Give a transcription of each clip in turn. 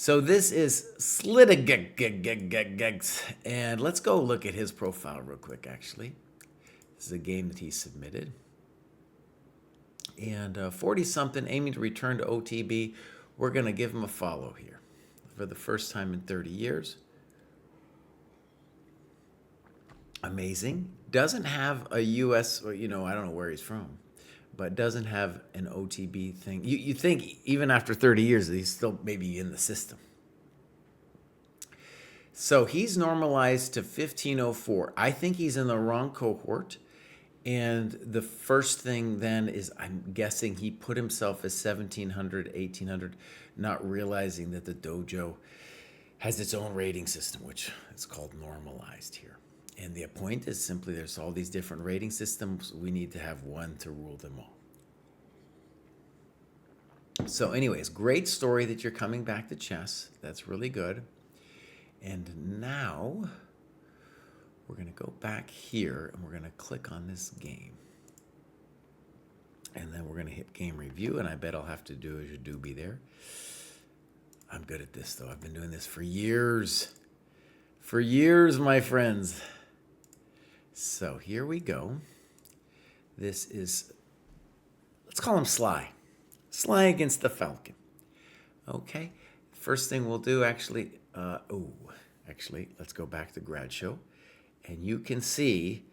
So this is Slittigegs, and let's go look at his profile real quick, actually. This is a game that he submitted. And 40-something, aiming to return to OTB. We're going to give him a follow here for the first time in 30 years. Amazing. Doesn't have a U.S., or, I don't know where he's from, but doesn't have an OTB thing. You think even after 30 years, he's still maybe in the system. So he's normalized to 1504. I think he's in the wrong cohort. And the first thing then is, I'm guessing he put himself as 1700, 1800, not realizing that the dojo has its own rating system, which is called normalized here. And the point is simply there's all these different rating systems. We need to have one to rule them all. So anyways, great story that you're coming back to chess. That's really good. And now we're going to go back here and we're going to click on this game. And then we're going to hit game review. And I bet I'll have to do a doobie there. I'm good at this, though. I've been doing this for years. For years, my friends. So here we go. This is, let's call him Sly. Sly against the Falcon. Okay. First thing we'll do, actually, let's go back to Grad Show. And you can see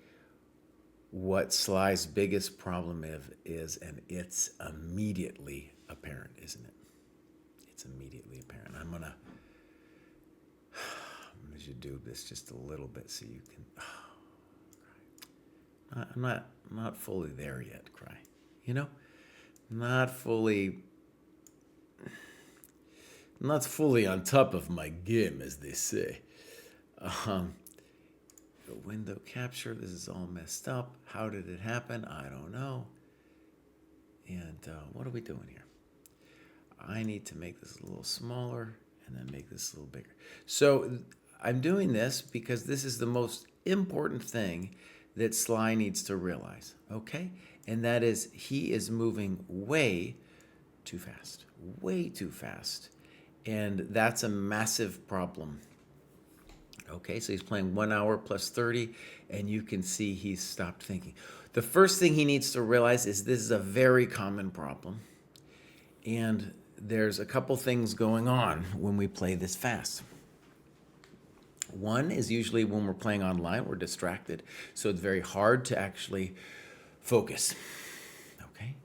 what Sly's biggest problem is, and it's immediately apparent, isn't it? It's immediately apparent. I'm gonna do this just a little bit so you can. I'm not fully there yet, Kraai. Not fully on top of my game, as they say. The window capture, this is all messed up. How did it happen? I don't know. And what are we doing here? I need to make this a little smaller and then make this a little bigger. So I'm doing this because this is the most important thing that Sly needs to realize, okay? And that is he is moving way too fast, And that's a massive problem. Okay, so he's playing 1 hour plus 30, and you can see he's stopped thinking. The first thing he needs to realize is this is a very common problem. And there's a couple things going on when we play this fast. One is usually when we're playing online, we're distracted. So it's very hard to actually focus. Okay.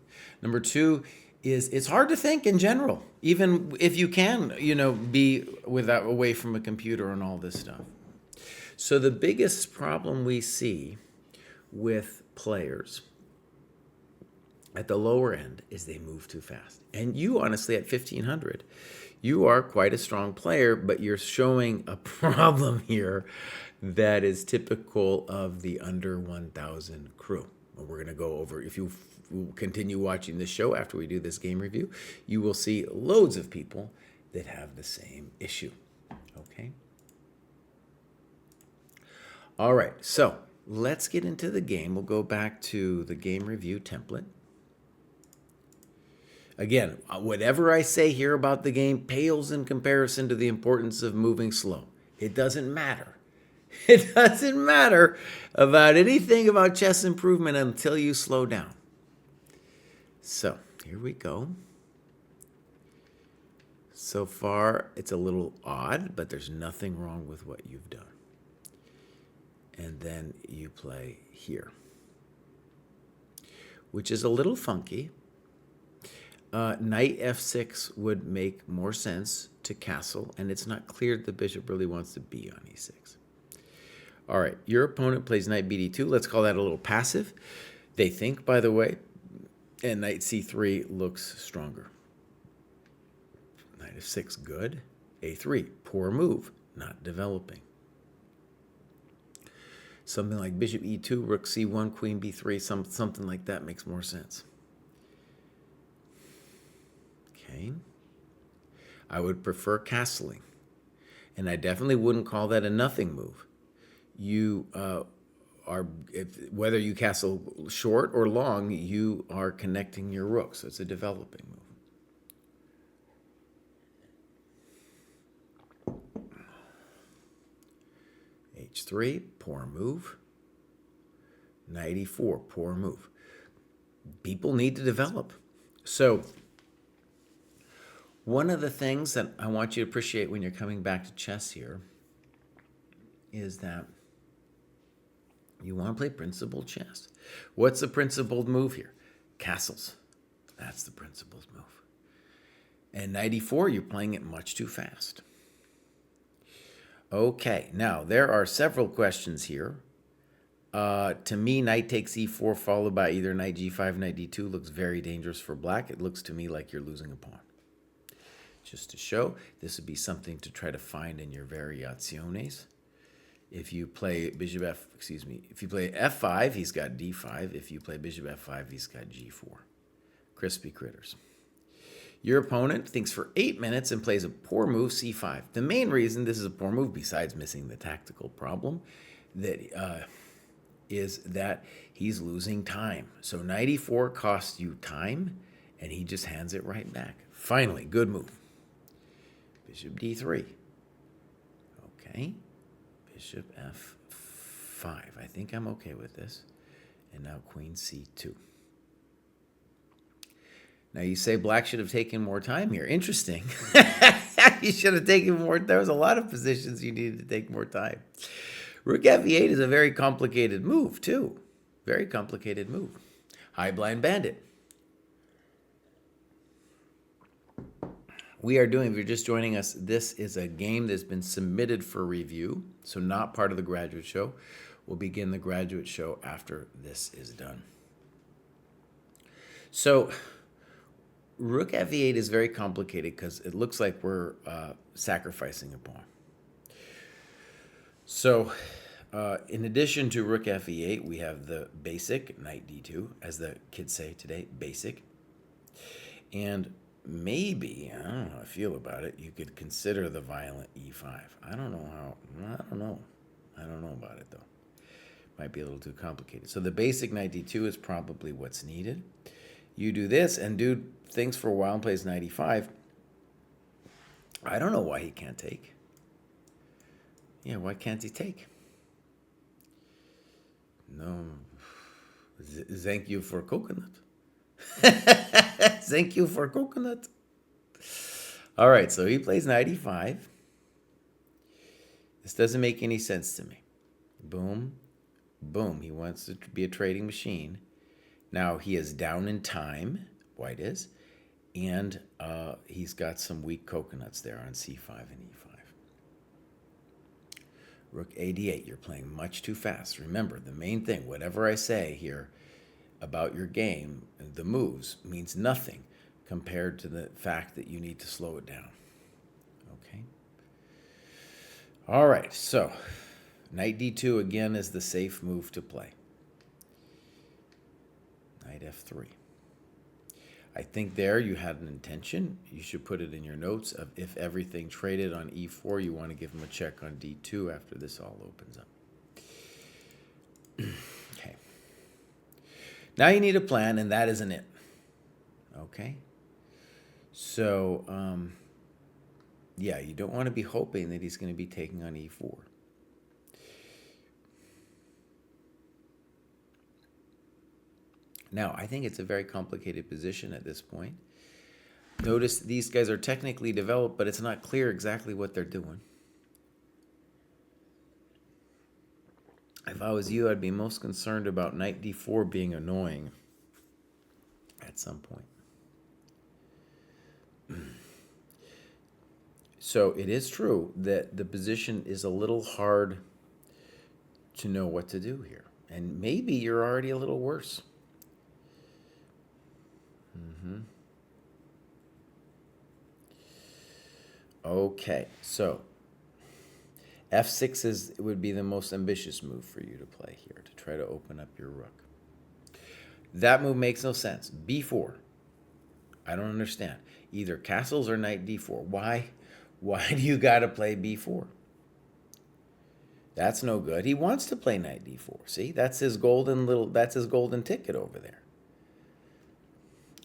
Number two is it's hard to think in general, even if you can, be away from a computer and all this stuff. So the biggest problem we see with players at the lower end is they move too fast. And you, honestly, at 1500, you are quite a strong player, but you're showing a problem here that is typical of the under 1000 crew. We're going to go over, if you continue watching this show after we do this game review, you will see loads of people that have the same issue. Okay? All right, so let's get into the game. We'll go back to the game review template. Again, whatever I say here about the game pales in comparison to the importance of moving slow. It doesn't matter. It doesn't matter about anything about chess improvement until you slow down. So here we go. So far, it's a little odd, but there's nothing wrong with what you've done. And then you play here, which is a little funky. Knight f6 would make more sense to castle, and it's not clear the bishop really wants to be on e6. All right, your opponent plays knight bd2. Let's call that a little passive. They think, by the way, and knight c3 looks stronger. Knight f6, good. a3, poor move, not developing. Something like bishop e2, rook c1, queen b3, something like that makes more sense. Okay. I would prefer castling. And I definitely wouldn't call that a nothing move. You whether you castle short or long, you are connecting your rook. So it's a developing move. h3, poor move. Knight e4, poor move. People need to develop. So one of the things that I want you to appreciate when you're coming back to chess here is that you want to play principled chess. What's the principled move here? Castles. That's the principled move. And knight e4, you're playing it much too fast. Okay, now there are several questions here. To me, knight takes e4 followed by either knight g5, knight d2 looks very dangerous for black. It looks to me like you're losing a pawn. Just to show, this would be something to try to find in your variaciones. If you play if you play f5, he's got d5. If you play bishop f5, he's got g4. Crispy critters. Your opponent thinks for 8 minutes and plays a poor move, c5. The main reason this is a poor move, besides missing the tactical problem, is that he's losing time. So knight e4 costs you time, and he just hands it right back. Finally, good move. Bishop d3. Okay. Bishop f5. I think I'm okay with this. And now queen c2. Now you say black should have taken more time here. Interesting. You should have taken more. There was a lot of positions you needed to take more time. Rook f8 is a very complicated move too. Very complicated move. High blind bandit. We are doing, if you're just joining us, this is a game that's been submitted for review, so not part of the graduate show. We'll begin the graduate show after this is done. So rook f8 is very complicated because it looks like we're sacrificing a pawn. So in addition to rook f8, we have the basic knight d2, as the kids say today, basic. And maybe, I don't know how I feel about it, you could consider the violent e5. I don't know about it though. Might be a little too complicated. So the basic knight d2 is probably what's needed. You do this and do things for a while and plays knight e5. I don't know why he can't take. Yeah, why can't he take? No. Thank you for coconut. Thank you for coconut. All right, so he plays knight e5. This doesn't make any sense to me. Boom, boom. He wants to be a trading machine. Now he is down in time, white is, and he's got some weak coconuts there on c5 and e5. Rook a d8, you're playing much too fast. Remember, the main thing, whatever I say here about your game, the moves, means nothing compared to the fact that you need to slow it down. Okay? All right, so knight d2 again is the safe move to play. Knight f3. I think there you had an intention. You should put it in your notes of if everything traded on e4, you want to give him a check on d2 after this all opens up. Okay. Now you need a plan, and that isn't it. Okay? So, yeah, you don't want to be hoping that he's going to be taking on e4. Now, I think it's a very complicated position at this point. Notice these guys are technically developed, but it's not clear exactly what they're doing. If I was you, I'd be most concerned about knight d4 being annoying at some point. So it is true that the position is a little hard to know what to do here. And maybe you're already a little worse. Okay, so f6 would be the most ambitious move for you to play here, to try to open up your rook. That move makes no sense. b4. I don't understand. Either castles or knight d4. Why do you got to play b4? That's no good. He wants to play knight d4. See, that's his golden ticket over there.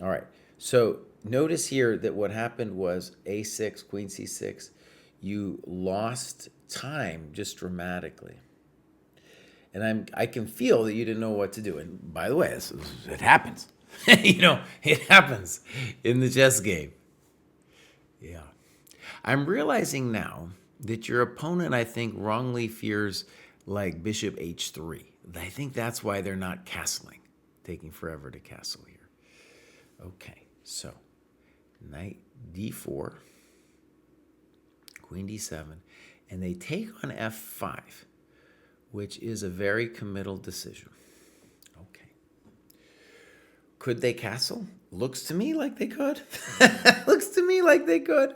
All right. So notice here that what happened was a6, queen c6. You lost time just dramatically. And I can feel that you didn't know what to do. And by the way, it happens. It happens in the chess game. Yeah. I'm realizing now that your opponent, I think, wrongly fears like bishop h3. I think that's why they're not castling, taking forever to castle here. Okay, so knight d4, queen d7, and they take on f5, which is a very committal decision. Okay. Could they castle? Looks to me like they could. Looks to me like they could.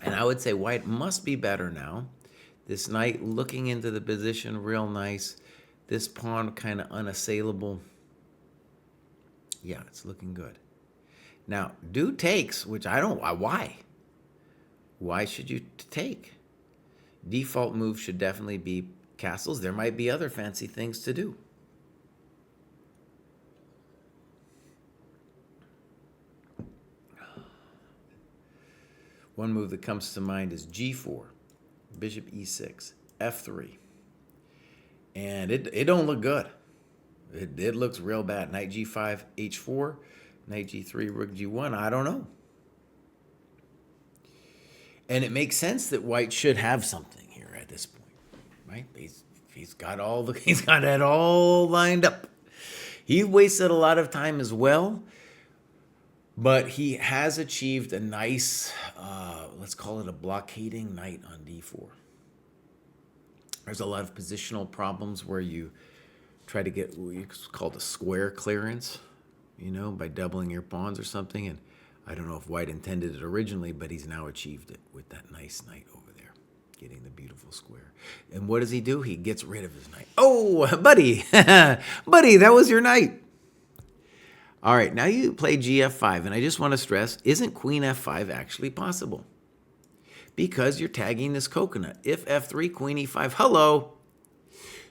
And I would say white must be better now. This knight looking into the position real nice. This pawn kind of unassailable. Yeah, it's looking good. Now, do takes, which I don't, why? Why should you take? Default move should definitely be castles. There might be other fancy things to do. One move that comes to mind is g4, bishop e6, f3. And it don't look good. It looks real bad. Knight g5, h4, knight g3, rook g1. I don't know. And it makes sense that white should have something here at this point, right? He's got it all lined up. He wasted a lot of time as well, but he has achieved a nice, let's call it a blockading knight on d4. There's a lot of positional problems where you try to get what's called a square clearance, by doubling your pawns or something. And I don't know if white intended it originally, but he's now achieved it with that nice knight over there, getting the beautiful square. And what does he do? He gets rid of his knight. Oh, buddy, buddy, that was your knight. All right, now you play gf5, and I just want to stress, isn't queen f5 actually possible? Because you're tagging this coconut. If f3, queen e5, hello.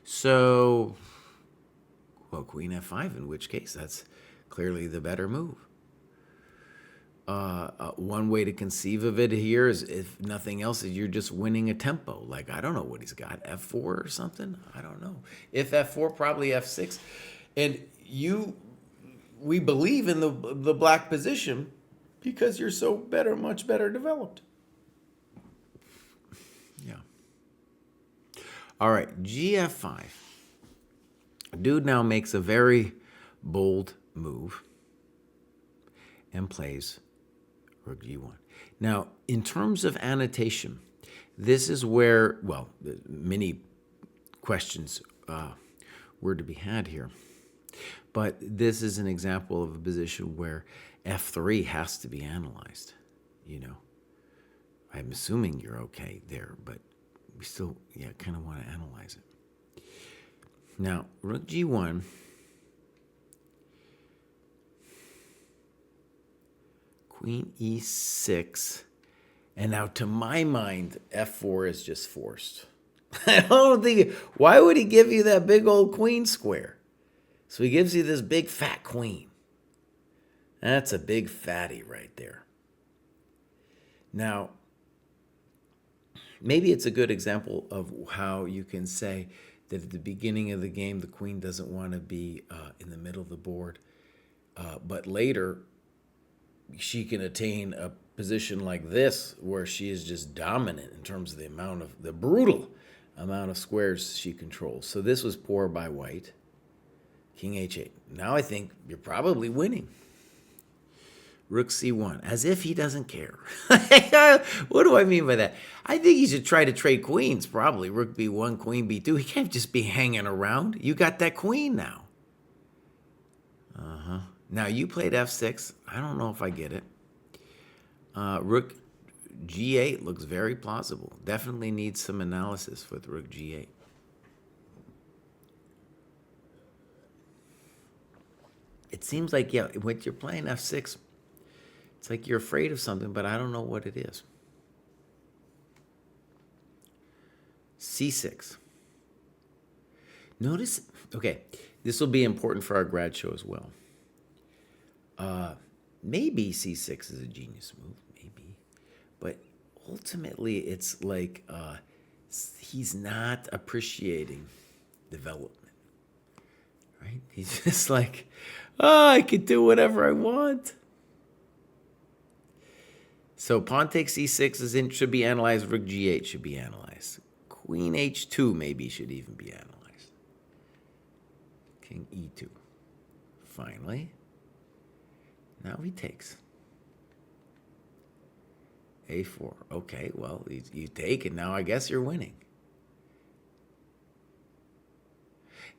So, well, queen f5, in which case that's clearly the better move. One way to conceive of it here is, if nothing else, is you're just winning a tempo. Like, I don't know what he's got, f4 or something? I don't know. If f4, probably f6. And we believe in the black position because you're so much better developed. Yeah. All right, gf5. Dude now makes a very bold move and plays rook g1. Now, in terms of annotation, this is where, well, many questions were to be had here. But this is an example of a position where f3 has to be analyzed. I'm assuming you're okay there, but we still, kind of want to analyze it. Now, rook g1. Queen e6. And now, to my mind, f4 is just forced. I don't think, why would he give you that big old queen square? So he gives you this big fat queen. That's a big fatty right there. Now, maybe it's a good example of how you can say that at the beginning of the game, the queen doesn't want to be in the middle of the board. But later, she can attain a position like this where she is just dominant in terms of the brutal amount of squares she controls. So this was poor by white. King h8. Now I think you're probably winning. Rook c1, as if he doesn't care. What do I mean by that? I think he should try to trade queens, probably. Rook b1, queen b2. He can't just be hanging around. You got that queen now. Now you played f6. I don't know if I get it. Rook g8 looks very plausible. Definitely needs some analysis with rook g8. It seems like, when you're playing f6, it's like you're afraid of something, but I don't know what it is. c6. Notice, okay, this will be important for our grad show as well. Maybe c6 is a genius move, maybe. But ultimately, it's like He's not appreciating development, right? He's just like, oh, I can do whatever I want. So pawn takes e6 should be analyzed. Rook g8 should be analyzed. Queen h2 maybe should even be analyzed. King e2. Finally. Now he takes. a4. Okay, well, you take, and now I guess you're winning.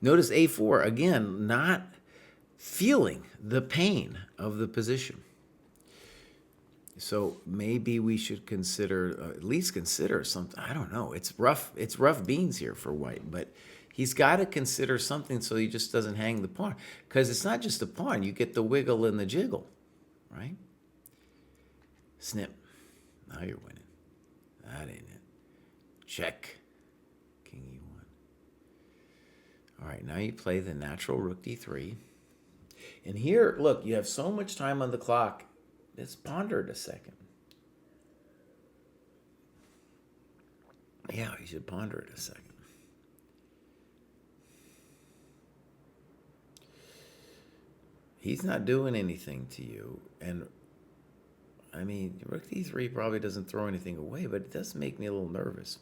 Notice a4, again, not feeling the pain of the position. So maybe we should consider, at least consider something. I don't know. It's rough beans here for white, but he's got to consider something so he just doesn't hang the pawn. Because it's not just a pawn. You get the wiggle and the jiggle, right? Snip. Now you're winning. That ain't it. Check. King e1. All right, now you play the natural rook d3. And here, look, you have so much time on the clock. Let's ponder it a second. Yeah, you should ponder it a second. He's not doing anything to you. And, I mean, rook d3 probably doesn't throw anything away, but it does make me a little nervous.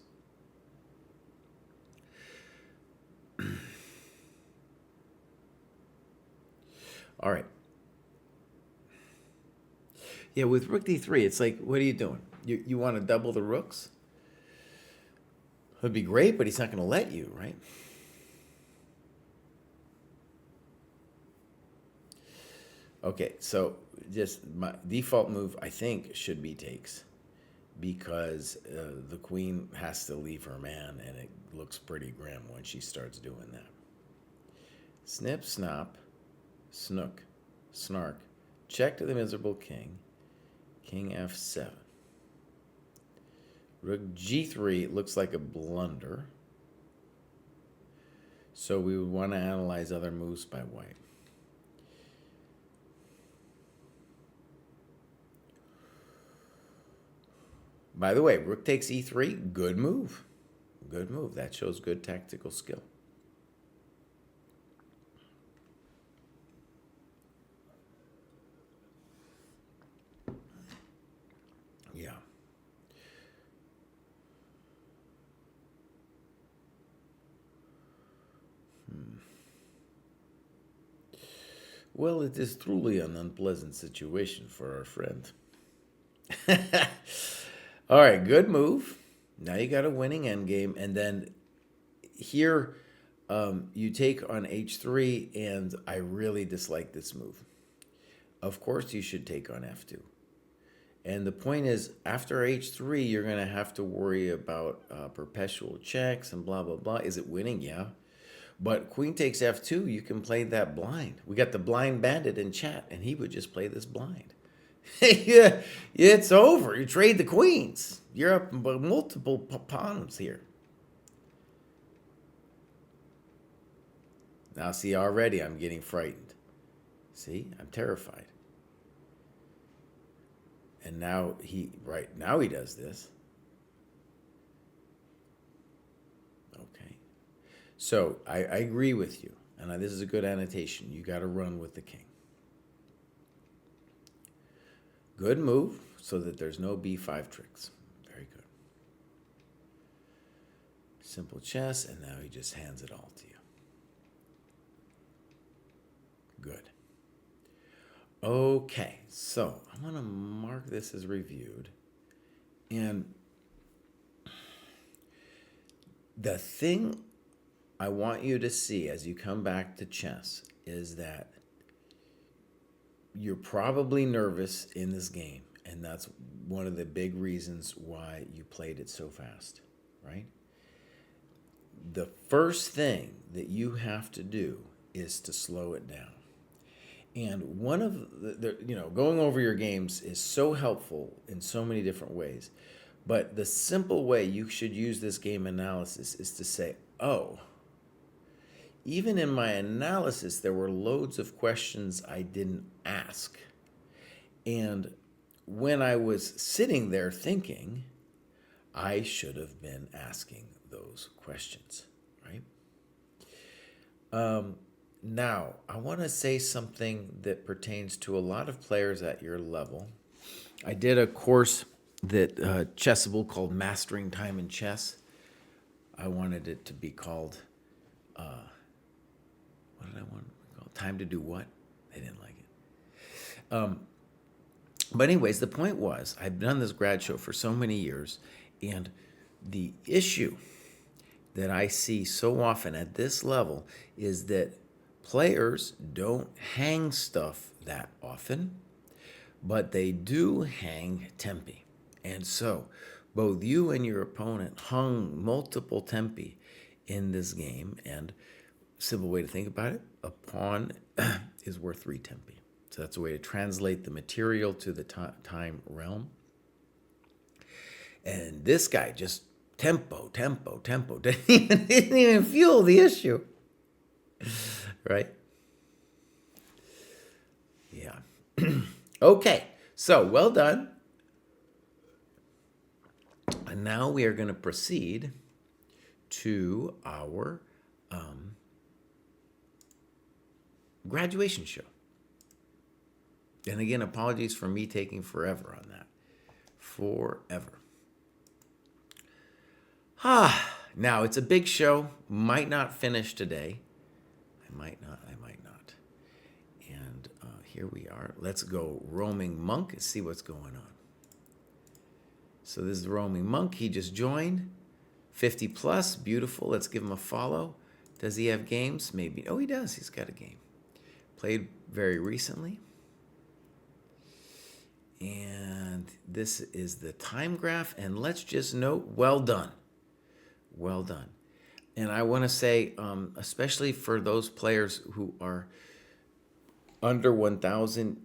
All right. Yeah, with rook d3, it's like, what are you doing? You want to double the rooks? It would be great, but he's not going to let you, right? Okay, so just my default move, I think, should be takes, because the queen has to leave her man, and it looks pretty grim when she starts doing that. Snip, snop, snook, snark, check to the miserable king, king f7. Rook g3 looks like a blunder, so we would want to analyze other moves by white. By the way, rook takes e3, good move. Good move. That shows good tactical skill. Yeah. Well, it is truly an unpleasant situation for our friend. All right, good move. Now you got a winning endgame, and then here you take on h3, and I really dislike this move. Of course, you should take on f2. And the point is, after h3, you're going to have to worry about perpetual checks and blah, blah, blah. Is it winning? Yeah. But queen takes f2, you can play that blind. We got the blind bandit in chat, and he would just play this blind. Yeah, it's over. You trade the queens. You're up multiple pawns here. Now, see, already I'm getting frightened. See, I'm terrified. And now now he does this. Okay. So I agree with you. And this is a good annotation. You got to run with the king. Good move so that there's no b5 tricks. Very good. Simple chess, and now he just hands it all to you. Good. Okay, so I'm going to mark this as reviewed. And the thing I want you to see as you come back to chess is that you're probably nervous in this game, and that's one of the big reasons why you played it so fast, right? The first thing that you have to do is to slow it down. And one of going over your games is so helpful in so many different ways. But the simple way you should use this game analysis is to say, oh, even in my analysis, there were loads of questions I didn't ask. And when I was sitting there thinking, I should have been asking those questions, right? Now, I want to say something that pertains to a lot of players at your level. I did a course that Chessable called Mastering Time in Chess. I wanted it to be called, what did I want it called? Time to do what? They didn't like it. But anyways, the point was, I've done this grad show for so many years, and the issue that I see so often at this level is that players don't hang stuff that often, but they do hang tempi. And so both you and your opponent hung multiple tempi in this game, and simple way to think about it, a pawn is worth 3 tempi. So that's a way to translate the material to the time realm. And this guy just tempo, didn't even fuel the issue. Right? Yeah. Okay, so well done. And now we are going to proceed to our graduation show. And again, apologies for me taking forever on that. Forever. Now, it's a big show. Might not finish today. I might not. And here we are. Let's go roaming monk and see what's going on. So this is the roaming monk. He just joined. 50 plus. Beautiful. Let's give him a follow. Does he have games? Maybe. Oh, he does. He's got a game. Played very recently. And this is the time graph. And let's just note, well done. Well done. And I want to say, especially for those players who are under 1,000,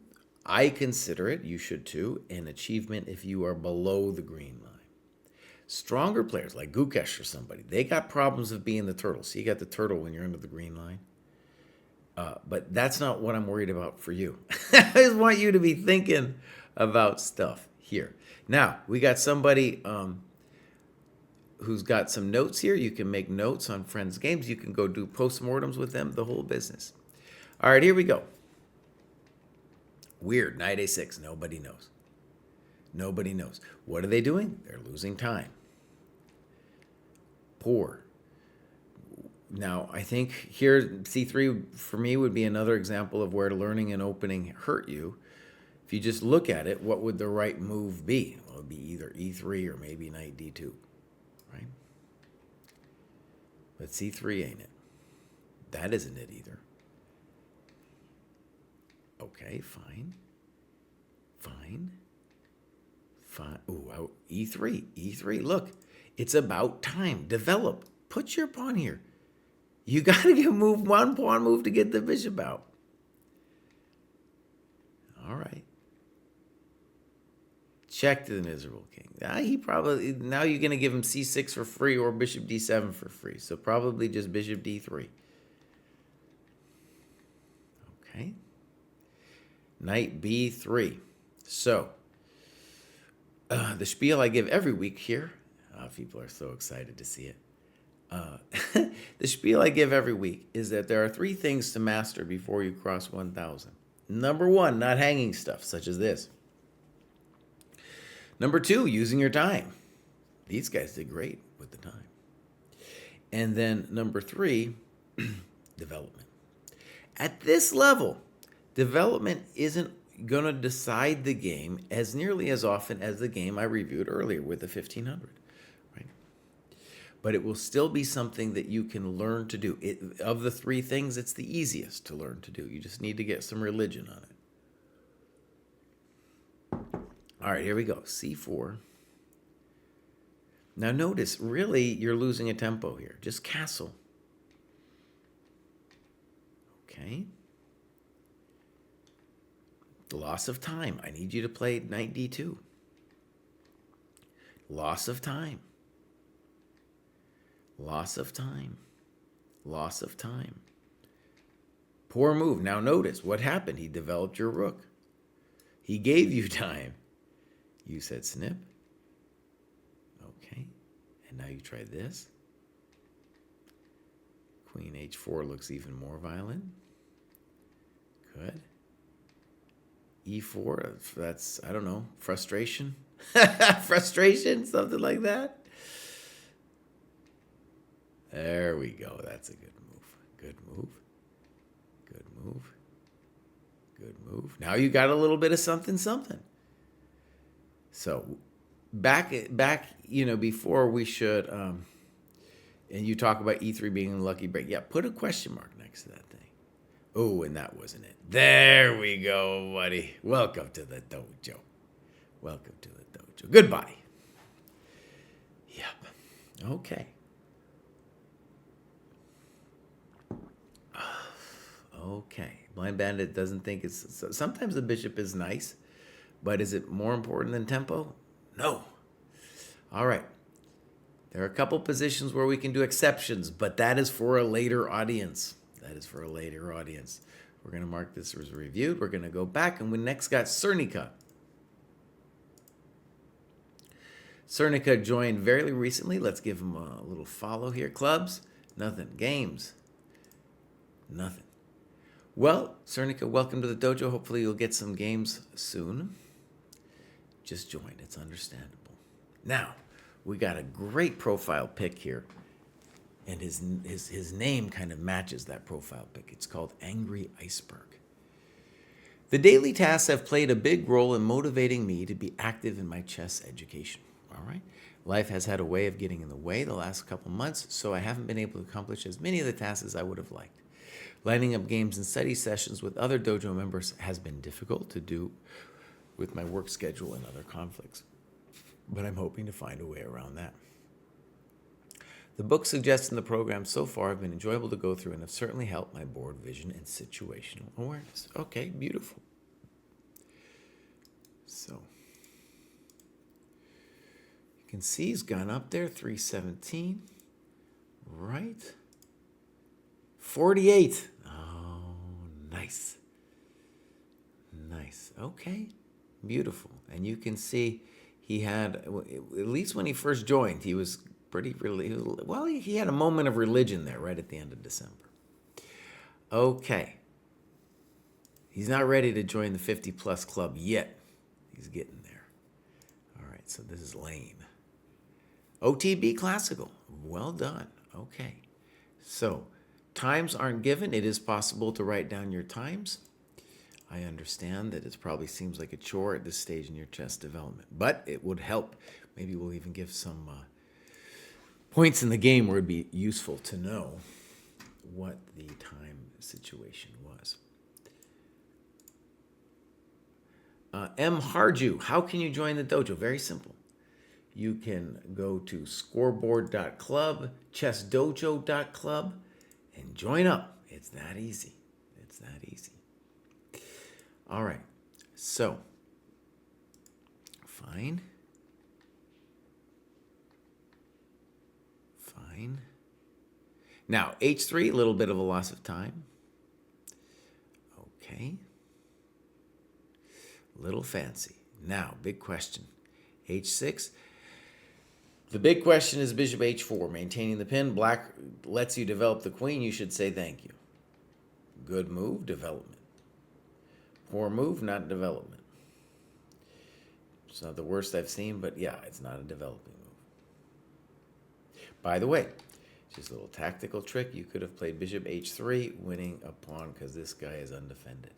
I consider it, you should too, an achievement if you are below the green line. Stronger players like Gukesh or somebody, they got problems of being the turtle. So you got the turtle when you're under the green line. But that's not what I'm worried about for you. I just want you to be thinking about stuff here. Now, we got somebody who's got some notes here. You can make notes on friends' games. You can go do postmortems with them, the whole business. All right, here we go. Weird, knight a6. Nobody knows. Nobody knows. What are they doing? They're losing time. Poor. Now, I think here, c3 for me would be another example of where learning and opening hurt you. If you just look at it, what would the right move be? Well, it would be either e3 or maybe knight d2, right? But c3 ain't it. That isn't it either. Okay, fine. Ooh, e3. Look, it's about time. Develop. Put your pawn here. You got to get one pawn move to get the bishop out. All right. Check to the miserable king. Now you're going to give him c6 for free or bishop d7 for free. So probably just bishop d3. Okay. Knight b3. So, the spiel I give every week here, people are so excited to see it. The spiel I give every week is that there are 3 things to master before you cross 1,000. Number 1, not hanging stuff, such as this. Number 2, using your time. These guys did great with the time. And then number 3, development. At this level, development isn't going to decide the game as nearly as often as the game I reviewed earlier with the 1500, right? But it will still be something that you can learn to do. Of the 3 things, it's the easiest to learn to do. You just need to get some religion on it. All right, here we go. c4. Now notice, really, you're losing a tempo here. Just castle. Okay. Loss of time. I need you to play knight d2. Loss of time. Loss of time. Loss of time. Poor move. Now notice what happened. He developed your rook. He gave you time. You said snip. Okay, and now you try this. Queen h4 looks even more violent. Good. e4, that's, I don't know, frustration? Frustration, something like that. There we go. That's a good move. Good move. Good move. Good move. Now you got a little bit of something, something. So back, before we should, and you talk about e3 being a lucky break. Yeah, put a question mark next to that thing. Oh, and that wasn't it. There we go, buddy. Welcome to the dojo. Welcome to the dojo. Goodbye. Yep. Okay. Okay. Blind Bandit doesn't think it's... Sometimes the bishop is nice, but is it more important than tempo? No. All right. There are a couple positions where we can do exceptions, but that is for a later audience. That is for a later audience. We're going to mark this as reviewed. We're going to go back, and we next got Cernica. Cernica joined very recently. Let's give him a little follow here. Clubs? Nothing. Games? Nothing. Well, Cernica, welcome to the dojo. Hopefully you'll get some games soon. Just join. It's understandable. Now, we got a great profile pic here. And his name kind of matches that profile pic. It's called Angry Iceberg. The daily tasks have played a big role in motivating me to be active in my chess education. All right. Life has had a way of getting in the way the last couple months, so I haven't been able to accomplish as many of the tasks as I would have liked. Lining up games and study sessions with other dojo members has been difficult to do with my work schedule and other conflicts, but I'm hoping to find a way around that. The books suggested in the program so far have been enjoyable to go through and have certainly helped my board vision and situational awareness. Okay, beautiful. So, you can see he's gone up there, 317, right? 48. Oh, nice. Nice. Okay, beautiful. And you can see he had, at least when he first joined, he was pretty, well, he had a moment of religion there right at the end of December. Okay. He's not ready to join the 50-plus club yet. He's getting there. All right, so this is Lane. OTB Classical. Well done. Okay. So, times aren't given. It is possible to write down your times. I understand that it probably seems like a chore at this stage in your chess development, but it would help. Maybe we'll even give some points in the game where it'd be useful to know what the time situation was. M. Harju, how can you join the dojo? Very simple. You can go to scoreboard.club, chessdojo.club, and join up. It's that easy. It's that easy. All right. So, fine. Fine. Now, H3, a little bit of a loss of time. Okay. A little fancy. Now, big question. H6. The big question is bishop H4. Maintaining the pin. Black lets you develop the queen. You should say thank you. Good move, development. Poor move, not development. It's not the worst I've seen, but yeah, it's not a developing move. By the way, just a little tactical trick. You could have played bishop H3, winning a pawn because this guy is undefended.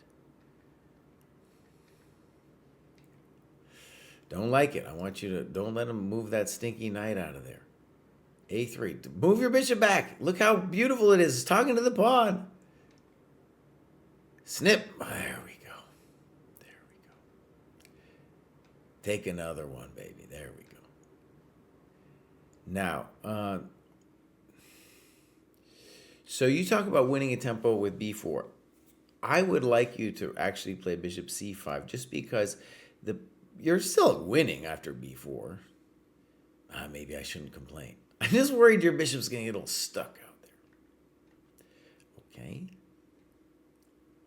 Don't like it. I want you to, don't let him move that stinky knight out of there. A3. Move your bishop back. Look how beautiful it is. It's talking to the pawn. Snip. There we go. There we go. Take another one, baby. There we go. Now, so you talk about winning a tempo with b4. I would like you to actually play bishop c5 just because you're still winning after b4. Maybe I shouldn't complain. I'm just worried your bishop's going to get a little stuck out there. Okay.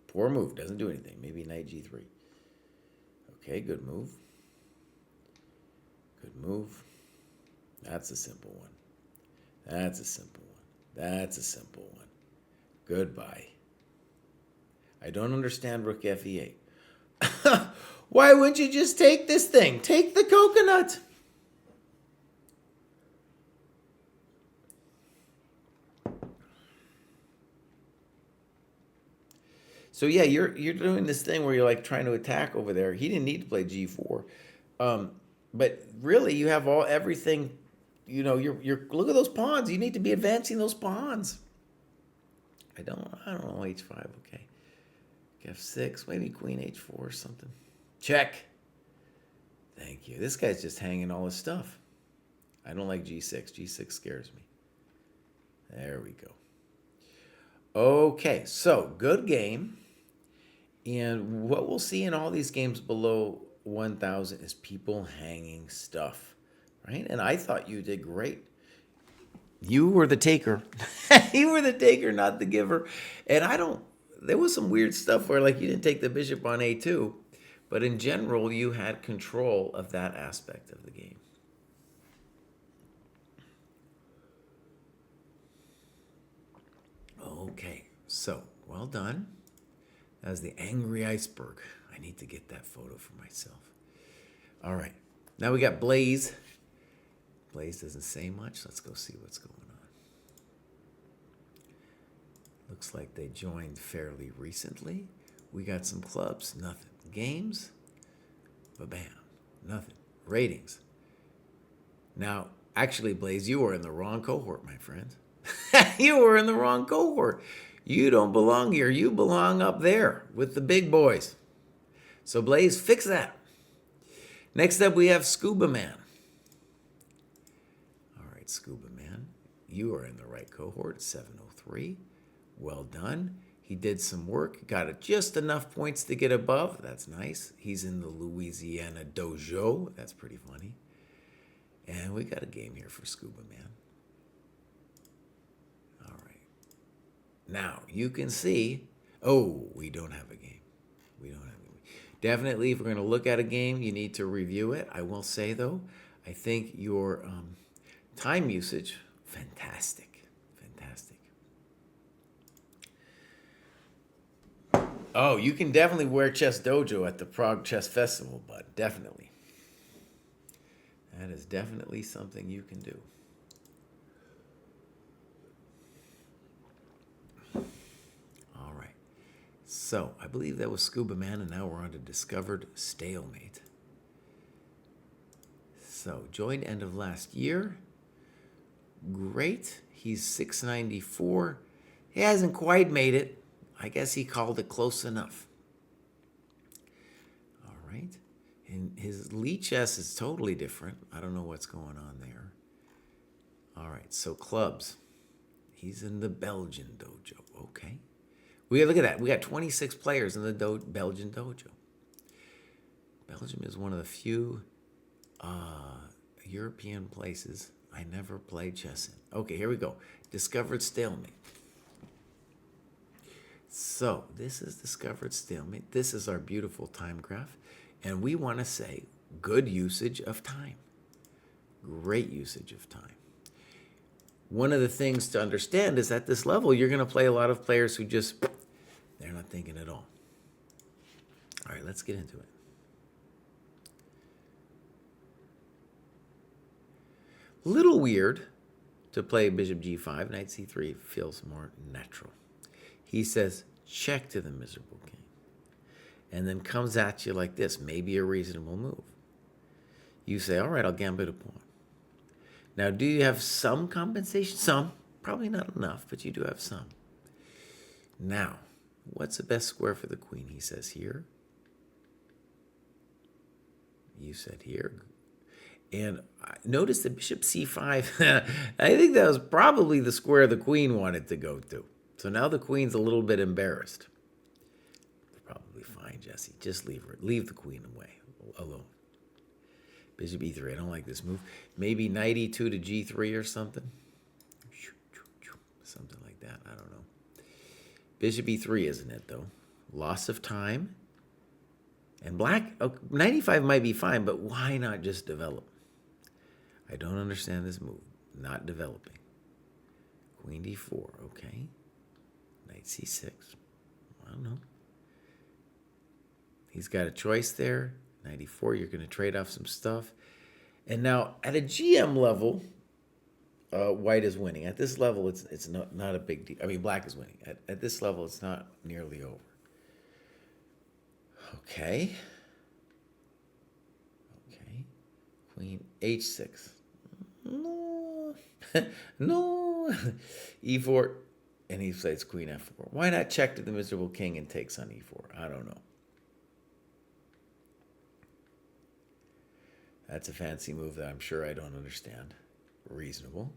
Poor move. Doesn't do anything. Maybe knight g3. Okay, good move. Good move. That's a simple one. That's a simple one. That's a simple one. Goodbye. I don't understand rook fe8. Why wouldn't you just take this thing? Take the coconut. So yeah, you're doing this thing where you're like trying to attack over there. He didn't need to play g4, but really you have everything. You know, you're look at those pawns. You need to be advancing those pawns. I don't know h5. Okay, f6, maybe queen h4 or something. Check. Thank you. This guy's just hanging all his stuff. I don't like g6. G6 scares me. There we go. Okay, so good game. And what we'll see in all these games below 1,000 is people hanging stuff, right? And I thought you did great. You were the taker. You were the taker, not the giver. And there was some weird stuff where like you didn't take the bishop on a2, but in general, you had control of that aspect of the game. Okay, so well done. That was the angry iceberg. I need to get that photo for myself. All right, now we got Blaze. Blaze doesn't say much. Let's go see what's going on. Looks like they joined fairly recently. We got some clubs, nothing. Games, ba-bam, nothing. Ratings. Now, actually, Blaze, you are in the wrong cohort, my friend. You were in the wrong cohort. You don't belong here. You belong up there with the big boys. So, Blaze, fix that. Next up, we have Scuba Man. All right, Scuba Man, you are in the right cohort, 703. Well done. He did some work, got it just enough points to get above. That's nice. He's in the Louisiana Dojo. That's pretty funny. And we got a game here for Scuba Man. All right. Now, you can see, oh, we don't have a game. We don't have a game. Definitely, if we're going to look at a game, you need to review it. I will say, though, I think your time usage, fantastic. Fantastic. Oh, you can definitely wear Chess Dojo at the Prague Chess Festival, bud. Definitely. That is definitely something you can do. All right. So, I believe that was Scuba Man, and now we're on to Discovered Stalemate. So, joined end of last year. Great. He's 694. He hasn't quite made it. I guess he called it close enough. All right. And his Lee chess is totally different. I don't know what's going on there. All right. So clubs. He's in the Belgian dojo. Okay. Look at that. We got 26 players in the Belgian dojo. Belgium is one of the few European places I never played chess in. Okay, here we go. Discovered Stalemate. So this is Discovered Stalemate. This is our beautiful time graph. And we want to say good usage of time. Great usage of time. One of the things to understand is at this level, you're going to play a lot of players who just, they're not thinking at all. All right, let's get into it. Little weird to play bishop g5, knight c3 feels more natural. He says, check to the miserable king. And then comes at you like this, maybe a reasonable move. You say, all right, I'll gambit a pawn. Now, do you have some compensation? Some. Probably not enough, but you do have some. Now, what's the best square for the queen? He says here. You said here. And notice the bishop c5. I think that was probably the square the queen wanted to go to. So now the queen's a little bit embarrassed. Probably fine, Jesse. Just leave her. Leave the queen alone. Bishop e3. I don't like this move. Maybe knight e2 to g3 or something. Something like that. I don't know. Bishop e3, isn't it, though? Loss of time. And black, knight e5 might be fine, but why not just develop? I don't understand this move. Not developing. Queen d4, okay. Knight c6. I don't know. He's got a choice there. Knight e4, you're going to trade off some stuff. And now, at a GM level, white is winning. At this level, it's not a big deal. I mean, black is winning. At this level, it's not nearly over. Okay. Okay. Queen h6. No. No. e4. And he plays queen f4. Why not check to the miserable king and takes on e4? I don't know. That's a fancy move that I'm sure I don't understand. Reasonable.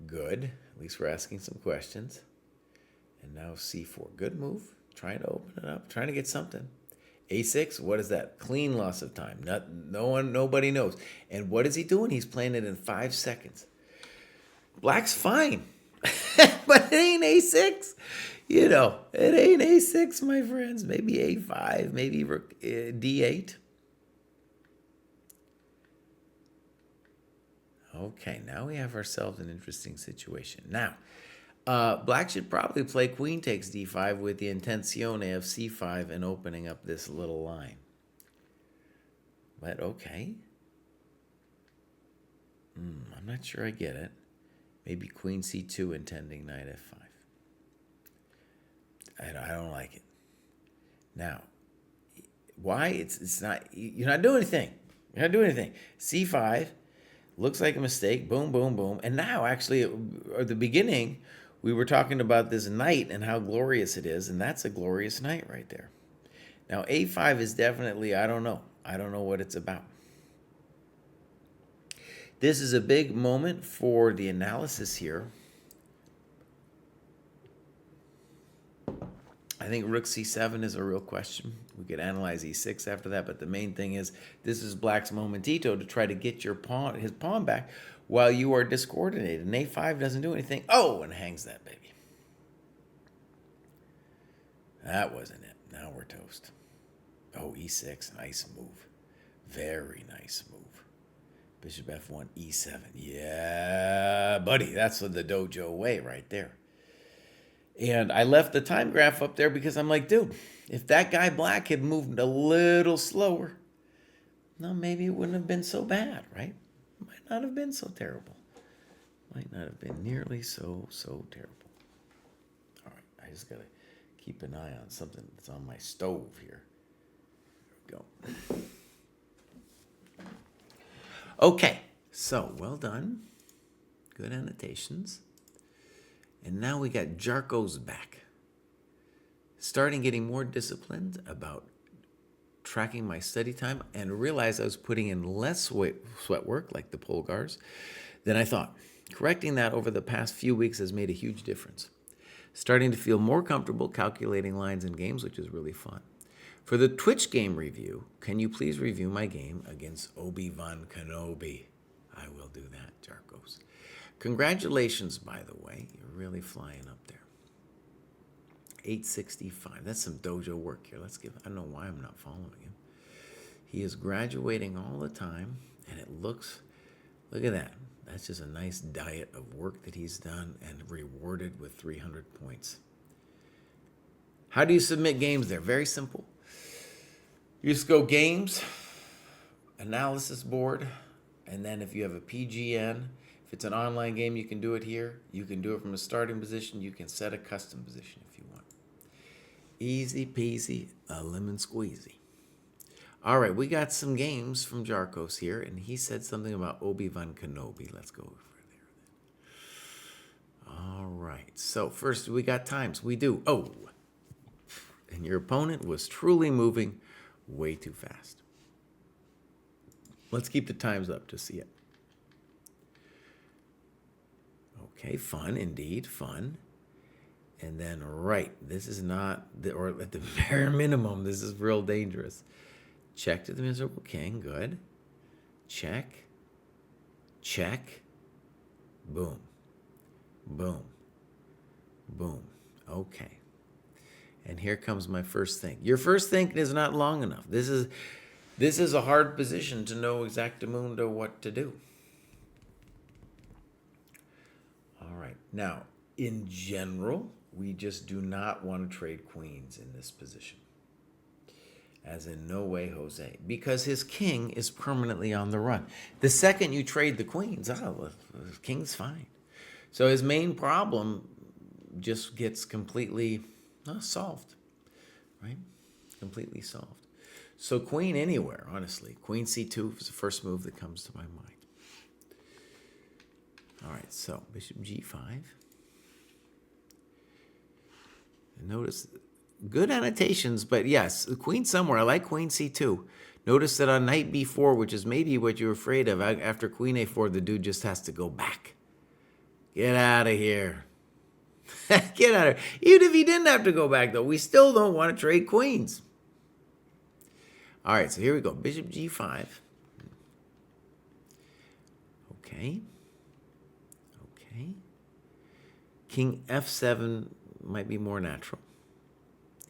Good. At least we're asking some questions. And now c4. Good move. Trying to open it up. Trying to get something. a6. What is that? Clean loss of time. Nobody knows. And what is he doing? He's playing it in 5 seconds. Black's fine. But it ain't a6. You know, it ain't a6, my friends. Maybe a5. Maybe d8. Okay, now we have ourselves an interesting situation. Now, black should probably play queen takes d5 with the intenzione of c5 and opening up this little line. But okay. I'm not sure I get it. Maybe queen c2 intending knight f5. I don't like it. Now, why? It's not, you're not doing anything. You're not doing anything. c5. Looks like a mistake. Boom, boom, boom. And now, actually, at the beginning, we were talking about this knight and how glorious it is, and that's a glorious knight right there. Now, a5 is definitely, I don't know. I don't know what it's about. This is a big moment for the analysis here. I think rook c7 is a real question. We could analyze e6 after that, but the main thing is this is black's momentito to try to get his pawn back while you are discoordinated. And a5 doesn't do anything. Oh, and hangs that baby. That wasn't it. Now we're toast. Oh, e6, nice move. Very nice move. Bishop f1, e7. Yeah, buddy, that's the dojo way right there. And I left the time graph up there because I'm like, dude, if that guy black had moved a little slower, no, maybe it wouldn't have been so bad, right? Might not have been so terrible. Might not have been nearly so terrible. All right, I just got to keep an eye on something that's on my stove here. There we go. Okay, so well done. Good annotations. And now we got Jarko's back. Starting getting more disciplined about tracking my study time and realized I was putting in less sweat work, like the Polgars, than I thought. Correcting that over the past few weeks has made a huge difference. Starting to feel more comfortable calculating lines in games, which is really fun. For the Twitch game review, can you please review my game against Obi-Wan Kenobi? I will do that, Jarkos. Congratulations, by the way. You're really flying up there. 865. That's some dojo work here. I don't know why I'm not following him. He is graduating all the time, and it look at that. That's just a nice diet of work that he's done and rewarded with 300 points. How do you submit games there? Very simple. You just go games, analysis board, and then if you have a PGN, if it's an online game, you can do it here. You can do it from a starting position. You can set a custom position if you want. Easy peasy, a lemon squeezy. All right, we got some games from Jarkos here, and he said something about Obi-Wan Kenobi. Let's go over there. All right, so first we got times. We do. Oh, and your opponent was truly moving way too fast. Let's keep the times up to see it. Okay, fun indeed, fun. And then right, this is not, or at the bare minimum, this is real dangerous. Check to the miserable king, good. Check, check, boom, boom, boom. Okay. And here comes my first thing. Your first think is not long enough. This This is a hard position to know exactamundo what to do. All right. Now, in general, we just do not want to trade queens in this position. As in no way Jose, because his king is permanently on the run. The second you trade the queens, the king's fine. So his main problem just gets completely solved, right? Completely solved. So queen anywhere, honestly. Queen c2 is the first move that comes to my mind. All right, so bishop g5. And notice, good annotations, but yes, queen somewhere. I like queen c2. Notice that on knight b4, which is maybe what you're afraid of, after queen a4, the dude just has to go back. Get out of here. Get out of here. Even if he didn't have to go back, though, we still don't want to trade queens. All right, so here we go. Bishop g5. Okay. Okay. King f7 might be more natural.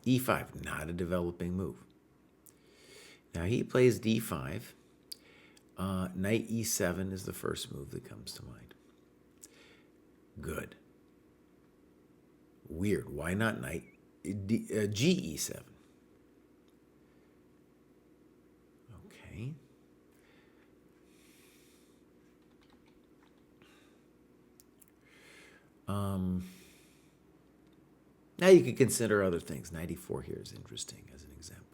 e5, not a developing move. Now he plays d5. Knight e7 is the first move that comes to mind. Good. Weird. Why not knight ge7? Okay. Now you could consider other things. Knight e4 here is interesting as an example.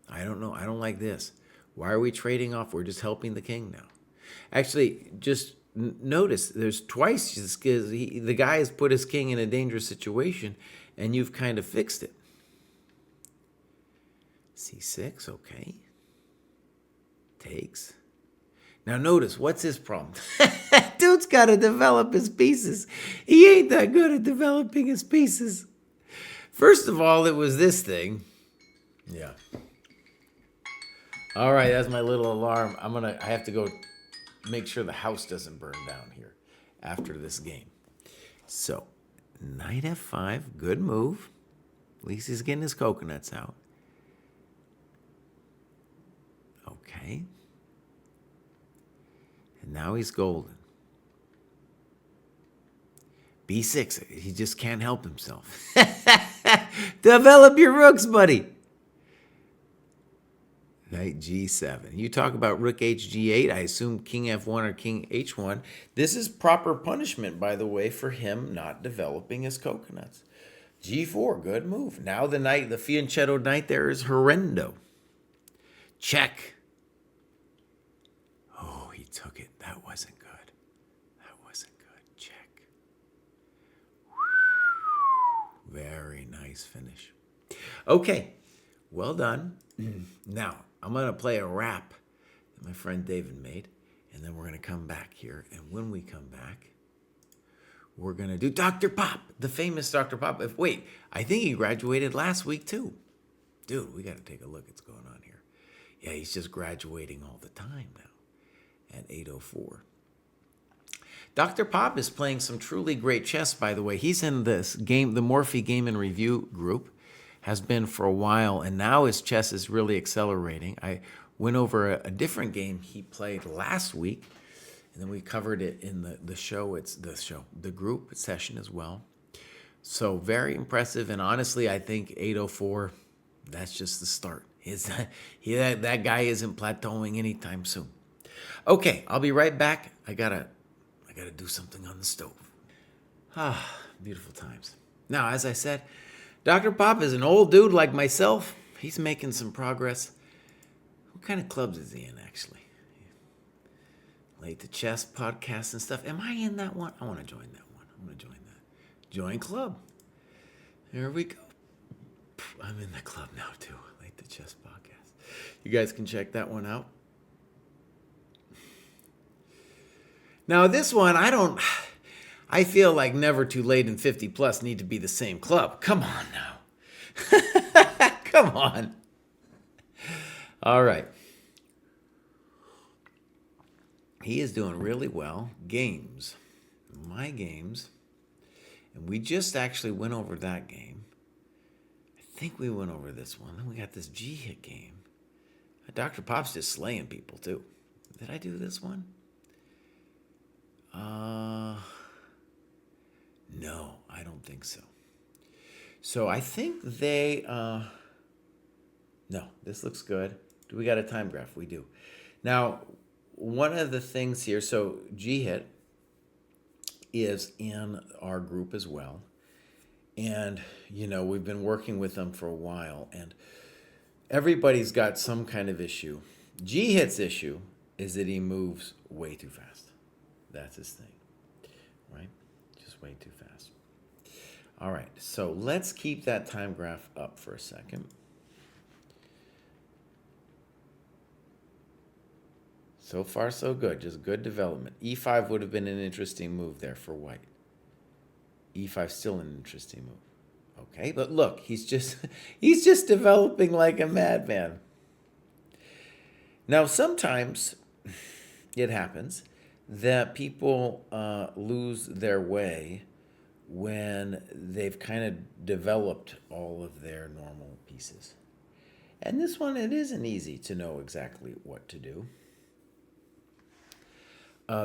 I don't know. I don't like this. Why are we trading off? We're just helping the king now. Actually, just notice there's twice the guy has put his king in a dangerous situation, and you've kind of fixed it. c6, okay. Takes. Now notice, what's his problem? Dude's got to develop his pieces. He ain't that good at developing his pieces. First of all, it was this thing. Yeah. All right, that's my little alarm. I have to go make sure the house doesn't burn down here after this game. So, knight f5, good move. At least he's getting his coconuts out. Okay. And now he's golden. b6, he just can't help himself. Develop your rooks, buddy. Knight g7. You talk about rook hg8. I assume king f1 or king h1. This is proper punishment, by the way, for him not developing his coconuts. g4, good move. Now the knight, the fianchetto knight there is horrendo. Check. Oh, he took it. That wasn't good. That wasn't good. Check. Very nice finish. Okay, well done. Now, I'm going to play a rap that my friend David made, and then we're going to come back here. And when we come back, we're going to do Dr. Pop, the famous Dr. Pop. Wait, I think he graduated last week, too. Dude, we got to take a look at what's going on here. Yeah, he's just graduating all the time now at 8:04. Dr. Pop is playing some truly great chess, by the way. He's in this game, the Morphe Game and Review group. Has been for a while, and now his chess is really accelerating. I went over a different game he played last week, and then we covered it in the show. It's the group session as well. So very impressive, and honestly, I think 8:04, that's just the start. That guy isn't plateauing anytime soon. Okay, I'll be right back. I gotta do something on the stove. Beautiful times. Now, as I said, Dr. Pop is an old dude like myself. He's making some progress. What kind of clubs is he in, actually? Late to Chess podcast and stuff. Am I in that one? I want to join that one. I'm going to join that. Join club. There we go. I'm in the club now, too. Late to Chess podcast. You guys can check that one out. Now, this one, I feel like Never Too Late and 50 Plus need to be the same club. Come on now. Come on. All right. He is doing really well. Games. My games. And we just actually went over that game. I think we went over this one. Then we got this G hit game. Dr. Pop's just slaying people too. Did I do this one? No, I don't think so. So I think they, no, this looks good. Do we got a time graph? We do. Now, one of the things here, so G hit is in our group as well. And, we've been working with them for a while, and everybody's got some kind of issue. G hit's issue is that he moves way too fast. That's his thing, right? Just way too fast. All right, so let's keep that time graph up for a second. So far, so good. Just good development. E5 would have been an interesting move there for white. E5 still an interesting move. Okay, but look, he's just developing like a madman. Now, sometimes it happens that people lose their way when they've kind of developed all of their normal pieces. And this one, it isn't easy to know exactly what to do.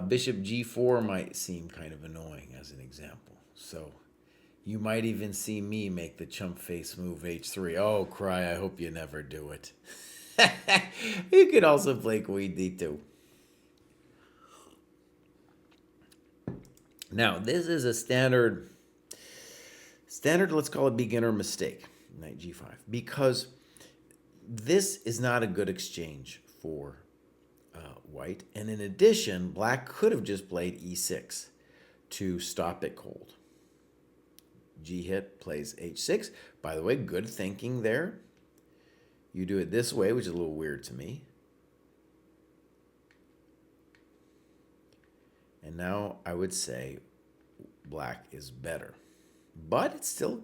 Bishop G4 might seem kind of annoying as an example. So you might even see me make the chump face move H3. Oh, Kraai, I hope you never do it. You could also play Queen D2. Now, this is a standard, let's call it beginner mistake, knight G5, because this is not a good exchange for white. And in addition, black could have just played E6 to stop it cold. G hit plays H6. By the way, good thinking there. You do it this way, which is a little weird to me. And now I would say black is better. But it's still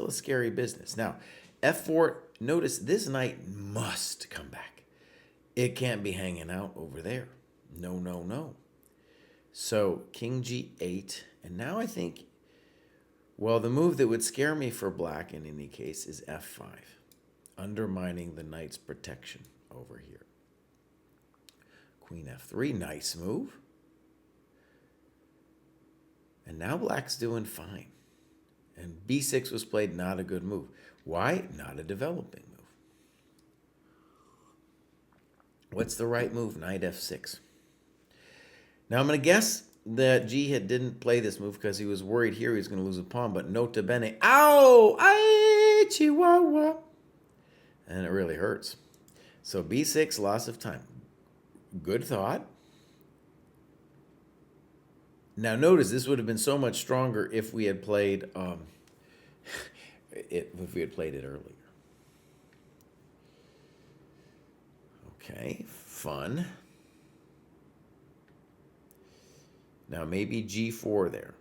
a scary business. Now, F4, notice this knight must come back. It can't be hanging out over there. No, no, no. So King G8, and now I think, well, the move that would scare me for black in any case is F5, undermining the knight's protection over here. Queen F3, nice move. And now black's doing fine. And B6 was played, not a good move. Why? Not a developing move. What's the right move? Knight F6. Now I'm going to guess that G hit didn't play this move because he was worried here he was going to lose a pawn, but nota bene, ow, ay, chihuahua. And it really hurts. So B6, loss of time. Good thought. Now notice this would have been so much stronger if we had played it earlier. Okay, fun. Now maybe G4 there.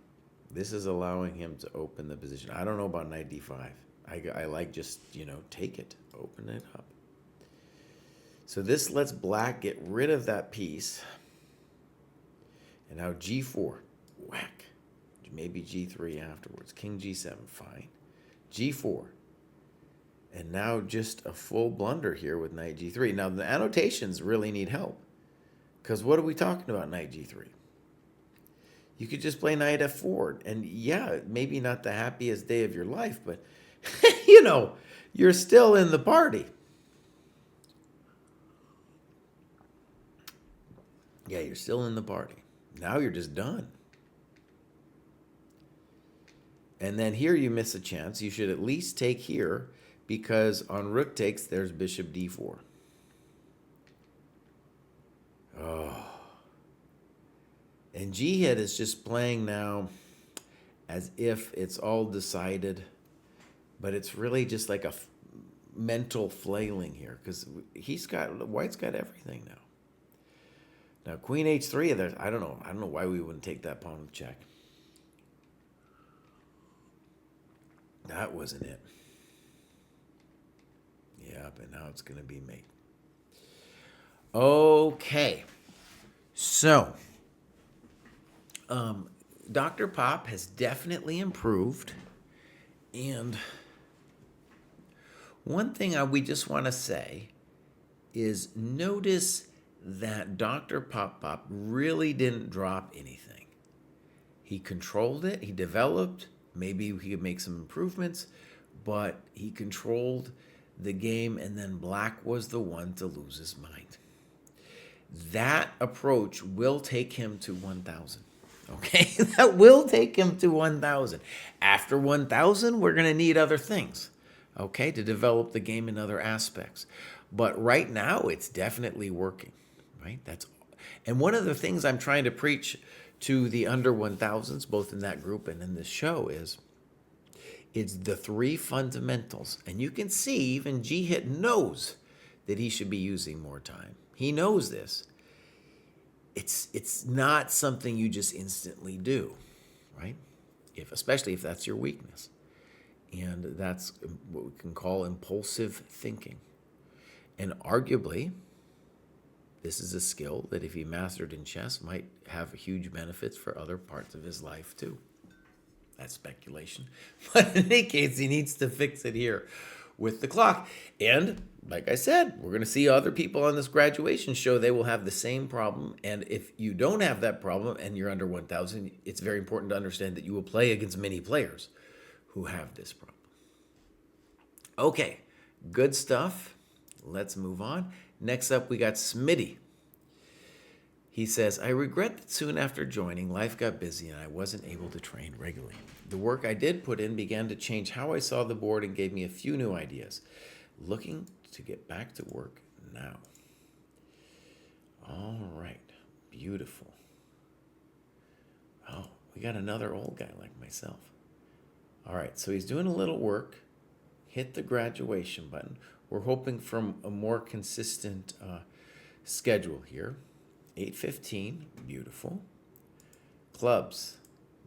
This is allowing him to open the position. I don't know about knight D5. I like just, take it, open it up. So this lets black get rid of that piece. And now G4, whack. Maybe G3 afterwards. King G7, fine. G4. And now just a full blunder here with knight G3. Now the annotations really need help. Because what are we talking about, knight G3? You could just play knight F4. And yeah, maybe not the happiest day of your life, but, you're still in the party. Yeah, you're still in the party. Now you're just done. And then here you miss a chance. You should at least take here because on rook takes, there's bishop D4. Oh. And G hit is just playing now as if it's all decided, but it's really just like a mental flailing here because white's got everything now. Now Queen H3, I don't know why we wouldn't take that pawn with check. That wasn't it. Yeah, but now it's going to be mate. Okay. So, Dr. Pop has definitely improved. And One thing we just want to say is notice that Dr. Pop Pop really didn't drop anything. He controlled it, he developed, maybe he could make some improvements, but he controlled the game, and then Black was the one to lose his mind. That approach will take him to 1,000. Okay, that will take him to 1,000. After 1,000, we're going to need other things, okay, to develop the game in other aspects. But right now, it's definitely working, right? And one of the things I'm trying to preach to the under 1,000s, both in that group and in this show, is it's the 3 fundamentals. And you can see even G-Hit knows that he should be using more time. He knows this. It's not something you just instantly do, right? Especially if that's your weakness. And that's what we can call impulsive thinking. And arguably, this is a skill that if he mastered in chess might have huge benefits for other parts of his life too. That's speculation. But in any case, he needs to fix it here with the clock. And like I said, we're going to see other people on this graduation show. They will have the same problem. And if you don't have that problem and you're under 1,000, it's very important to understand that you will play against many players who have this problem. Okay, good stuff. Let's move on. Next up, we got Smitty. He says, I regret that soon after joining, life got busy and I wasn't able to train regularly. The work I did put in began to change how I saw the board and gave me a few new ideas. Looking to get back to work now. All right, beautiful. Oh, we got another old guy like myself. All right, so he's doing a little work. Hit the graduation button. We're hoping for a more consistent schedule here. 8:15, beautiful. Clubs,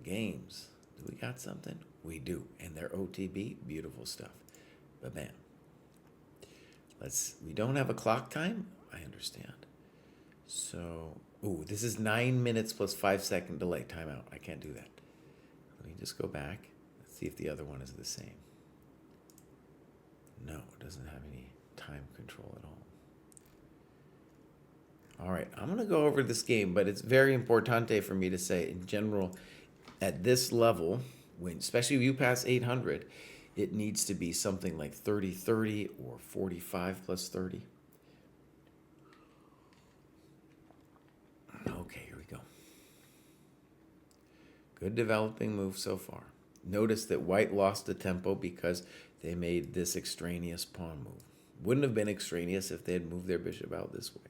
games. Do we got something? We do, and they're OTB, beautiful stuff. Ba-bam. We don't have a clock time? I understand. So, this is 9 minutes plus 5-second delay. Timeout. I can't do that. Let me just go back. Let's see if the other one is the same. No, it doesn't have any time control at all. All right, I'm going to go over this game, but it's very importante for me to say, in general, at this level, especially if you pass 800, it needs to be something like 30-30 or 45 plus 30. Okay, here we go. Good developing move so far. Notice that white lost the tempo because they made this extraneous pawn move. Wouldn't have been extraneous if they had moved their bishop out this way.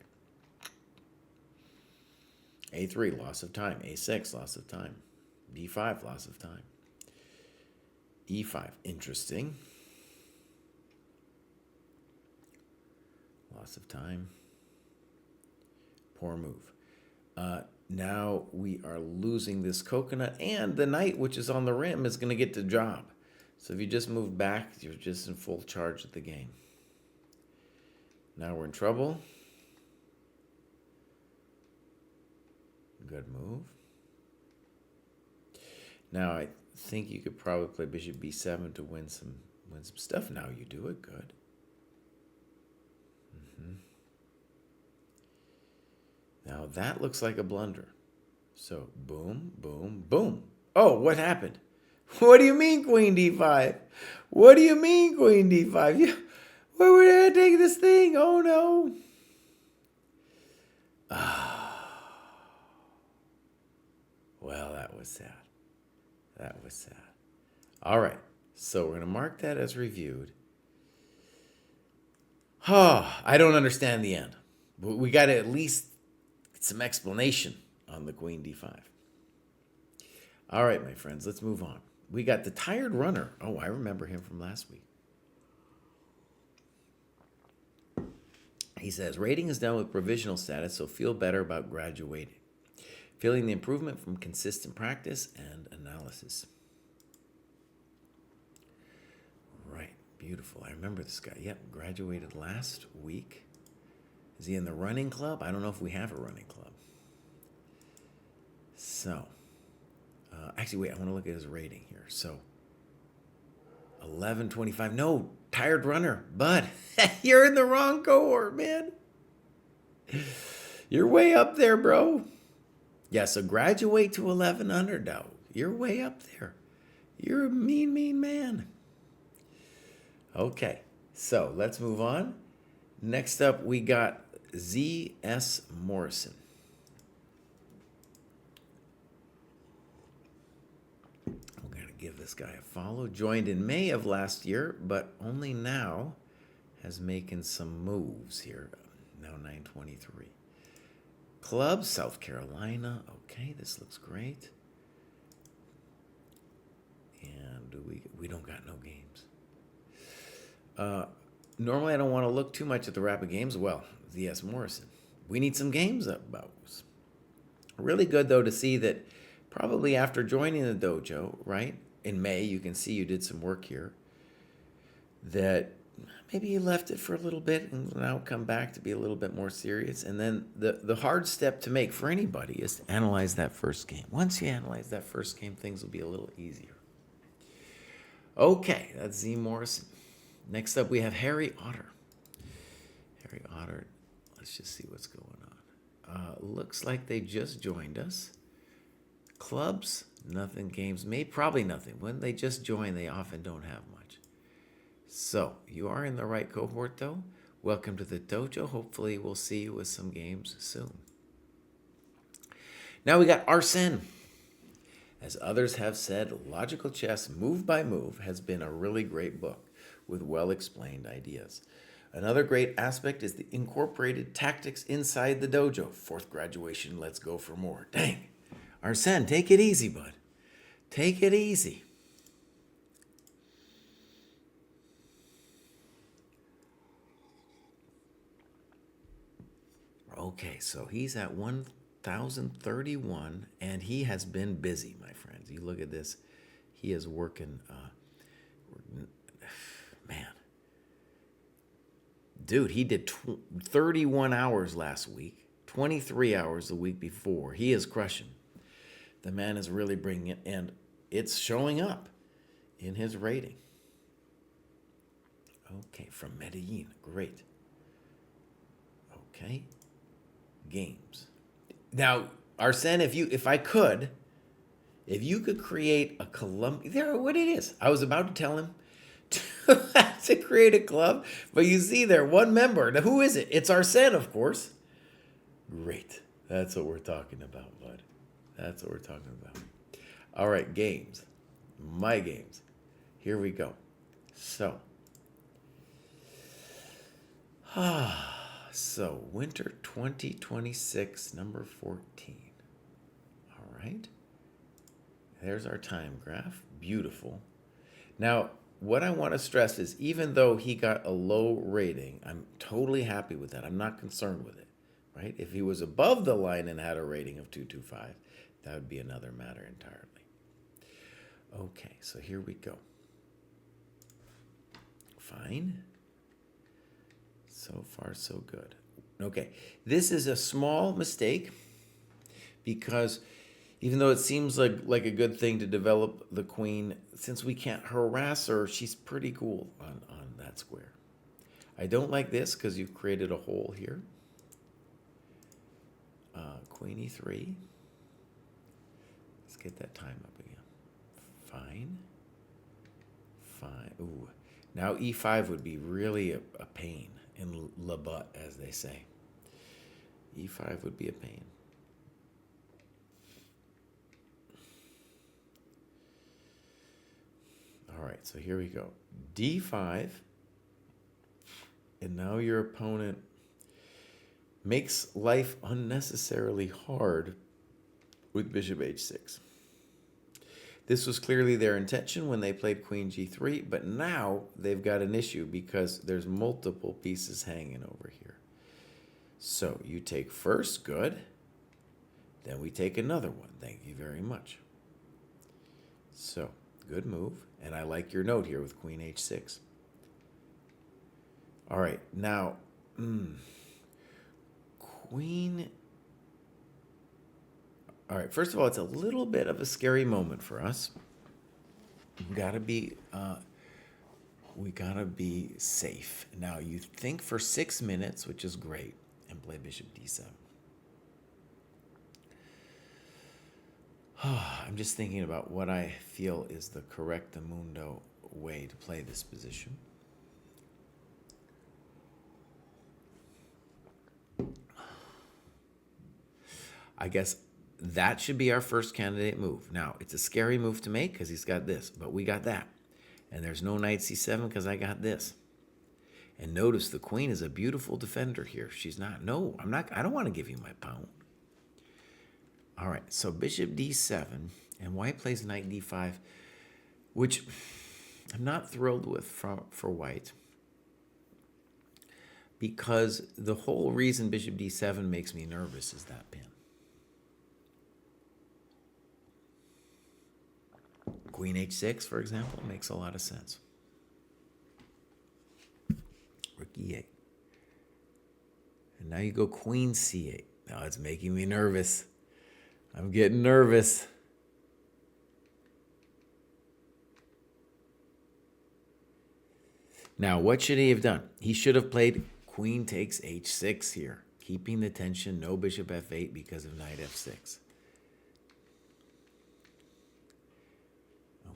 A3, loss of time. A6, loss of time. B5, loss of time. E5, interesting. Loss of time. Poor move. Now we are losing this coconut, and the knight, which is on the rim, is going to get the job. So if you just move back, you're just in full charge of the game. Now we're in trouble. Good move. Now I think you could probably play bishop b7 to win some stuff. Now you do it good. Now that looks like a blunder. So boom, boom, boom. Oh, what happened? What do you mean queen d5? What do you mean queen d5? Where would I take this thing? Oh no. Well, that was sad. That was sad. All right, so we're going to mark that as reviewed. I don't understand the end. But we got to at least get some explanation on the queen d5. All right, my friends, let's move on. We got the tired runner. Oh, I remember him from last week. He says, rating is done with provisional status, so feel better about graduating. Feeling the improvement from consistent practice and analysis. Right, beautiful. I remember this guy. Yep, graduated last week. Is he in the running club? I don't know if we have a running club. So, actually, wait, I want to look at his rating here. So, 1125. No, tired runner. But you're in the wrong cohort, man. You're way up there, bro. Yeah, so graduate to 1100 now. You're way up there. You're a mean, mean man. Okay, so let's move on. Next up, we got Z.S. Morrison. I'm going to give this guy a follow. Joined in May of last year, but only now has making some moves here. Now 923. Club, South Carolina. Okay, this looks great. And we don't got no games. Normally I don't want to look too much at the rapid games. Well, Z.S. Morrison. We need some games about. Really good, though, to see that probably after joining the dojo, right, in May, you can see you did some work here, that maybe you left it for a little bit and now come back to be a little bit more serious. And then the hard step to make for anybody is to analyze that first game. Once you analyze that first game, things will be a little easier. Okay, that's Z. Morrison. Next up, we have Harry Otter. Harry Otter, let's just see what's going on. Looks like they just joined us. Clubs, nothing. Games, probably nothing. When they just join, they often don't have much. So, you are in the right cohort, though. Welcome to the dojo. Hopefully, we'll see you with some games soon. Now we got Arsene. As others have said, Logical Chess, Move by Move, has been a really great book with well-explained ideas. Another great aspect is the incorporated tactics inside the dojo. Fourth graduation, let's go for more. Dang. Arsene, take it easy, bud. Take it easy. Okay, so he's at 1,031, and he has been busy, my friends. You look at this. He is working, man. Dude, he did 31 hours last week, 23 hours the week before. He is crushing. The man is really bringing it, and it's showing up in his rating. Okay, from Medellin. Great. Okay. Games. Now, Arsene, if you could create a Columbia, there, what it is. I was about to tell him to create a club, but you see there, one member. Now, who is it? It's Arsene, of course. Great. That's what we're talking about, bud. That's what we're talking about. All right, games. My games. Here we go. So, winter 2026, number 14. All right. There's our time graph. Beautiful. Now, what I want to stress is even though he got a low rating, I'm totally happy with that. I'm not concerned with it, right? If he was above the line and had a rating of 225, that would be another matter entirely. Okay, so here we go. Fine. So far, so good. Okay, this is a small mistake because even though it seems like a good thing to develop the queen, since we can't harass her, she's pretty cool on that square. I don't like this because you've created a hole here. Queen e3. Let's get that time up again. Fine. Fine. Ooh. Now e5 would be really a pain in la butt, as they say. e5 would be a pain. All right, so here we go. d5. And now your opponent makes life unnecessarily hard with bishop h6. This was clearly their intention when they played queen g3, but now they've got an issue because there's multiple pieces hanging over here. So you take first, good. Then we take another one. Thank you very much. So, good move. And I like your note here with queen h6. All right, now, queen. All right, first of all, it's a little bit of a scary moment for us. We've got to be we gotta be safe. Now you think for 6 minutes, which is great, and play bishop d7. I'm just thinking about what I feel is the correctamundo way to play this position. I guess that should be our first candidate move. Now, it's a scary move to make because he's got this, but we got that. And there's no knight c7 because I got this. And notice the queen is a beautiful defender here. She's not. No, I'm not. I don't want to give you my pawn. All right, so bishop d7, and white plays knight d5, which I'm not thrilled with for white, because the whole reason bishop d7 makes me nervous is that pin. Queen h6, for example, makes a lot of sense. Rook e8. And now you go queen c8. Now it's making me nervous. I'm getting nervous. Now, what should he have done? He should have played queen takes h6 here, keeping the tension, no bishop f8 because of knight f6.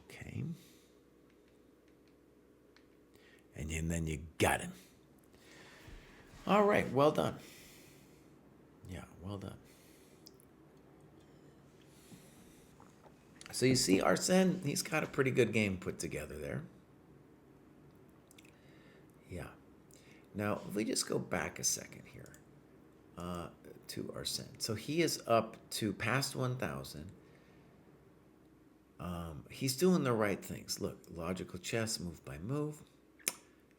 Okay. And then you got him. All right, well done. Yeah, well done. So you see, Arsene, he's got a pretty good game put together there. Yeah. Now, if we just go back a second here to Arsene. So he is up to past 1,000. He's doing the right things. Look, logical chess, move by move.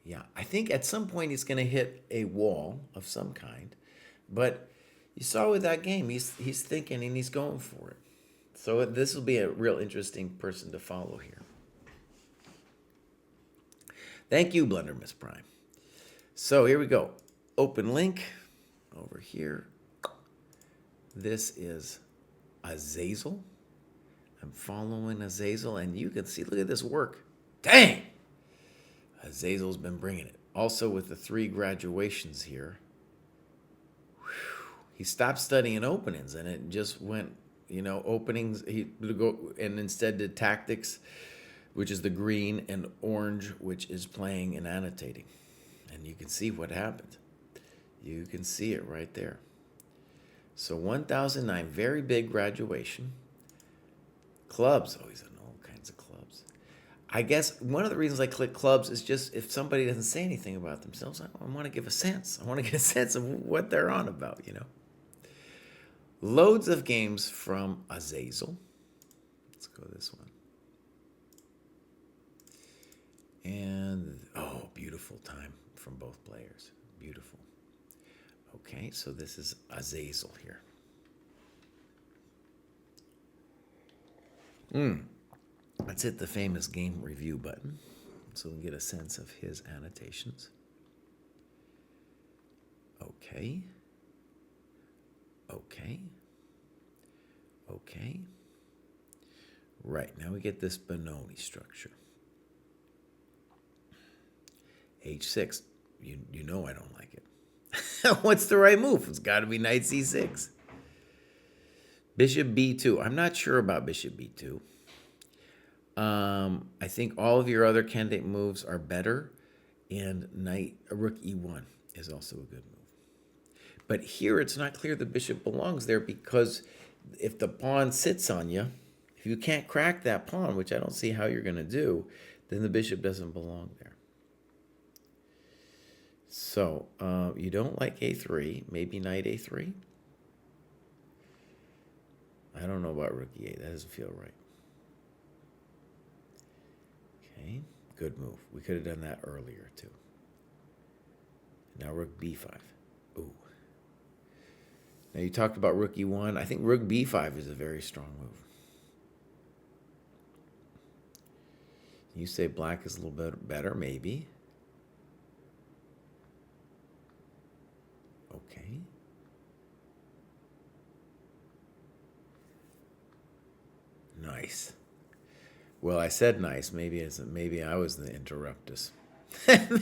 Yeah, I think at some point he's going to hit a wall of some kind. But you saw with that game, he's thinking and he's going for it. So this will be a real interesting person to follow here. Thank you, Blunder Miss Prime. So here we go. Open link over here. This is Azazel. I'm following Azazel, and you can see, look at this work. Dang! Azazel's been bringing it. Also with the 3 graduations here. Whew. He stopped studying openings, and it just went, you know, openings. He go and instead did tactics, which is the green, and orange, which is playing and annotating. And you can see what happened. You can see it right there. So 1009, very big graduation. Clubs, oh, he's in all kinds of clubs. I guess one of the reasons I click clubs is just if somebody doesn't say anything about themselves, I want to give a sense. I want to get a sense of what they're on about, you know. Loads of games from Azazel. Let's go this one. And, oh, beautiful time from both players. Beautiful. Okay, so this is Azazel here. Let's hit the famous game review button so we can get a sense of his annotations. Okay. Okay. Okay. Right, now we get this Benoni structure. H6, you know I don't like it. What's the right move? It's got to be knight c6. Bishop b2. I'm not sure about bishop b2. I think all of your other candidate moves are better, and rook e1 is also a good move. But here it's not clear the bishop belongs there, because if the pawn sits on you, if you can't crack that pawn, which I don't see how you're going to do, then the bishop doesn't belong there. So you don't like a3, maybe knight a3. I don't know about rook e8. That doesn't feel right. Okay, good move. We could have done that earlier too. Now rook b5. Ooh. Now you talked about rook e1. I think rook b5 is a very strong move. You say black is a little bit better, maybe. Okay. Nice. Well, I said nice. Maybe I was the interruptus.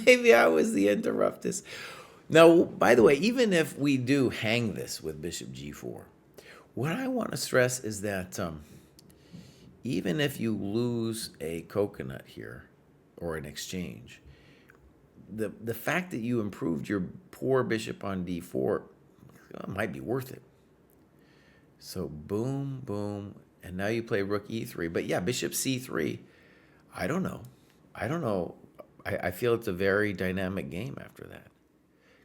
Maybe I was the interruptus. Now, by the way, even if we do hang this with bishop g4, what I want to stress is that even if you lose a coconut here or an exchange, the fact that you improved your poor bishop on d4 might be worth it. So boom, boom, and now you play rook e3. But yeah, bishop c3, I don't know. I feel it's a very dynamic game after that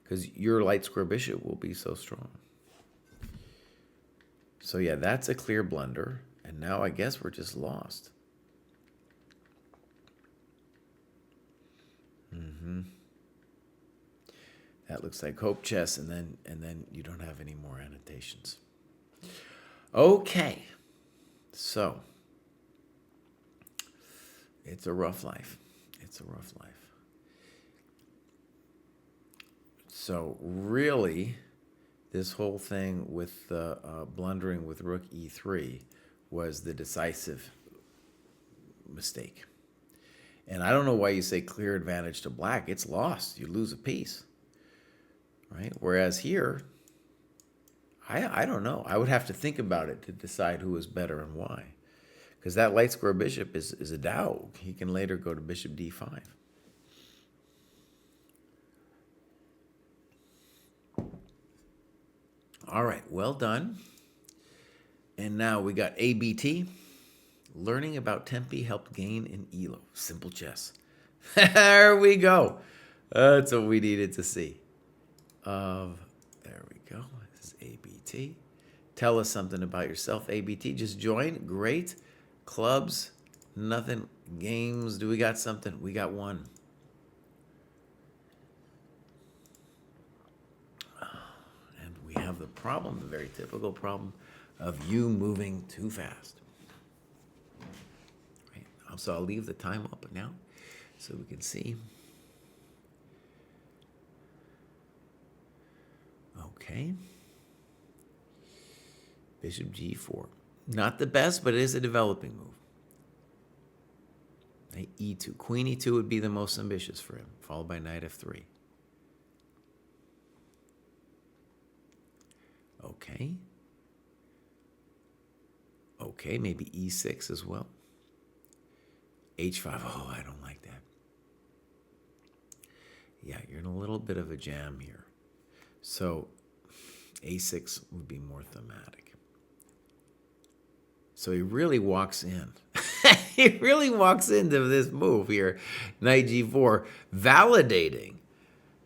because your light square bishop will be so strong. So yeah, that's a clear blunder. And now I guess we're just lost. That looks like Hope Chess, and then you don't have any more annotations. Okay, so it's a rough life. It's a rough life. So really, this whole thing with blundering with rook e3 was the decisive mistake. And I don't know why you say clear advantage to black. It's lost. You lose a piece, right? Whereas here, I don't know. I would have to think about it to decide who is better and why. Because that light square bishop is a dowg. He can later go to bishop d5. All right, well done. And now we got ABT. Learning about Tempe helped gain in ELO. Simple chess. There we go. That's what we needed to see. There we go. This is ABT. Tell us something about yourself, ABT. Just join. Great. Clubs. Nothing. Games. Do we got something? We got one. And we have the problem, the very typical problem of you moving too fast. Right. So I'll leave the time up now so we can see. Okay. Bishop g4. Not the best, but it is a developing move. Knight e2. Queen e2 would be the most ambitious for him, followed by knight f3. Okay. Okay, maybe e6 as well. h5. Oh, I don't like that. Yeah, you're in a little bit of a jam here. So a6 would be more thematic. So he really walks in. He really walks into this move here, knight g4,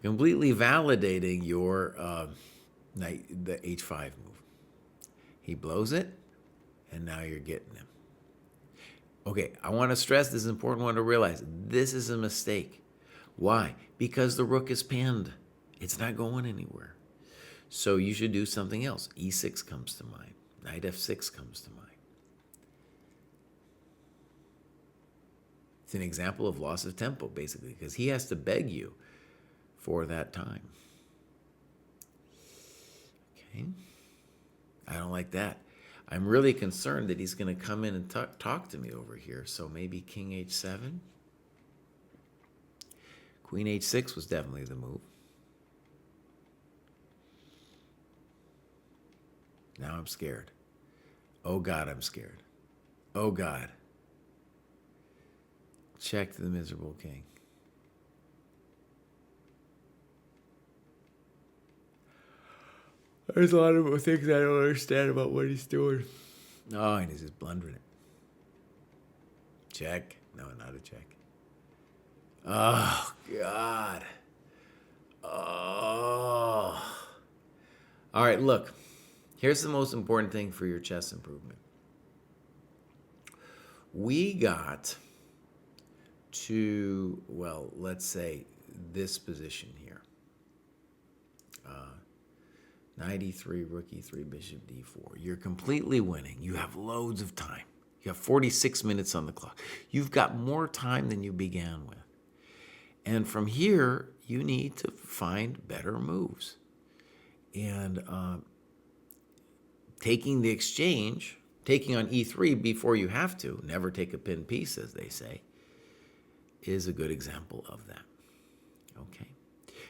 completely validating your the h5 move. He blows it, and now you're getting him. Okay, I want to stress this is an important one to realize. This is a mistake. Why? Because the rook is pinned. It's not going anywhere. So you should do something else. e6 comes to mind. Knight f6 comes to mind. It's an example of loss of tempo, basically, because he has to beg you for that time. Okay. I don't like that. I'm really concerned that he's going to come in and talk to me over here. So maybe king h7. Queen h6 was definitely the move. Now I'm scared. Oh, God, I'm scared. Oh, God. Check the miserable king. There's a lot of things I don't understand about what he's doing. Oh, and he's just blundering it. Check. No, not a check. Oh, God. Oh. All right, look. Here's the most important thing for your chess improvement. We got to, well, let's say this position here. Knight e3, rook e3, bishop d4. You're completely winning. You have loads of time. You have 46 minutes on the clock. You've got more time than you began with. And from here, you need to find better moves. And taking the exchange, taking on e3 before you have to, never take a pinned piece, as they say, is a good example of that. Okay.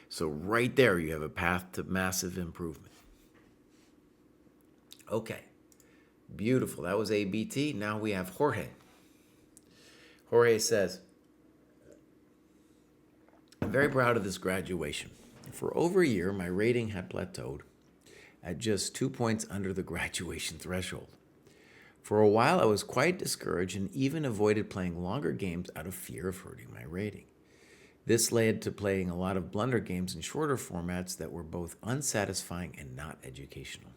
So right there, you have a path to massive improvement. Okay. Beautiful. That was ABT. Now we have Jorge. Jorge says, I'm very proud of this graduation. For over a year, my rating had plateaued at just 2 points under the graduation threshold. For a while, I was quite discouraged and even avoided playing longer games out of fear of hurting my rating. This led to playing a lot of blunder games in shorter formats that were both unsatisfying and not educational.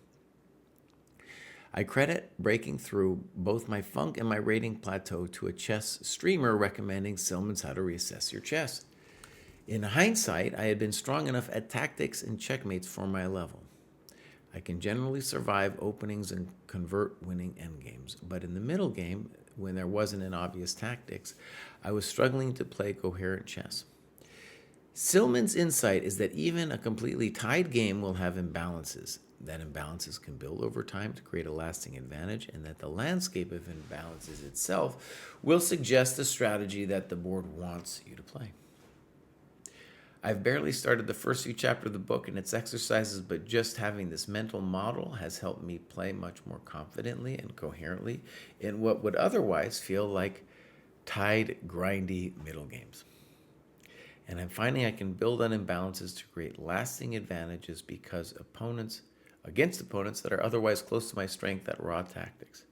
I credit breaking through both my funk and my rating plateau to a chess streamer recommending Silman's How to Reassess Your Chess. In hindsight, I had been strong enough at tactics and checkmates for my level. I can generally survive openings and convert winning endgames, but in the middle game, when there wasn't an obvious tactics, I was struggling to play coherent chess. Silman's insight is that even a completely tied game will have imbalances, that imbalances can build over time to create a lasting advantage, and that the landscape of imbalances itself will suggest the strategy that the board wants you to play. I've barely started the first few chapters of the book and its exercises, but just having this mental model has helped me play much more confidently and coherently in what would otherwise feel like tied, grindy middle games. And I'm finding I can build on imbalances to create lasting advantages against opponents that are otherwise close to my strength at raw tactics.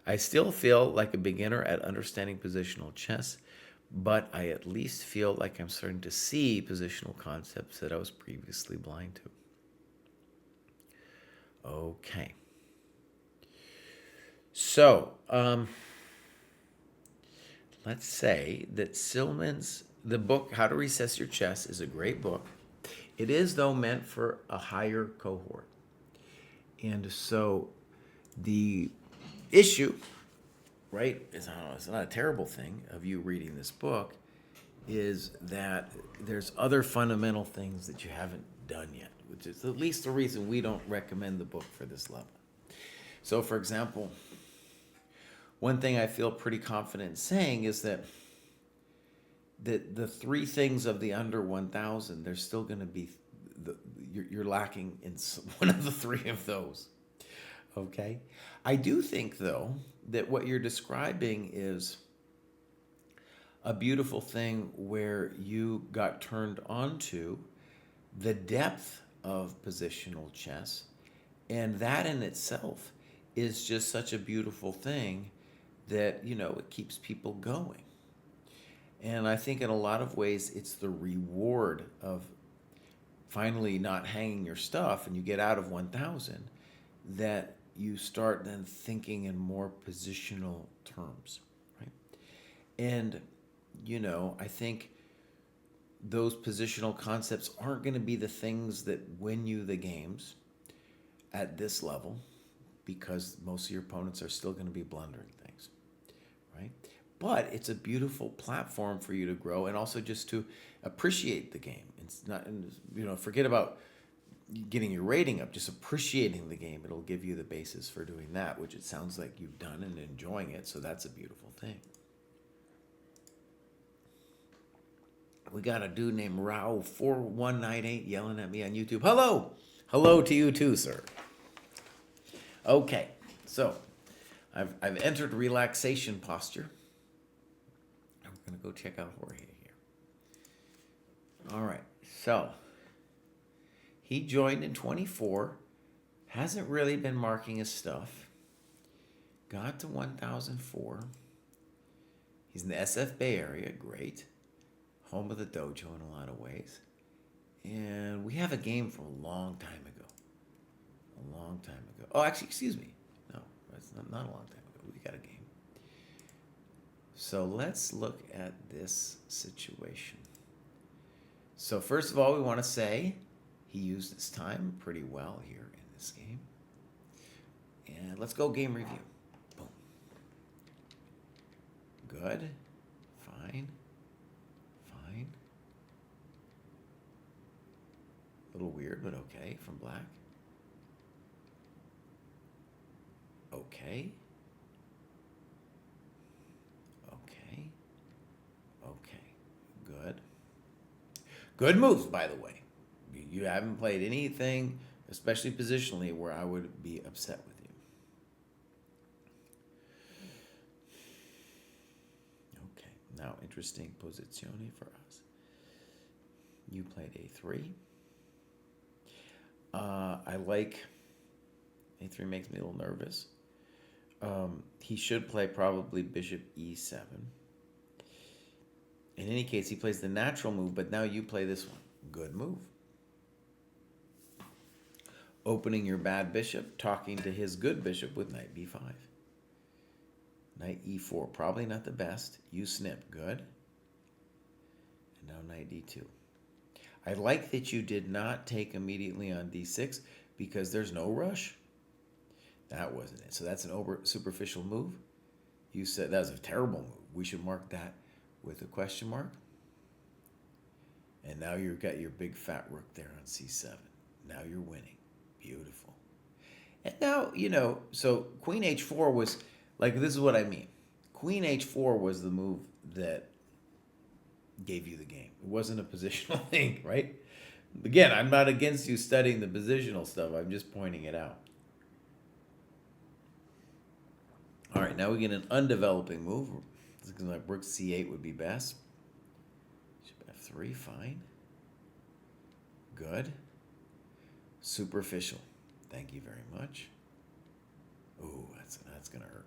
I still feel like a beginner at understanding positional chess, but I at least feel like I'm starting to see positional concepts that I was previously blind to. Okay. So, let's say that the book, How to Reassess Your Chess, is a great book. It is, though, meant for a higher cohort. And so the issue, right, it's not a terrible thing of you reading this book, is that there's other fundamental things that you haven't done yet, which is at least the reason we don't recommend the book for this level. So, for example, one thing I feel pretty confident in saying is that the three things of the under 1,000, there's still going to be, you're lacking in one of the three of those. Okay? I do think, though, that what you're describing is a beautiful thing where you got turned on to the depth of positional chess, and that in itself is just such a beautiful thing that, it keeps people going. And I think in a lot of ways it's the reward of finally not hanging your stuff and you get out of 1,000 that you start then thinking in more positional terms, right? And, I think those positional concepts aren't going to be the things that win you the games at this level, because most of your opponents are still going to be blundering things, right? But it's a beautiful platform for you to grow and also just to appreciate the game. It's not, forget about getting your rating up, just appreciating the game. It'll give you the basis for doing that, which it sounds like you've done and enjoying it. So that's a beautiful thing. We got a dude named Rao4198 yelling at me on YouTube. Hello! Hello to you too, sir. Okay, so I've entered relaxation posture. I'm going to go check out Jorge here. All right, so he joined in 24, hasn't really been marking his stuff, got to 1004. He's in the SF Bay Area, great. Home of the dojo in a lot of ways. And we have a game from a long time ago. Oh, actually, excuse me. No, it's not a long time ago. We got a game. So let's look at this situation. So first of all, we want to say he used his time pretty well here in this game. And let's go game review. Boom. Good. Fine. A little weird, but okay, from black. Okay. Good. Good moves, by the way. You haven't played anything, especially positionally, where I would be upset with you. Okay, now interesting posizione for us. You played A3. I like A3 makes me a little nervous. He should play probably bishop E7. In any case, he plays the natural move, but now you play this one. Good move. Opening your bad bishop, talking to his good bishop with knight B5. Knight E4, probably not the best. You snip, good. And now knight D2. I like that you did not take immediately on D6 because there's no rush. That wasn't it. So that's an superficial move. You said that was a terrible move. We should mark that with a question mark. And now you've got your big fat rook there on C7. Now you're winning. Beautiful. And now, so Queen H4 was, like, this is what I mean. Queen H4 was the move that gave you the game. It wasn't a positional thing, right? Again, I'm not against you studying the positional stuff. I'm just pointing it out. All right, now we get an undeveloping move. It's looking like rook C8 would be best. Bishop F3, fine. Good. Superficial. Thank you very much. Ooh, that's gonna hurt.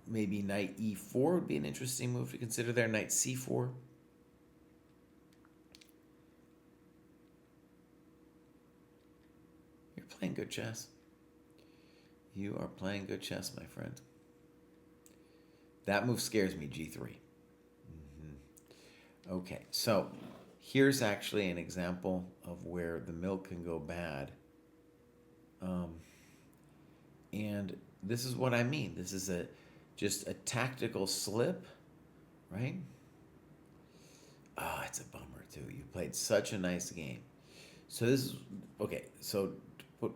Maybe knight E4 would be an interesting move to consider there. Knight C4. You're playing good chess. You are playing good chess, my friend. That move scares me, G3. Okay, so here's actually an example of where the milk can go bad. And this is what I mean. This is just a tactical slip, right? It's a bummer, too. You played such a nice game. So this is, okay, so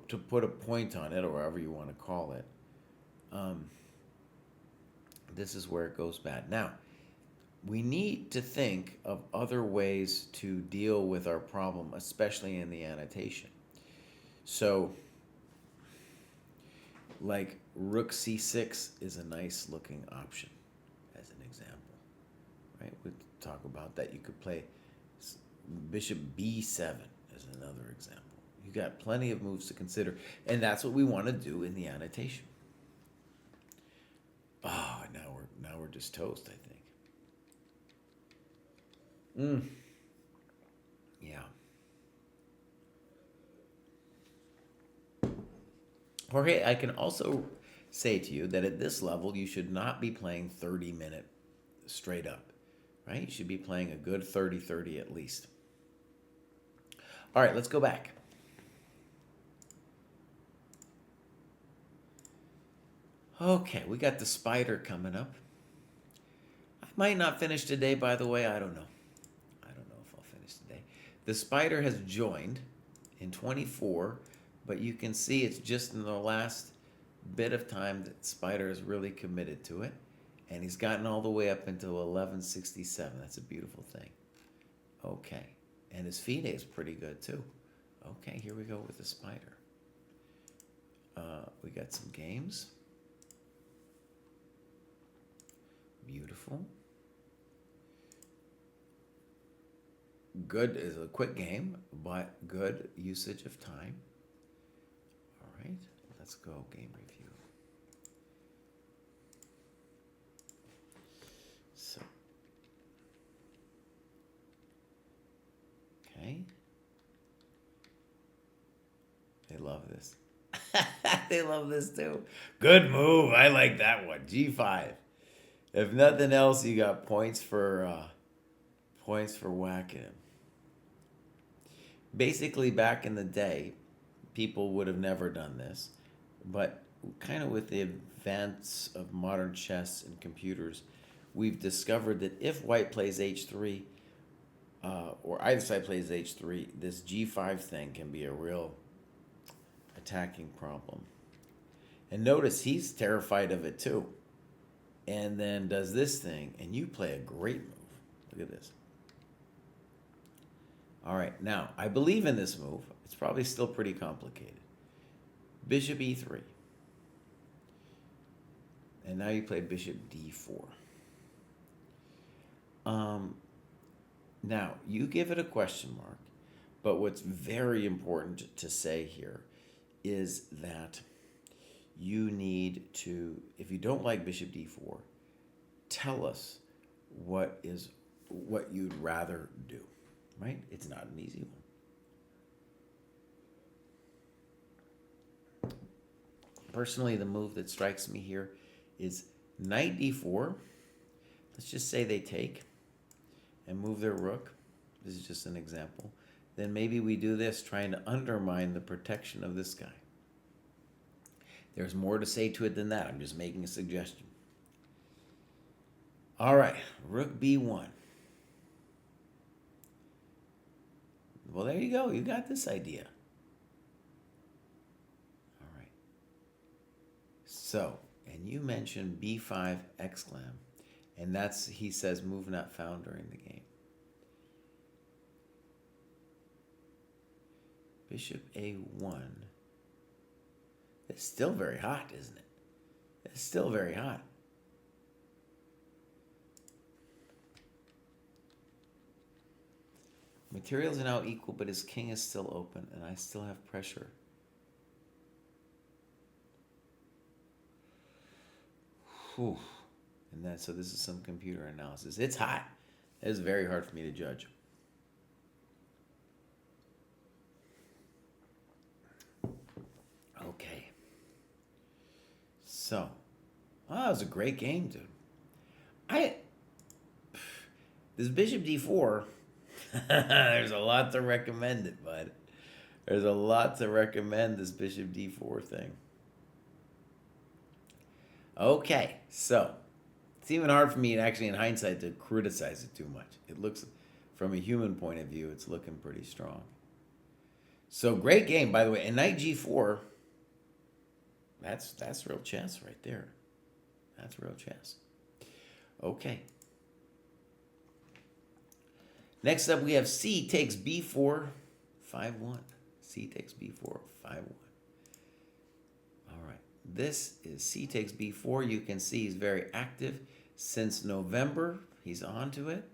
to put a point on it, or whatever you want to call it, this is where it goes bad. Now, we need to think of other ways to deal with our problem, especially in the annotation. So, like rook c6 is a nice looking option as an example, right? We'll talk about that. You could play bishop b7 as another example. You got plenty of moves to consider, and that's what we want to do in the annotation. Oh, now we're just toast, I think. Yeah. Jorge, I can also say to you that at this level, you should not be playing 30-minute straight up, right? You should be playing a good 30-30 at least. All right, let's go back. Okay, we got the spider coming up. I might not finish today, by the way. I don't know. I don't know if I'll finish today. The spider has joined in 24, but you can see it's just in the last bit of time that Spider is really committed to it. And he's gotten all the way up into 1167. That's a beautiful thing. Okay. And his FIDE is pretty good, too. Okay, here we go with the spider. We got some games. Beautiful. Good is a quick game, but good usage of time. All right, let's go game review. So, okay. They love this. They love this too. Good move. I like that one. G5. If nothing else, you got points for whacking him. Basically, back in the day, people would have never done this, but kind of with the advance of modern chess and computers, we've discovered that if white plays h3, or either side plays h3, this g5 thing can be a real attacking problem. And notice he's terrified of it too. And then does this thing, and you play a great move. Look at this. All right, now, I believe in this move. It's probably still pretty complicated. Bishop e3. And now you play bishop d4. Now, you give it a question mark, but what's very important to say here is that you need to, if you don't like bishop d4, tell us what you'd rather do, right? It's not an easy one. Personally, the move that strikes me here is knight d4. Let's just say they take and move their rook. This is just an example. Then maybe we do this, trying to undermine the protection of this guy. There's more to say to it than that. I'm just making a suggestion. All right, rook b1. Well, there you go. You got this idea. All right. So, and you mentioned b5 exclam. And that's, he says, move not found during the game. Bishop a1. It's still very hot, isn't it? It's still very hot. Materials are now equal, but his king is still open, and I still have pressure. Whew. And then, so this is some computer analysis. It's hot. It's very hard for me to judge. Okay. So, that was a great game, dude. This bishop d4, there's a lot to recommend it, bud. There's a lot to recommend this bishop d4 thing. Okay, so it's even hard for me, actually, in hindsight, to criticize it too much. It looks, from a human point of view, it's looking pretty strong. So great game, by the way. And knight g4, that's real chess right there. That's real chess. Okay. Next up, we have c takes b4, 5-1. C takes b4, 5-1. All right. This is c takes b4. You can see he's very active. Since November, he's on to it.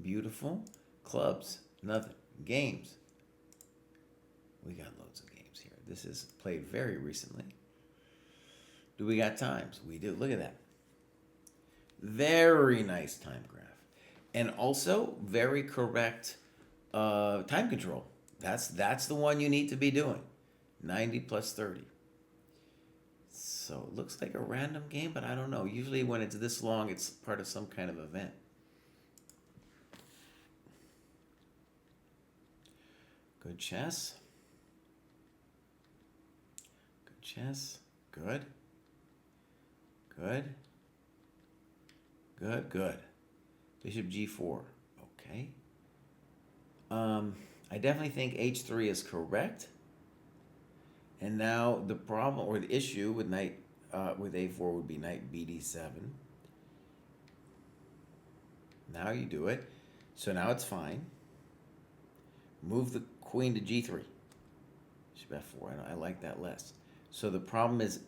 Beautiful. Clubs, nothing. Games. We got loads of games here. This is played very recently. Do we got times? We do. Look at that. Very nice time graph. And also very correct time control. That's the one you need to be doing. 90 plus 30. So it looks like a random game, but I don't know. Usually when it's this long, it's part of some kind of event. Good chess. Good chess. Good. Good. Good, good. Bishop g4. Okay. I definitely think h3 is correct. And now the problem or the issue with knight with a4 would be knight bd7. Now you do it. So now it's fine. Move the queen to g3. Bishop f4. I like that less. So the problem is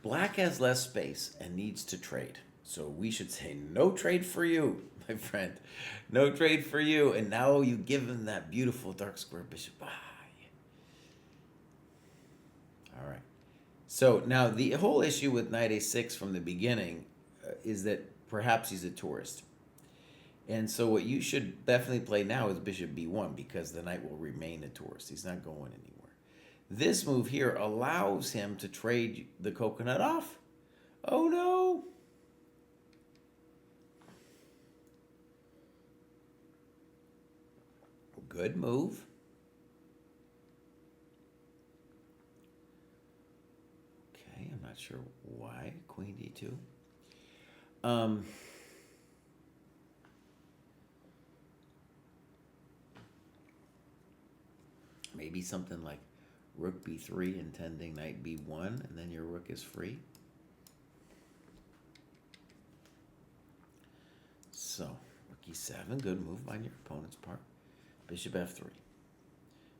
black has less space and needs to trade. So we should say no trade for you, my friend. No trade for you. And now you give him that beautiful dark square bishop. All right. So now the whole issue with knight a6 from the beginning is that perhaps he's a tourist. And so what you should definitely play now is bishop b1 because the knight will remain a tourist. He's not going anywhere. This move here allows him to trade the coconut off. Oh no. Good move. Okay, I'm not sure why. Queen d2. Maybe something like rook b3 intending knight b1, and then your rook is free. So, e7, good move on your opponent's part. Bishop f3.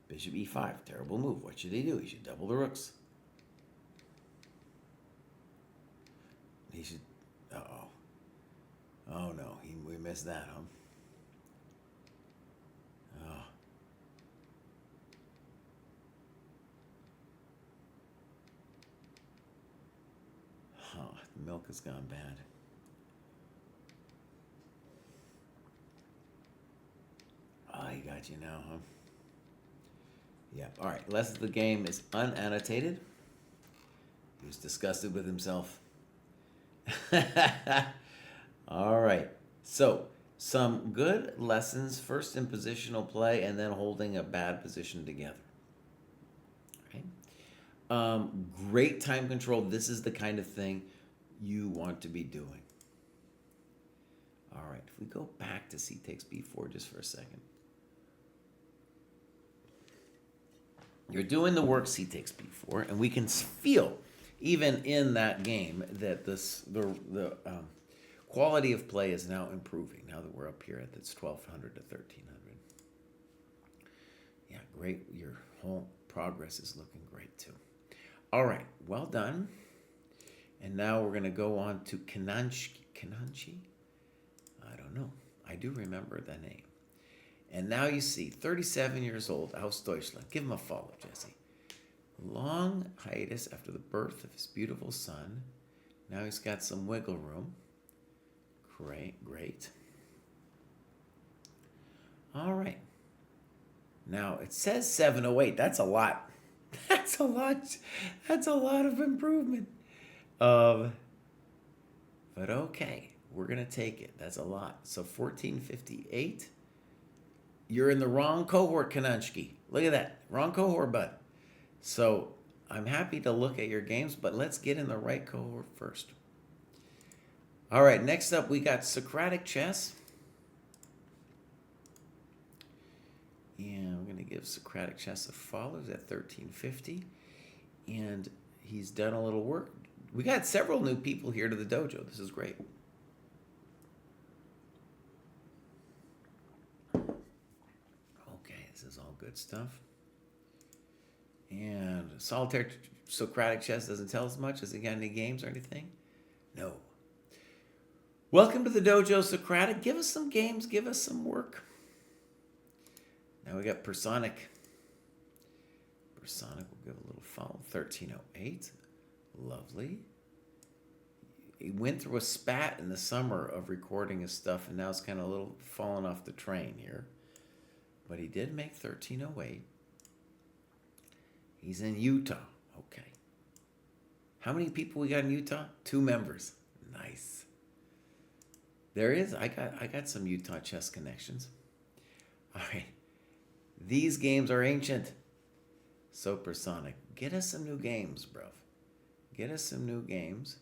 Bishop e5, terrible move. What should he do? He should double the rooks. He should, uh-oh. Oh no, we missed that, huh? Oh. Huh, the milk has gone bad. Oh, he got you now, huh? Yeah, all right. The rest of the game is unannotated. He was disgusted with himself. All right. So, some good lessons, first in positional play and then holding a bad position together. Okay. Great time control. This is the kind of thing you want to be doing. All right. If we go back to c takes b4 just for a second. You're doing the work c takes b4, and we can feel, even in that game, that the quality of play is now improving, now that we're up here at this 1200 to 1300. Yeah, great. Your whole progress is looking great, too. All right, well done. And now we're going to go on to Kananchi? I don't know. I do remember the name. And now you see, 37 years old, aus Deutschland. Give him a follow, Jesse. Long hiatus after the birth of his beautiful son. Now he's got some wiggle room. Great. All right. Now, it says 708. That's a lot. That's a lot of improvement. But okay, we're going to take it. That's a lot. So 1458. You're in the wrong cohort, Kavutskiy. Look at that. Wrong cohort, bud. So I'm happy to look at your games, but let's get in the right cohort first. All right, next up we got Socratic chess. And we're going to give Socratic chess a follow. He's at 1350. And he's done a little work. We got several new people here to the dojo. This is great. This is all good stuff. And solitaire Socratic chess doesn't tell us much. Has he got any games or anything? No. Welcome to the dojo, Socratic. Give us some games. Give us some work. Now we got Personic. Personic will give a little follow. 1308. Lovely. He went through a spat in the summer of recording his stuff, and now it's kind of a little falling off the train here. But he did make 1308. He's in Utah. Okay. How many people we got in Utah? 2 members. Nice. There is. I got some Utah chess connections. All right. These games are ancient. Supersonic. Get us some new games, bruv. Get us some new games.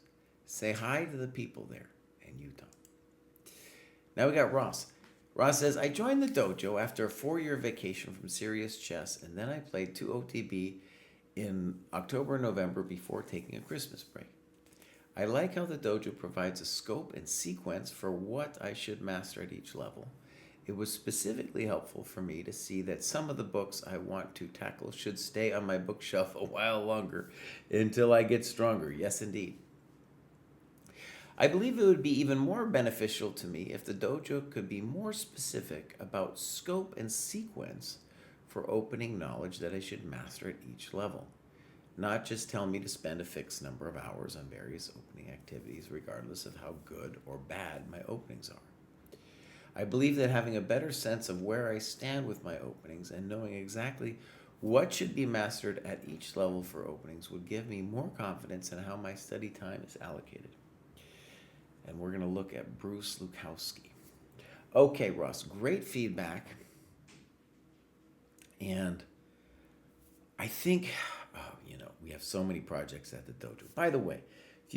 Say hi to the people there in Utah. Now we got Ross. Ross says, I joined the dojo after a 4-year vacation from serious chess, and then I played 2 OTB in October and November before taking a Christmas break. I like how the dojo provides a scope and sequence for what I should master at each level. It was specifically helpful for me to see that some of the books I want to tackle should stay on my bookshelf a while longer until I get stronger. Yes, indeed. I believe it would be even more beneficial to me if the dojo could be more specific about scope and sequence for opening knowledge that I should master at each level, not just tell me to spend a fixed number of hours on various opening activities regardless of how good or bad my openings are. I believe that having a better sense of where I stand with my openings and knowing exactly what should be mastered at each level for openings would give me more confidence in how my study time is allocated. And we're going to look at Bruce Lukowski. Okay, Ross, great feedback. And I think, we have so many projects at the dojo. By the way, if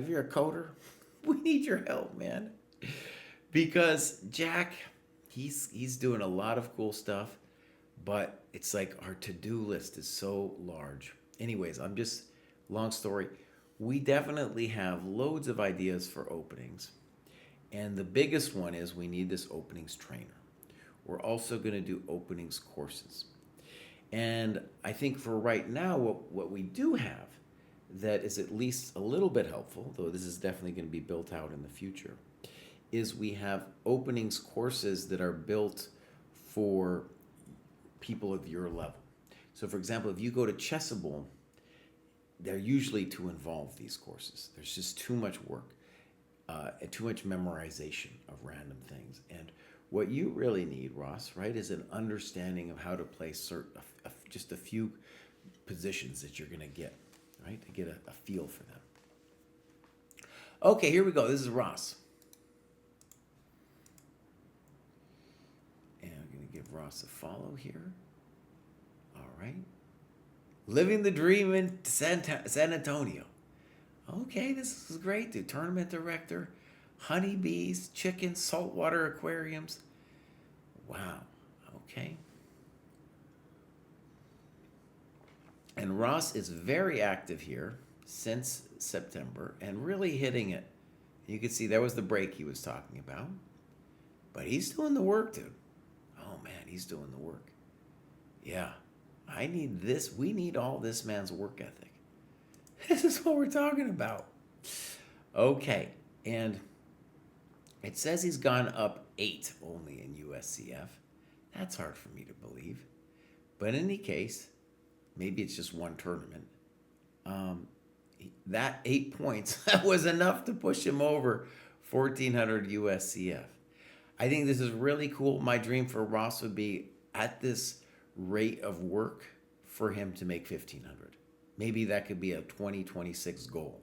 you're a coder, we need your help, man. Because Jack, he's doing a lot of cool stuff, but it's like our to-do list is so large. Anyways, long story. We definitely have loads of ideas for openings. And the biggest one is we need this openings trainer. We're also going to do openings courses. And I think for right now, what we do have that is at least a little bit helpful, though this is definitely going to be built out in the future, is we have openings courses that are built for people of your level. So for example, if you go to Chessable, they're usually too involved, these courses. There's just too much work, and too much memorization of random things. And what you really need, Ross, right, is an understanding of how to play just a few positions that you're going to get, right, to get a feel for them. Okay, here we go. This is Ross. And I'm going to give Ross a follow here. All right. Living the dream in San Antonio. Okay, this is great, dude. Tournament director, honeybees, chickens, saltwater aquariums. Wow. Okay. And Ross is very active here since September and really hitting it. You can see that was the break he was talking about. But he's doing the work, dude. Oh, man, he's doing the work. Yeah. I need this. We need all this man's work ethic. This is what we're talking about. Okay. And it says he's gone up 8 only in USCF. That's hard for me to believe. But in any case, maybe it's just one tournament. That 8 points was enough to push him over 1400 USCF. I think this is really cool. My dream for Ross would be at this rate of work for him to make 1500. Maybe that could be a 2026 goal,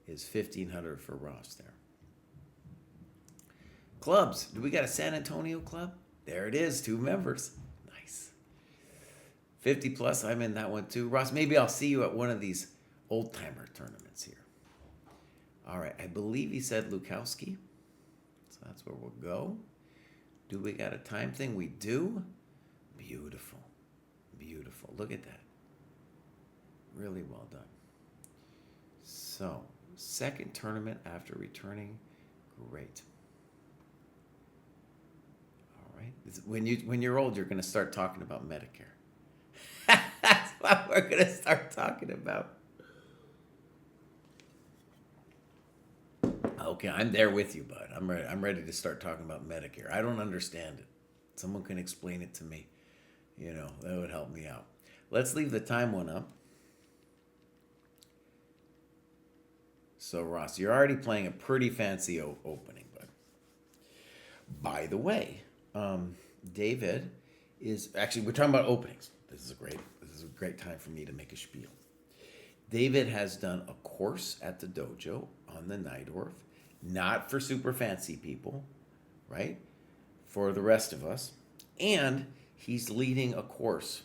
is 1500 for Ross there. Clubs. Do we got a San Antonio club? There it is, 2 members. Nice. 50 plus, I'm in that one too. Ross, maybe I'll see you at one of these old-timer tournaments here. All right, I believe he said Lukowski. So that's where we'll go. Do we got a time thing? We do. Beautiful. Beautiful. Look at that. Really well done. So, second tournament after returning. Great. All right. When you're old, you're going to start talking about Medicare. That's what we're going to start talking about. Okay, I'm there with you, bud. I'm ready to start talking about Medicare. I don't understand it. Someone can explain it to me. You know, that would help me out. Let's leave the time one up. So, Ross, you're already playing a pretty fancy opening, bud. By the way, David is actually, we're talking about openings. This is a great time for me to make a spiel. David has done a course at the dojo on the Najdorf, not for super fancy people, right? For the rest of us. And he's leading a course.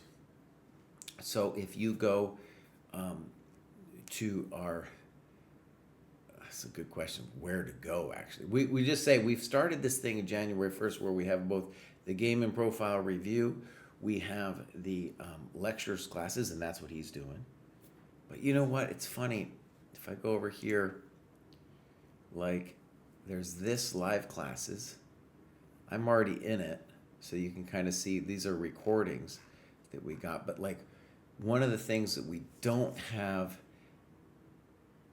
So if you go to our, that's a good question, where to go actually. We just say we've started this thing in January 1st where we have both the game and profile review. We have the lectures classes, and that's what he's doing. But you know what? It's funny. If I go over here, like there's this live classes. I'm already in it. So you can kind of see these are recordings that we got. But like one of the things that we don't have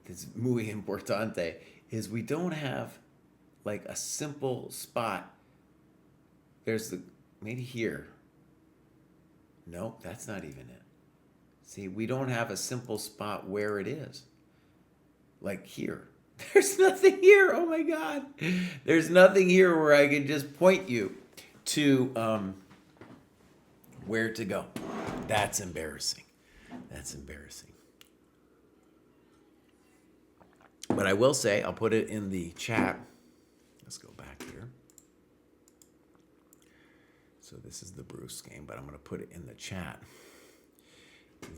that's muy importante is we don't have like a simple spot. There's maybe here. No, that's not even it. See, we don't have a simple spot where it is. Like here. There's nothing here. Oh my God. There's nothing here where I can just point you to where to go. That's embarrassing. That's embarrassing. But I will say, I'll put it in the chat. Let's go back here. So this is the Pruess game, but I'm going to put it in the chat.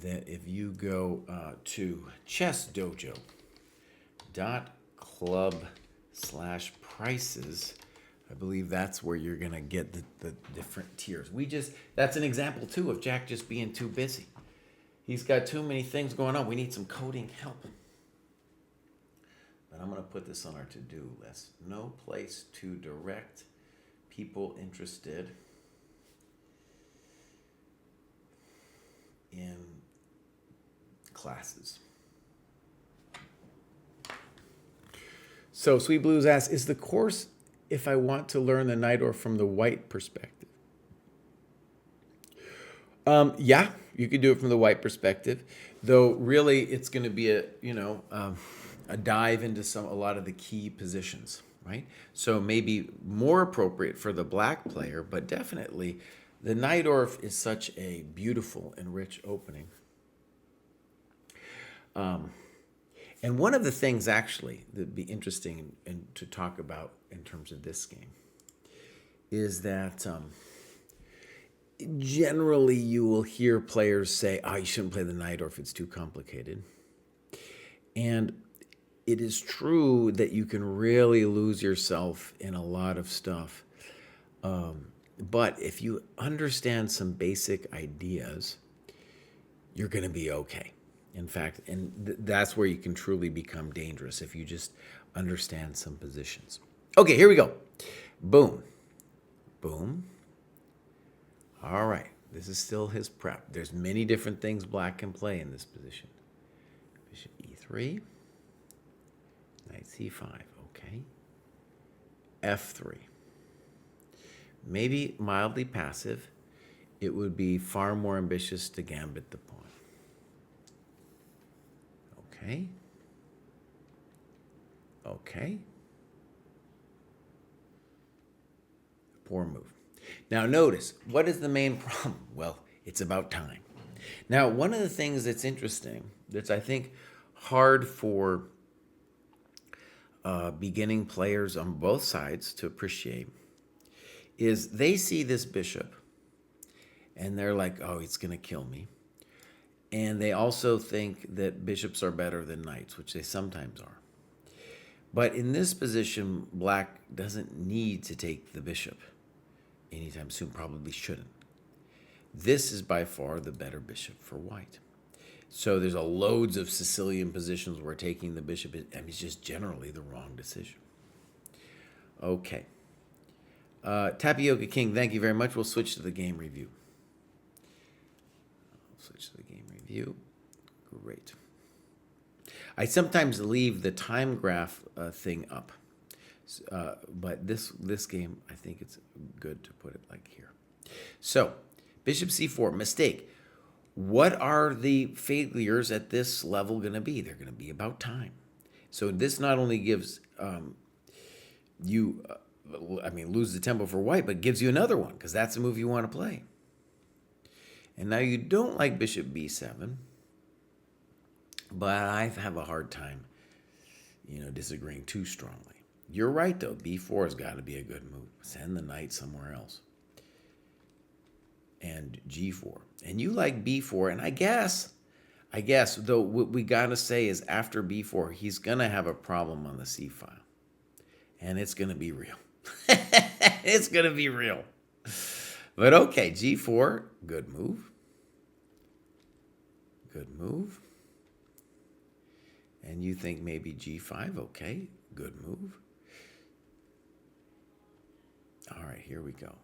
That if you go to ChessDojo.club/prices, I believe that's where you're going to get the different tiers. That's an example too of Jack just being too busy. He's got too many things going on. We need some coding help. but I'm going to put this on our to-do list. No place to direct people interested in classes. So Sweet Blues asks, is the course if I want to learn the Najdorf from the white perspective? Yeah, you could do it from the white perspective, though really it's going to be a dive into a lot of the key positions, right? So maybe more appropriate for the black player, but definitely the Najdorf is such a beautiful and rich opening. And one of the things actually that would be interesting and to talk about in terms of this game is that generally you will hear players say, oh, you shouldn't play the Najdorf, it's too complicated. And it is true that you can really lose yourself in a lot of stuff. But if you understand some basic ideas, you're going to be okay. In fact, and that's where you can truly become dangerous, if you just understand some positions. Okay, here we go. Boom. Boom. All right. This is still his prep. There's many different things black can play in this position. Bishop e3. Knight c5. Okay. f3. Maybe mildly passive. It would be far more ambitious to gambit the pawn. Okay. Okay. Poor move. Now notice, what is the main problem? Well, it's about time. Now, one of the things that's interesting, that's I think hard for beginning players on both sides to appreciate, is they see this bishop and they're like, oh, it's going to kill me. And they also think that bishops are better than knights, which they sometimes are. But in this position, black doesn't need to take the bishop anytime soon, probably shouldn't. This is by far the better bishop for white. So there's loads of Sicilian positions where taking the bishop is, it's just generally the wrong decision. Okay. Tapioca King, thank you very much. We'll switch to the game review. Great. I sometimes leave the time graph thing up, but this game, I think it's good to put it like here. So, bishop c4, mistake. What are the failures at this level going to be? They're going to be about time. So this not only gives you, lose the tempo for white, but gives you another one, because that's the move you want to play. And now you don't like bishop b7, but I have a hard time, disagreeing too strongly. You're right, though. b4 has got to be a good move. Send the knight somewhere else. And g4. And you like b4, and I guess, though, what we got to say is after b4, he's going to have a problem on the c file. And it's going to be real. It's going to be real. But okay, g4, good move. Good move. And you think maybe g5, okay, good move. All right, here we go.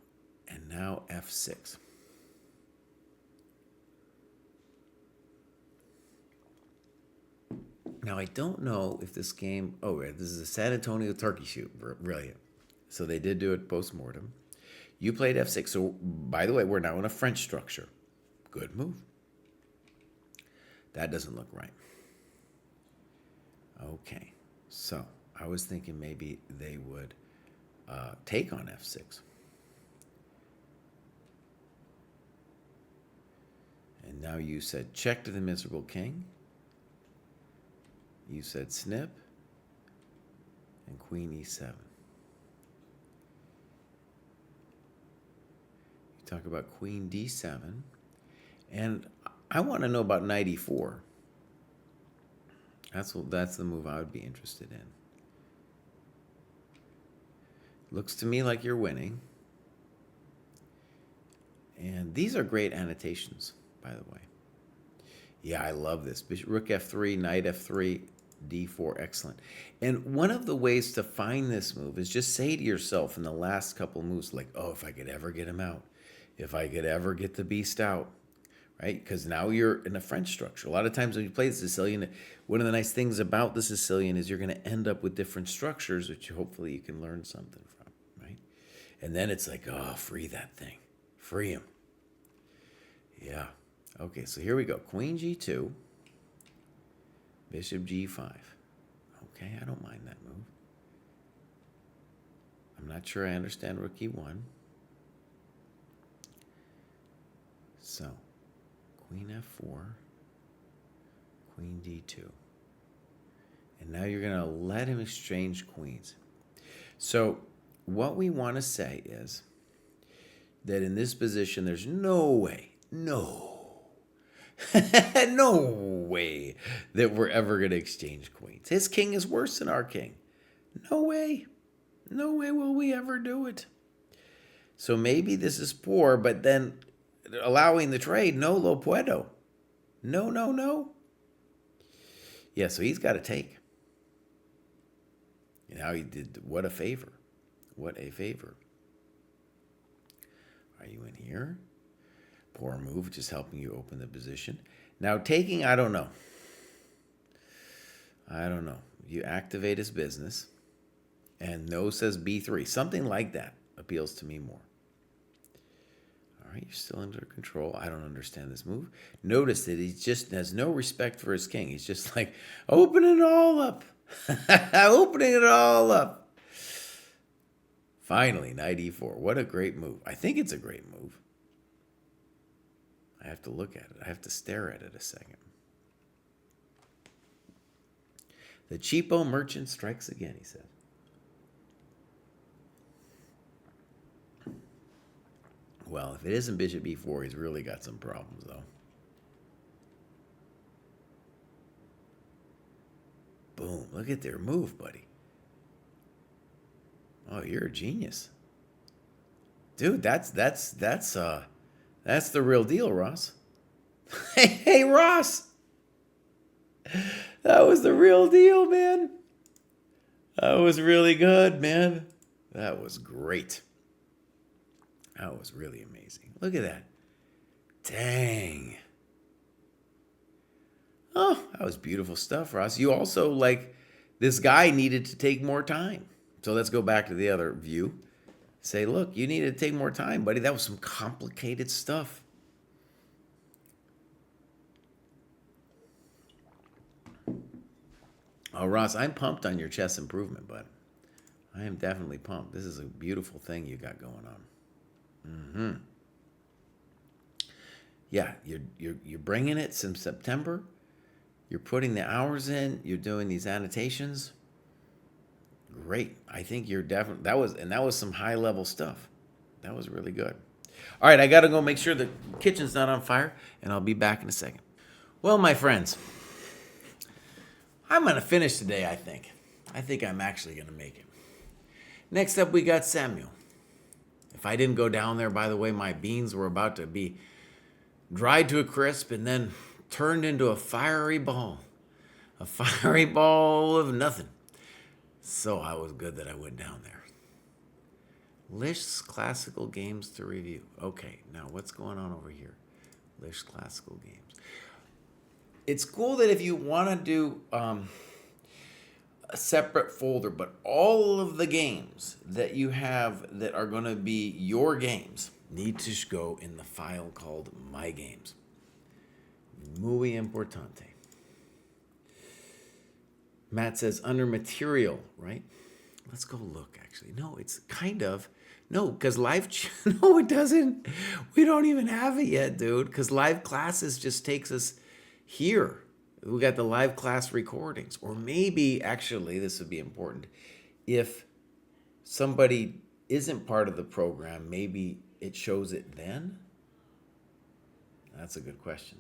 And now f6. Now, I don't know if this game, this is a San Antonio turkey shoot, brilliant. So they did do it post-mortem. You played f6, so by the way, we're now in a French structure. Good move. That doesn't look right. Okay, so I was thinking maybe they would take on f6. And now you said check to the miserable king. You said snip and queen e7. You talk about queen d7. And I want to know about knight e4. That's the move I would be interested in. Looks to me like you're winning. And these are great annotations, by the way. Yeah, I love this. Bishop, rook f3, knight f3. d4, excellent. And one of the ways to find this move is just say to yourself in the last couple moves, like, oh, if I could ever get him out, if I could ever get the beast out, right? Because now you're in a French structure. A lot of times when you play the Sicilian, one of the nice things about the Sicilian is you're going to end up with different structures, which hopefully you can learn something from, right? And then it's like, oh, free that thing. Free him. Yeah. Okay, so here we go. Queen g2. Bishop g5. Okay, I don't mind that move. I'm not sure I understand rook e1. So, queen f4, queen d2. And now you're going to let him exchange queens. So, what we want to say is that in this position, there's no way, no way that we're ever going to exchange queens. His king is worse than our king. No way. No way will we ever do it. So maybe this is poor, but then allowing the trade, no lo puedo. No, no, no. Yeah, so he's got to take. And how he did, what a favor. What a favor. Are you in here? Poor move, just helping you open the position. Now taking, I don't know. I don't know. You activate his business, and no says b3. Something like that appeals to me more. All right, you're still under control. I don't understand this move. Notice that he just has no respect for his king. He's just like, opening it all up. Opening it all up. Finally, knight e4. What a great move. I think it's a great move. I have to look at it. I have to stare at it a second. The cheapo merchant strikes again, he said. Well, if it isn't bishop e4, he's really got some problems, though. Boom. Look at their move, buddy. Oh, you're a genius. Dude, that's the real deal, Ross. Hey, Ross. That was the real deal, man. That was really good, man. That was great. That was really amazing. Look at that. Dang. Oh, that was beautiful stuff, Ross. You also, like, this guy needed to take more time. So let's go back to the other view. Say, look, you needed to take more time, buddy. That was some complicated stuff. Oh, Ross, I'm pumped on your chess improvement, bud. I am definitely pumped. This is a beautiful thing you got going on. Mm-hmm. Yeah, you're bringing it since September. You're putting the hours in. You're doing these annotations. Great. I think you're definitely, that was some high level stuff. That was really good. All right, I got to go make sure the kitchen's not on fire, and I'll be back in a second. Well, my friends, I'm going to finish today, I think. I think I'm actually going to make it. Next up, we got Samuel. If I didn't go down there, by the way, my beans were about to be dried to a crisp and then turned into a fiery ball. A fiery ball of nothing. So I was good that I went down there. Liszt's classical games to review. Okay, now what's going on over here? Liszt's classical games. It's cool that if you want to do a separate folder, but all of the games that you have that are going to be your games need to go in the file called My Games. Muy importante. Matt says under material, right? Let's go look, actually. No, it's kind of. No, because no, it doesn't. We don't even have it yet, dude, because live classes just takes us here. We got the live class recordings. Or maybe, actually, this would be important. If somebody isn't part of the program, maybe it shows it then? That's a good question.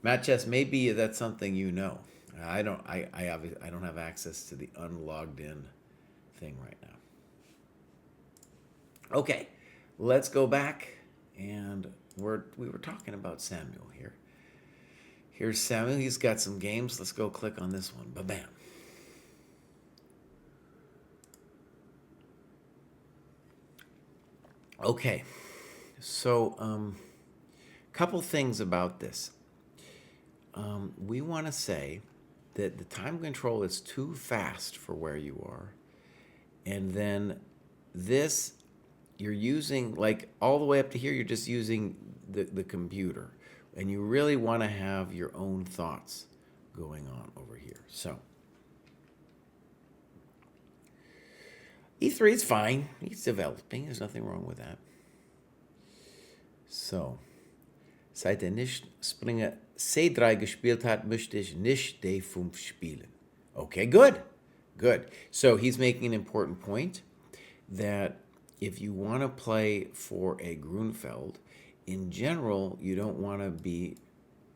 Matt Chess, maybe that's something you know. I don't have access to the unlogged in thing right now. Okay, let's go back, and we were talking about Samuel here. Here's Samuel. He's got some games. Let's go click on this one. Ba-bam. Okay. So, couple things about this. We want to say that the time control is too fast for where you are. And then this, you're using, like all the way up to here, you're just using the computer. And you really want to have your own thoughts going on over here. So, E3 is fine. He's developing. There's nothing wrong with that. So, seit nicht Springer C3 gespielt hat, möchte ich nicht D5 spielen. Okay, good. Good. So he's making an important point that if you want to play for a Grunfeld, in general, you don't want to be,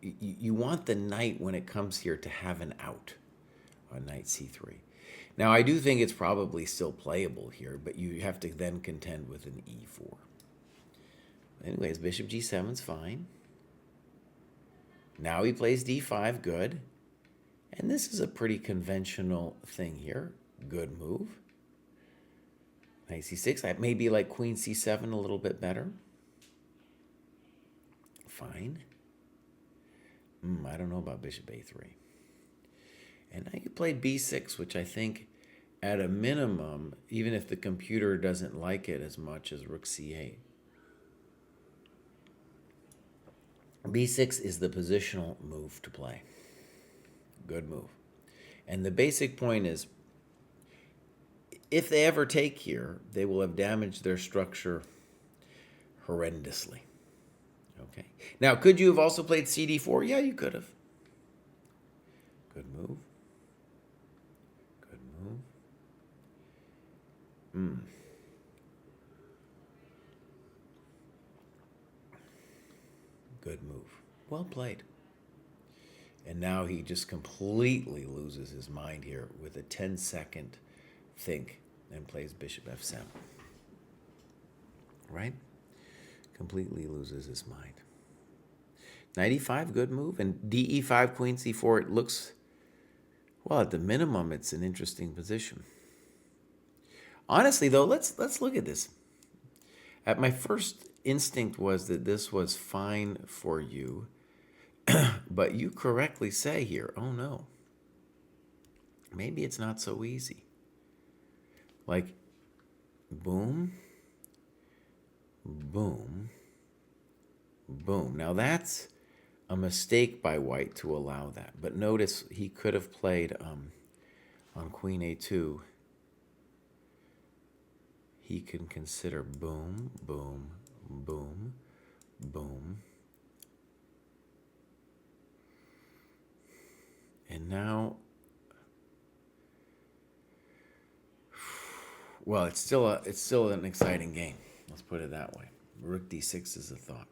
you want the knight when it comes here to have an out on knight c3. Now, I do think it's probably still playable here, but you have to then contend with an e4. Anyways, bishop g7 is fine. Now he plays d5, good. And this is a pretty conventional thing here. Good move. Knight c6. I maybe like queen c7 a little bit better. Fine. I don't know about bishop a3. And now you play b6, which I think at a minimum, even if the computer doesn't like it as much as rook c8. b6 is the positional move to play. Good move. And the basic point is, if they ever take here, they will have damaged their structure horrendously. Okay. Now, could you have also played cd4? Yeah, you could have. Good move. Good move. Good move. Well played. And now he just completely loses his mind here with a 10-second think and plays bishop f7. Right? Completely loses his mind. Knight e5, good move. And de5, queen c4, it looks, well, at the minimum, it's an interesting position. Honestly, though, let's look at this. My first instinct was that this was fine for you. But you correctly say here, oh no, maybe it's not so easy. Like, boom, boom, boom. Now that's a mistake by white to allow that. But notice he could have played on queen a2. He can consider boom, boom, boom, boom. And now, well, it's still an exciting game. Let's put it that way. Rook d6 is a thought.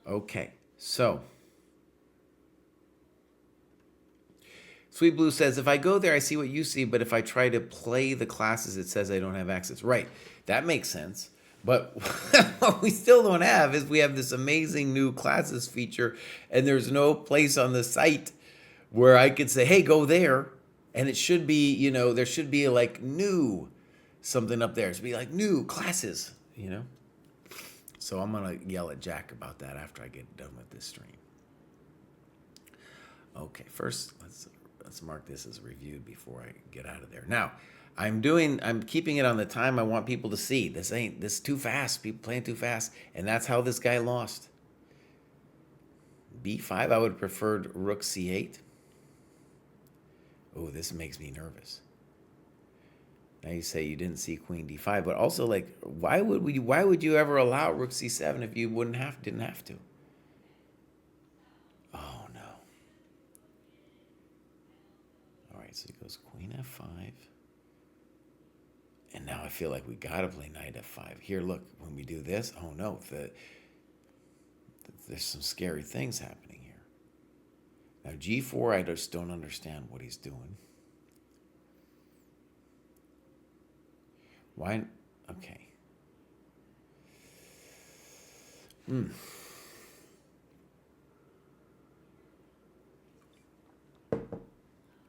Okay, so Sweet Blue says, if I go there, I see what you see, but if I try to play the classes, it says I don't have access. Right, that makes sense. But what we still don't have is we have this amazing new classes feature, and there's no place on the site where I could say, hey, go there. And it should be, you know, there should be like new something up there. It should be like new classes, you know. So I'm going to yell at Jack about that after I get done with this stream. Okay, first let's mark this as reviewed before I get out of there. Now, I'm keeping it on the time I want people to see. This is too fast. People playing too fast. And that's how this guy lost. B5, I would have preferred rook c8. Oh, this makes me nervous. Now you say you didn't see queen d5, but also, like, why would you ever allow rook c7 if you didn't have to? Oh no. All right, so it goes queen f5. And now I feel like we gotta play knight f5. Here, look, when we do this, oh no, there's some scary things happening here. Now g4, I just don't understand what he's doing. Why? Okay.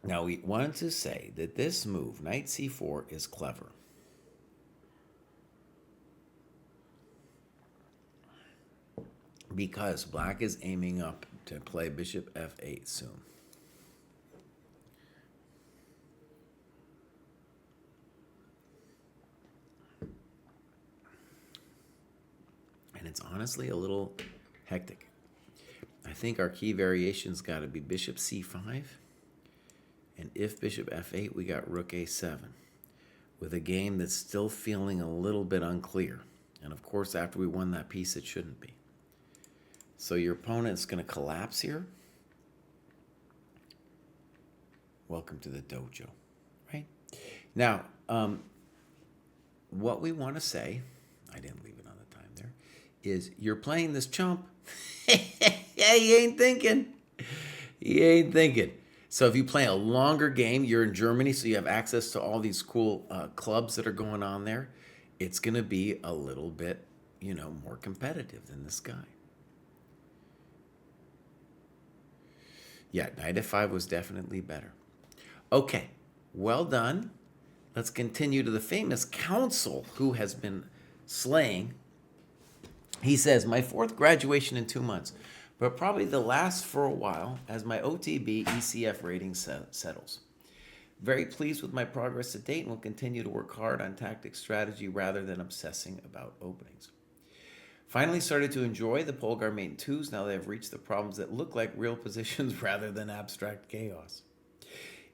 Now, we wanted to say that this move, knight c4, is clever. Because black is aiming up to play bishop f8 soon. And it's honestly a little hectic. I think our key variation's got to be bishop c5. And if bishop f8, we got rook a7. With a game that's still feeling a little bit unclear. And of course, after we won that piece, it shouldn't be. So your opponent's going to collapse here. Welcome to the dojo, right? Now, what we want to say, I didn't leave it on the time there, is you're playing this chump. Yeah, he ain't thinking. He ain't thinking. So if you play a longer game, you're in Germany, so you have access to all these cool clubs that are going on there. It's going to be a little bit, more competitive than this guy. Yeah, knight f5 was definitely better. Okay, well done. Let's continue to the famous counsel who has been slaying. He says, my 4th graduation in 2 months, but probably the last for a while as my OTB ECF rating settles. Very pleased with my progress to date and will continue to work hard on tactic strategy rather than obsessing about openings. Finally started to enjoy the Polgar mate 2s now they have reached the problems that look like real positions rather than abstract chaos.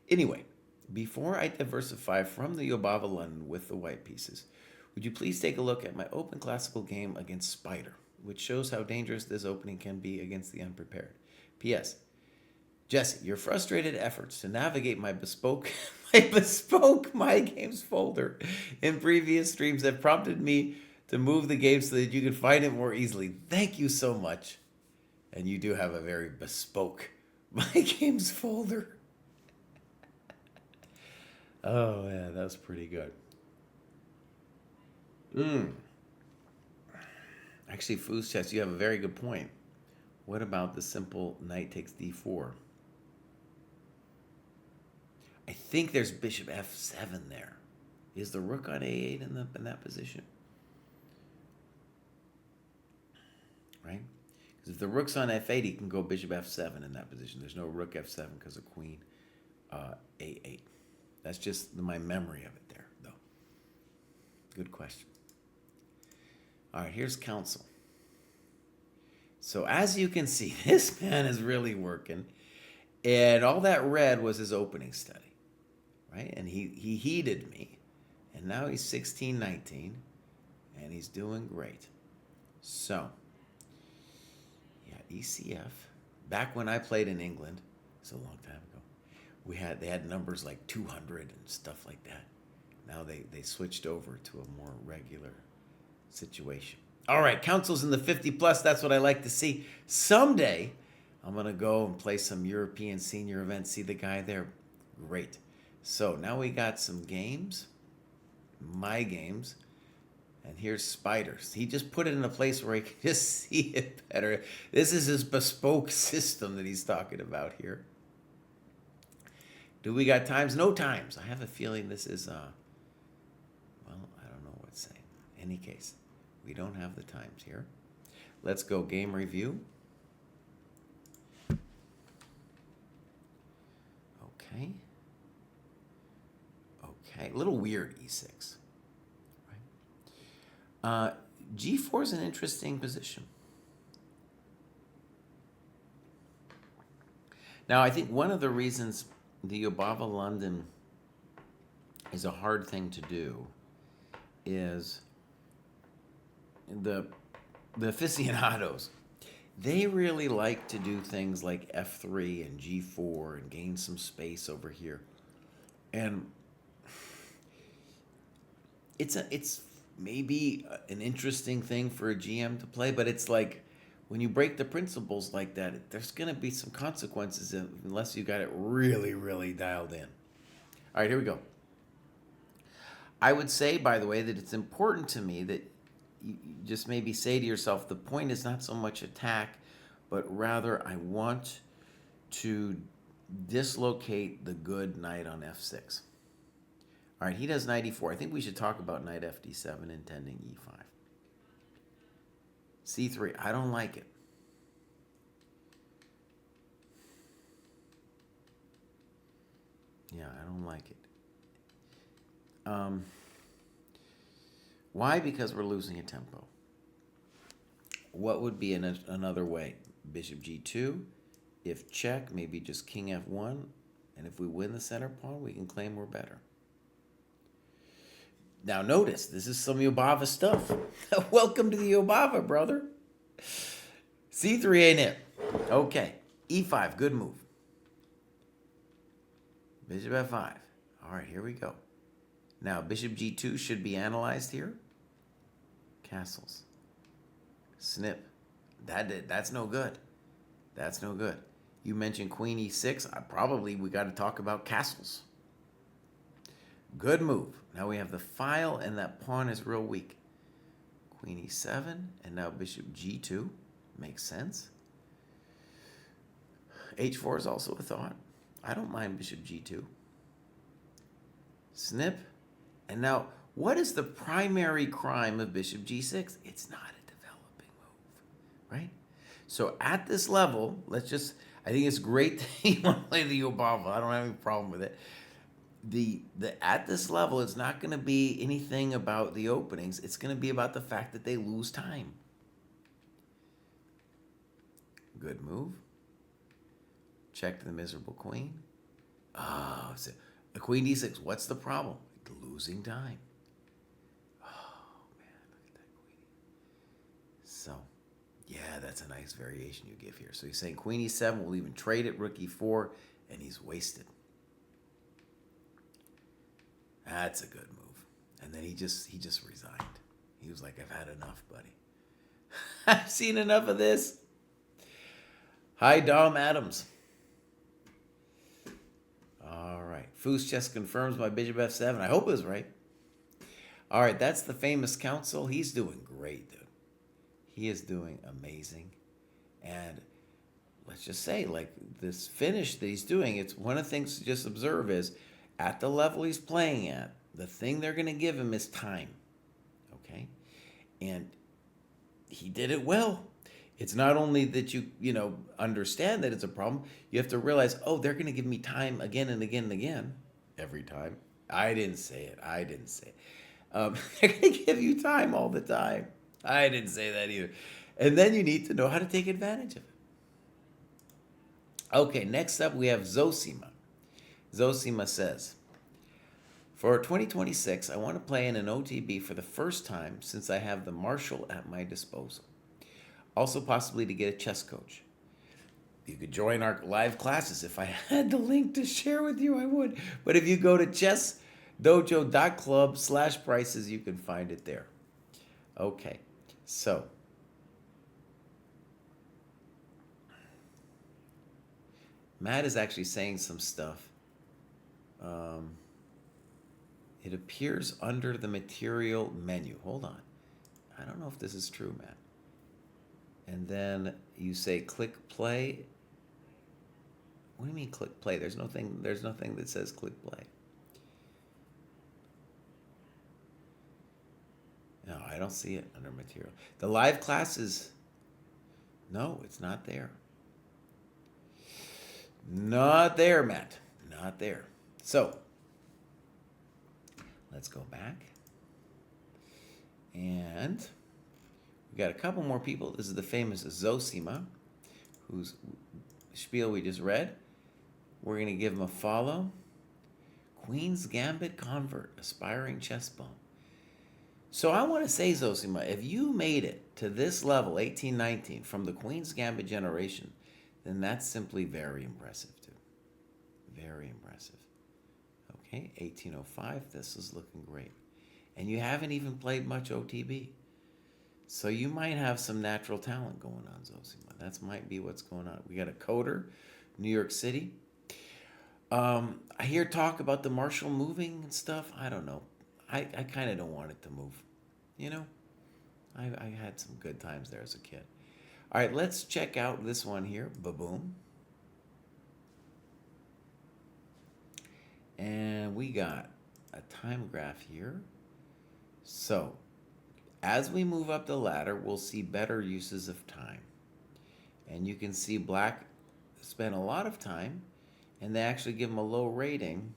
Anyway, before I diversify from the Yobava London with the white pieces, would you please take a look at my open classical game against Spider, which shows how dangerous this opening can be against the unprepared. P.S. Jesse, your frustrated efforts to navigate my bespoke My Games folder in previous streams have prompted me to move the game so that you can find it more easily. Thank you so much. And you do have a very bespoke My Games folder. Oh, yeah, that's pretty good. Actually, Foos Chess, you have a very good point. What about the simple knight takes d4? I think there's bishop f7 there. Is the rook on a8 in that position? Right? Because if the rook's on f8, he can go bishop f7 in that position. There's no rook f7 because of queen a8. That's just my memory of it there, though. Good question. All right, here's counsel. So as you can see, this man is really working. And all that red was his opening study, right? And he heeded me. And now he's 16, 19, and he's doing great. So, yeah, ECF. Back when I played in England, it's a long time ago, they had numbers like 200 and stuff like that. Now they switched over to a more regular situation. All right, councils in the 50 plus, that's what I like to see. Someday, I'm going to go and play some European senior events, see the guy there. Great. So now we got some games, my games, and here's Spiders. He just put it in a place where he can just see it better. This is his bespoke system that he's talking about here. Do we got times? No times. I have a feeling this is, well, I don't know what to say. In any case, we don't have the times here. Let's go game review. Okay. Okay, a little weird e6. Right? G4 is an interesting position. Now, I think one of the reasons the Yobava London is a hard thing to do is the aficionados. They really like to do things like F3 and G4 and gain some space over here. And it's maybe an interesting thing for a GM to play, but it's like when you break the principles like that, there's going to be some consequences unless you got it really, really dialed in. All right, here we go. I would say, by the way, that it's important to me that you just maybe say to yourself, the point is not so much attack, but rather I want to dislocate the good knight on f6. All right, he does knight e4. I think we should talk about knight fd7 intending e5. c3, I don't like it. Yeah, I don't like it. Why? Because we're losing a tempo. What would be another way? Bishop g2. If check, maybe just king f1. And if we win the center pawn, we can claim we're better. Now notice, this is some Yobava stuff. Welcome to the Yobava, brother. c3 ain't it. Okay, e5, good move. Bishop f5. All right, here we go. Now, bishop g2 should be analyzed here. Castles. Snip. That's no good. That's no good. You mentioned queen e6. We got to talk about castles. Good move. Now we have the file, and that pawn is real weak. Queen e7, and now bishop g2. Makes sense. h4 is also a thought. I don't mind bishop g2. Snip. And now, what is the primary crime of bishop g6? It's not a developing move, right? So at this level, I think it's great that you want to play the Yobava. I don't have any problem with it. At this level, it's not going to be anything about the openings. It's going to be about the fact that they lose time. Good move. Check to the miserable queen. Oh, so the queen d6. What's the problem? Losing time. Oh, man, look at that queen. So, yeah, that's a nice variation you give here. So he's saying queen e7, we'll even trade it, rook e4, and he's wasted. That's a good move. And then he just resigned. He was like, I've had enough, buddy. I've seen enough of this. Hi, Dom Adams. All right. Foos Chess confirms my bishop f7. I hope it was right. All right, that's the famous counsel. He's doing great, dude. He is doing amazing. And let's just say, like, this finish that he's doing, it's one of the things to just observe is at the level he's playing at, the thing they're going to give him is time. Okay? And he did it well. It's not only that you understand that it's a problem, you have to realize, oh, they're going to give me time again and again and again. Every time. I didn't say it. They're going to give you time all the time. I didn't say that either. And then you need to know how to take advantage of it. Okay, next up we have Zosima. Zosima says, for 2026, I want to play in an OTB for the first time since I have the Marshall at my disposal. Also possibly to get a chess coach. You could join our live classes. If I had the link to share with you, I would. But if you go to chessdojo.club/prices, you can find it there. Okay, so Matt is actually saying some stuff. It appears under the material menu. Hold on. I don't know if this is true, Matt. And then you say click play. What do you mean click play? There's nothing that says click play. No, I don't see it under material. The live classes, no, it's not there. Not there, Matt. Not there. So, let's go back. And we got a couple more people. This is the famous Zosima, whose spiel we just read. We're going to give him a follow. Queen's Gambit convert, aspiring chess bum. So I want to say, Zosima, if you made it to this level, 1819, from the Queen's Gambit generation, then that's simply very impressive, too. Very impressive. Okay, 1805, this is looking great. And you haven't even played much OTB. So you might have some natural talent going on, Zosima. That might be what's going on. We got a coder, New York City. I hear talk about the Marshall moving and stuff. I don't know. I kind of don't want it to move. I had some good times there as a kid. All right, let's check out this one here. Ba-boom. got a time graph here. So as we move up the ladder, we'll see better uses of time. And you can see black spent a lot of time, and they actually give them a low rating.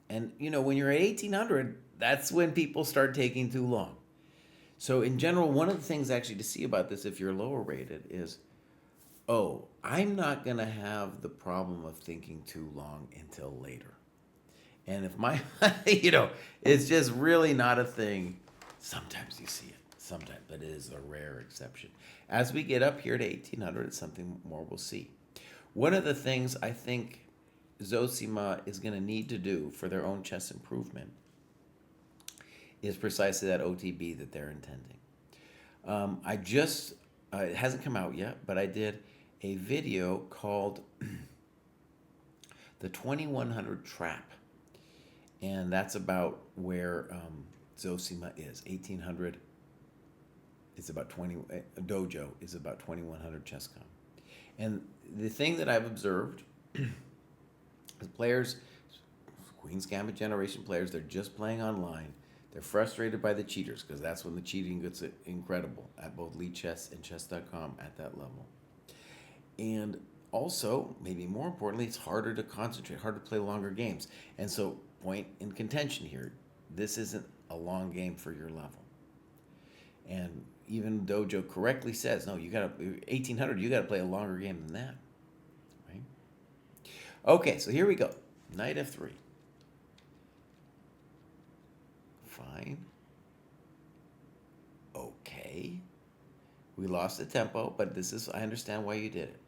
And you know, when you're at 1800, that's when people start taking too long. So in general, one of the things actually to see about this, if you're lower rated, is, oh, I'm not going to have the problem of thinking too long until later. And if my, it's just really not a thing. Sometimes you see it, sometimes, but it is a rare exception. As we get up here to 1800, it's something more we'll see. One of the things I think Zosima is going to need to do for their own chess improvement is precisely that OTB that they're intending. It hasn't come out yet, but I did a video called the 2100 Trap. And that's about where Zosima is. 1800 is about 20, Dojo is about 2100 ChessCom. And the thing that I've observed is players, Queen's Gambit generation players, they're just playing online. They're frustrated by the cheaters because that's when the cheating gets incredible at both Lead Chess and Chess.com at that level. And also, maybe more importantly, it's harder to concentrate, harder to play longer games. And so, point in contention here, this isn't a long game for your level. And even Dojo correctly says, no, 1800, you gotta play a longer game than that, right? Okay, so here we go. Knight f3. Fine. Okay. We lost the tempo, but I understand why you did it.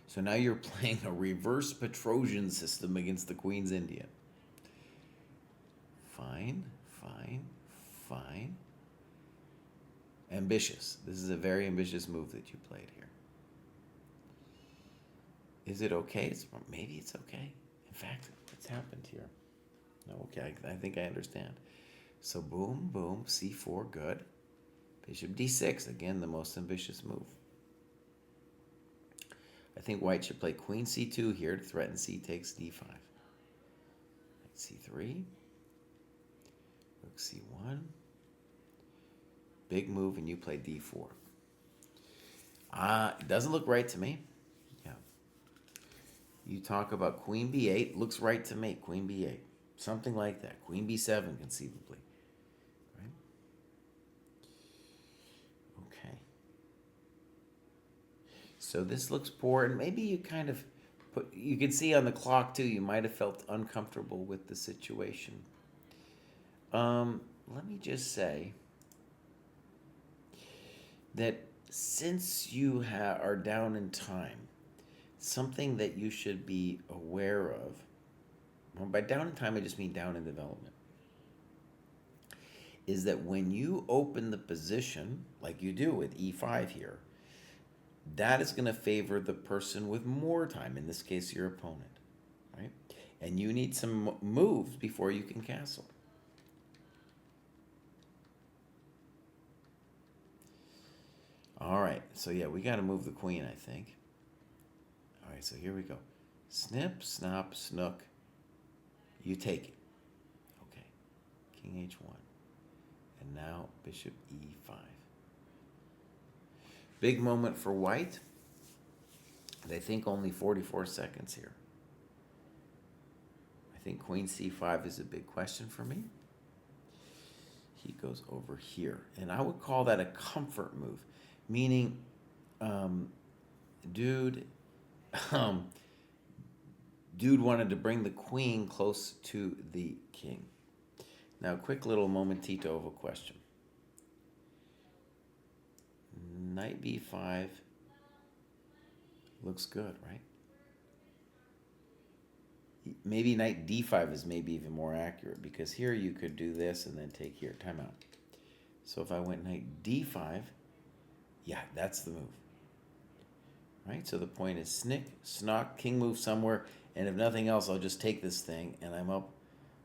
So now you're playing a reverse Petrosian system against the Queen's Indian. Fine, fine, fine. Ambitious. This is a very ambitious move that you played here. Is it okay? Maybe it's okay. In fact, what's happened here? No, okay, I think I understand. So boom, boom, c4, good. Bishop d6, again, the most ambitious move. I think white should play queen c2 here to threaten c takes d5. Knight c3. Rook c1. Big move, and you play d4. It doesn't look right to me. Yeah. You talk about queen b8. Looks right to me. Queen b8. Something like that. Queen b7, conceivably. Right? Okay. So this looks poor, and maybe you kind of you can see on the clock too, you might have felt uncomfortable with the situation. Let me just say that since you are down in time, something that you should be aware of, well, by down in time I just mean down in development, is that when you open the position, like you do with e5 here, that is going to favor the person with more time, in this case your opponent, right? And you need some moves before you can castle. All right, so yeah, we got to move the queen, I think. All right, so here we go. Snip, snop, snook. You take it. Okay. King h1. And now bishop e5. Big moment for white. They think only 44 seconds here. I think queen c5 is a big question for me. He goes over here. And I would call that a comfort move. Meaning, dude wanted to bring the queen close to the king. Now, quick little momentito of a question. Knight b5 looks good, right? Maybe knight d5 is maybe even more accurate, because here you could do this and then take here. Time out. So if I went knight d5, yeah, that's the move. Right? So the point is snick, snock, king move somewhere, and if nothing else, I'll just take this thing, and I'm up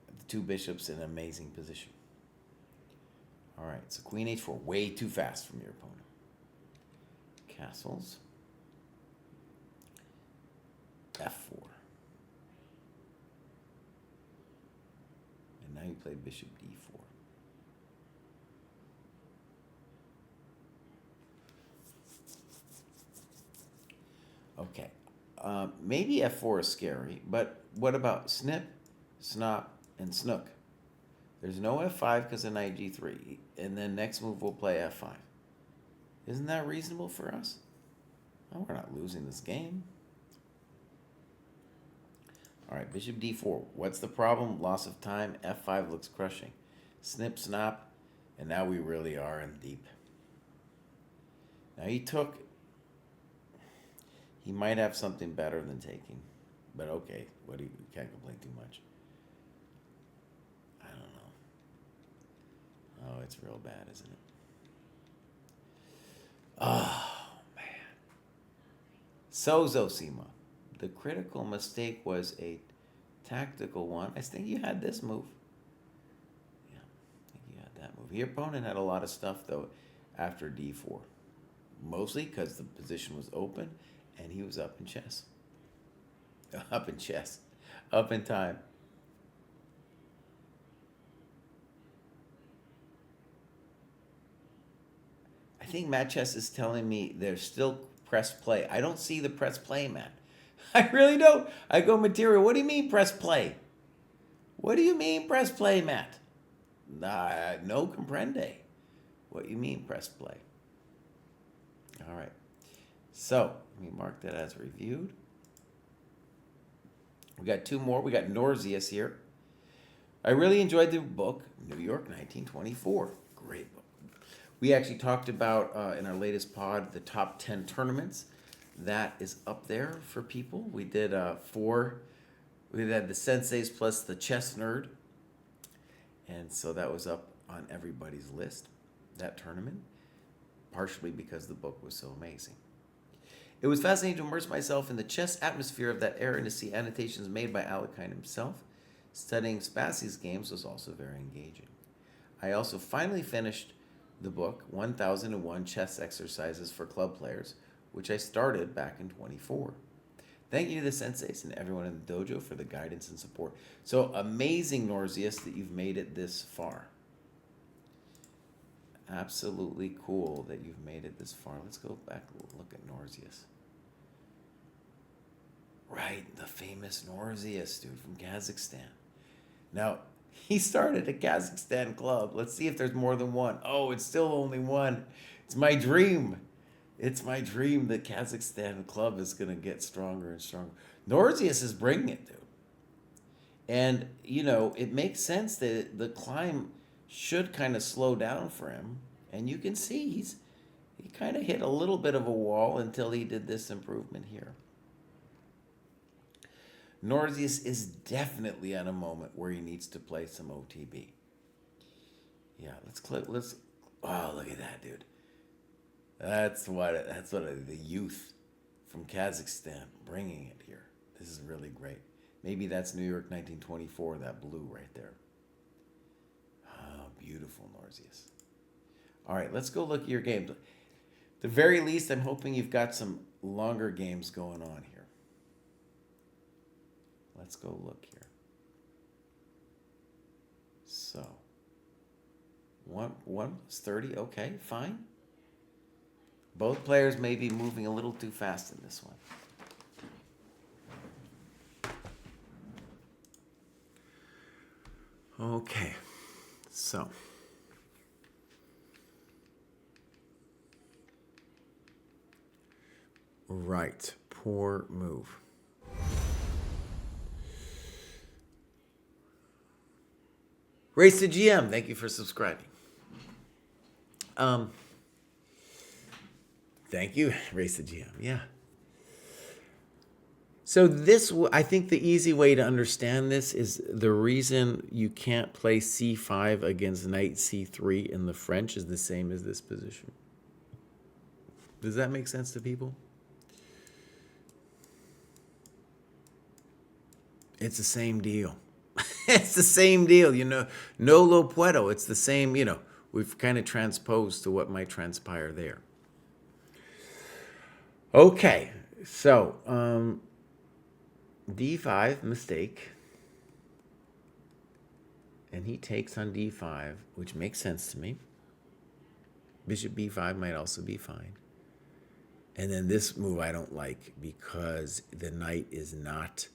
the two bishops in an amazing position. All right, so queen h4, way too fast from your opponent. Castles. f4. Now you play bishop d4. Okay. Maybe f4 is scary, but what about snip, snop, and snook? There's no f5 because of knight g3, and then next move we'll play f5. Isn't that reasonable for us? Oh, we're not losing this game. All right, bishop d4. What's the problem? Loss of time. f5 looks crushing. Snip, snop, and now we really are in deep. Now he took. He might have something better than taking, but okay. What do you can't complain too much. I don't know. Oh, it's real bad, isn't it? Oh man. So Zosima, the critical mistake was a tactical one. I think you had this move. Yeah, I think you had that move. Your opponent had a lot of stuff though after d4, mostly because the position was open. And he was up in chess. Up in chess. Up in time. I think Matt Chess is telling me there's still press play. I don't see the press play, Matt. I really don't. I go material. What do you mean press play? What do you mean press play, Matt? No comprende. What you mean press play? All right. So, let me mark that as reviewed. We got two more. We got Norzius here. I really enjoyed the book, New York, 1924. Great book. We actually talked about, in our latest pod, the top 10 tournaments. That is up there for people. We did 4. We had the Senseis plus the Chess Nerd. And so that was up on everybody's list, that tournament, partially because the book was so amazing. It was fascinating to immerse myself in the chess atmosphere of that era and to see annotations made by Alekhine himself. Studying Spassy's games was also very engaging. I also finally finished the book, 1001 Chess Exercises for Club Players, which I started back in 24. Thank you to the senseis and everyone in the dojo for the guidance and support. So amazing, Norzius, that you've made it this far. Absolutely cool that you've made it this far. Let's go back and look at Norzius. Right, the famous Norzius, dude, from Kazakhstan. Now, he started a Kazakhstan club. Let's see if there's more than one. Oh, it's still only one. It's my dream. It's my dream that Kazakhstan club is going to get stronger and stronger. Norzius is bringing it, dude. And, you know, it makes sense that the climb should kind of slow down for him. And you can see he kind of hit a little bit of a wall until he did this improvement here. Norzius is definitely at a moment where he needs to play some OTB. Yeah, oh, look at that, dude. That's what the youth from Kazakhstan bringing it here. This is really great. Maybe that's New York 1924, that blue right there. Oh, beautiful, Norzius. All right, let's go look at your games. At the very least, I'm hoping you've got some longer games going on here. Let's go look here. So, 1:30, okay, fine. Both players may be moving a little too fast in this one. Okay, so. Right, poor move. Race to GM, thank you for subscribing. Thank you, Race to GM, yeah. So this, I think the easy way to understand this is the reason you can't play c5 against knight c3 in the French is the same as this position. Does that make sense to people? It's the same deal. It's the same deal, you know. No lo puedo. It's the same, you know. We've kind of transposed to what might transpire there. Okay, so d5, mistake. and he takes on d5, which makes sense to me. Bishop b5 might also be fine. And then this move I don't like because the knight is not,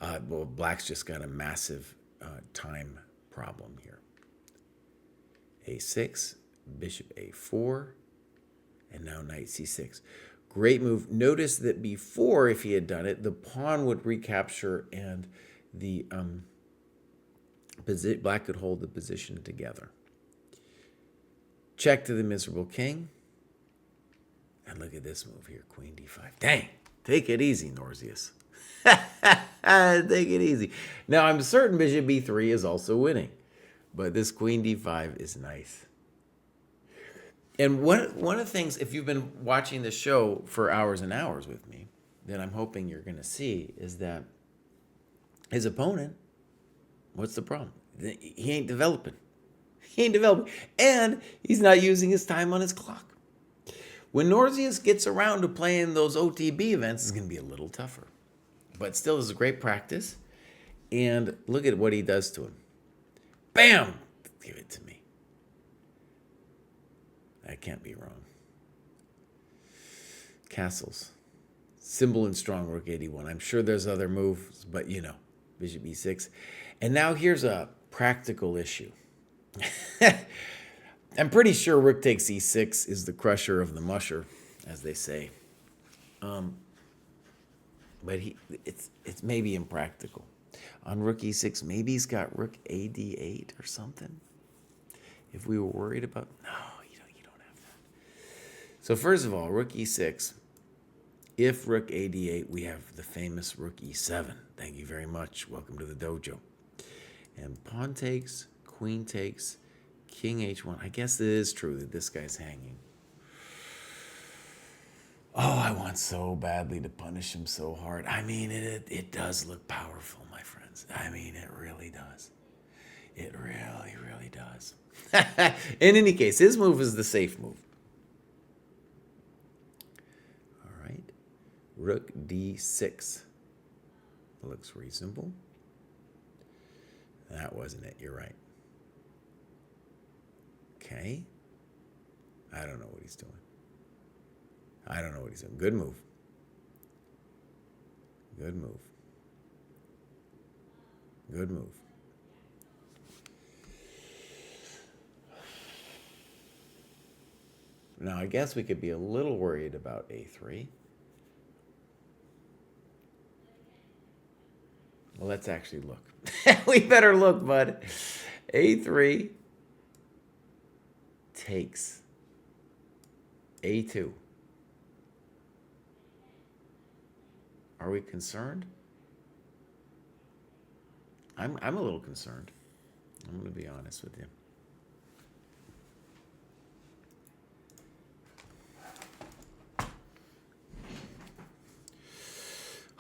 well, black's just got a massive time problem here. a6, bishop a4, and now knight c6. Great move. Notice that before, if he had done it, the pawn would recapture and the black could hold the position together. Check to the miserable king. And look at this move here, queen d5. Dang, take it easy, Norzius. Take it easy. Now, I'm certain bishop b3 is also winning, but this queen d5 is nice. And one of the things, if you've been watching the show for hours and hours with me, that I'm hoping you're going to see is that his opponent, what's the problem? He ain't developing. He ain't developing. And he's not using his time on his clock. When Norzius gets around to playing those OTB events, it's going to be a little tougher. But still, it's a great practice. And look at what he does to him. Bam! Give it to me. That can't be wrong. Castles. Simple and strong, rook 81. I'm sure there's other moves, but you know, bishop e6. And now here's a practical issue. I'm pretty sure rook takes e6 is the crusher of the musher, as they say. But it's maybe impractical. On rook e6, maybe he's got rook ad8 or something. If we were worried about... No, you don't have that. So first of all, rook e6. If rook ad8, we have the famous rook e7. Thank you very much. Welcome to the dojo. And pawn takes, queen takes, king h1. I guess it is true that this guy's hanging. Oh, I want so badly to punish him so hard. I mean, it does look powerful, my friends. I mean, it really does. It really, really does. In any case, his move is the safe move. All right. Rook d6. Looks reasonable. That wasn't it. You're right. Okay. I don't know what he's doing. I don't know what he's doing. Good move. Good move. Good move. Now, I guess we could be a little worried about a3. Well, let's actually look. We better look, bud. a3 takes a2. Are we concerned? I'm a little concerned. I'm going to be honest with you.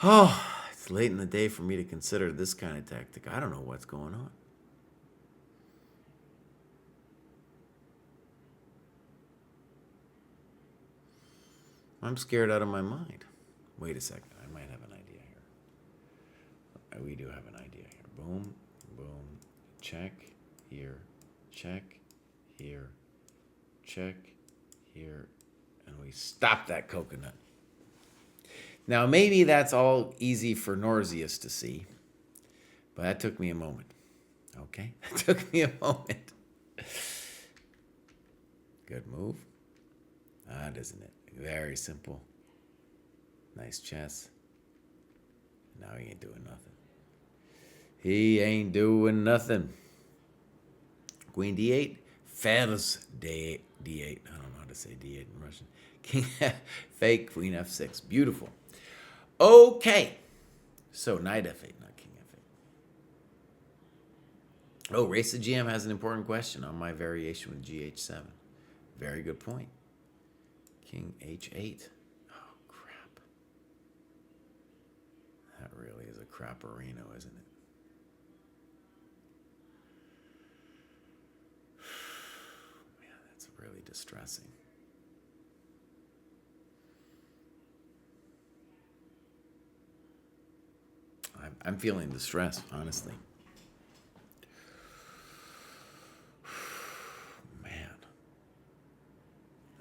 Oh, it's late in the day for me to consider this kind of tactic. I don't know what's going on. I'm scared out of my mind. Wait a second. I might have an idea here. We do have an idea here. Boom, boom, check here, check here, check here, and we stop that coconut. Now, maybe that's all easy for Norzius to see, but that took me a moment. Okay? That took me a moment. Good move. Isn't it? Very simple. Nice chess. Now he ain't doing nothing. He ain't doing nothing. Queen d8. Fers d8. I don't know how to say d8 in Russian. King fake queen f6. Beautiful. Okay. So knight f8, not king f8. Oh, Race to GM has an important question on my variation with gh7. Very good point. King h8. Oh, crap. That really is a crapperino, isn't it? Man, that's really distressing. I'm feeling distressed, honestly.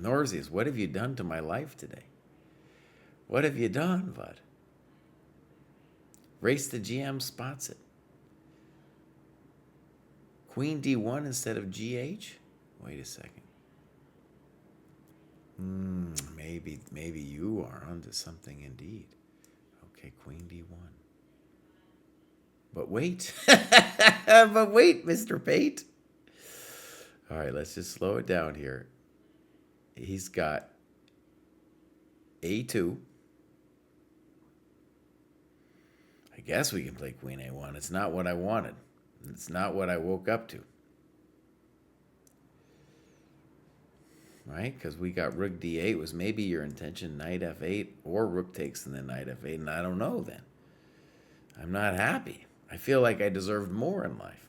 Norzius, what have you done to my life today? What have you done, bud? Race the GM spots it. Queen D1 instead of GH? Wait a second. Maybe you are onto something indeed. Okay, Queen D1. But wait. But wait, Mr. Pate. All right, let's just slow it down here. He's got A2. I guess we can play Queen A1. It's not what I wanted. It's not what I woke up to. Right? Because we got Rook D8 was maybe your intention, Knight F8, or Rook takes and then Knight F8, and I don't know then. I'm not happy. I feel like I deserved more in life.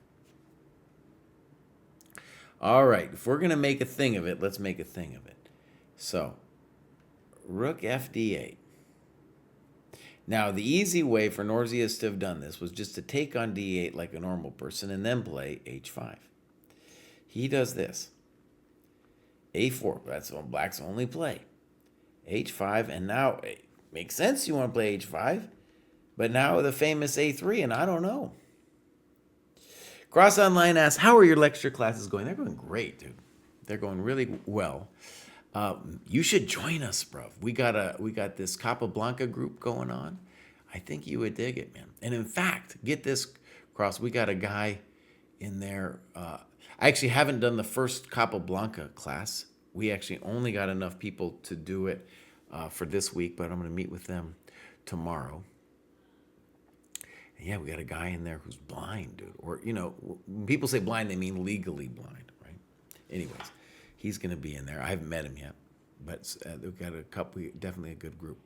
All right, if we're going to make a thing of it, let's make a thing of it. So, Rook FD8. Now, the easy way for Norzius to have done this was just to take on D8 like a normal person and then play H5. He does this. A4, that's Black's only play. H5, and now it makes sense you want to play H5, but now the famous A3, and I don't know. Cross Online asks, how are your lecture classes going? They're going great, dude. They're going really well. You should join us, bro. We got this Capablanca group going on. I think you would dig it, man. And in fact, get this, Cross, we got a guy in there. I actually haven't done the first Capablanca class. We actually only got enough people to do it for this week, but I'm going to meet with them tomorrow. And yeah, we got a guy in there who's blind, dude. Or, you know, when people say blind, they mean legally blind, right? Anyways, he's going to be in there. I haven't met him yet, but we've got a couple, definitely a good group.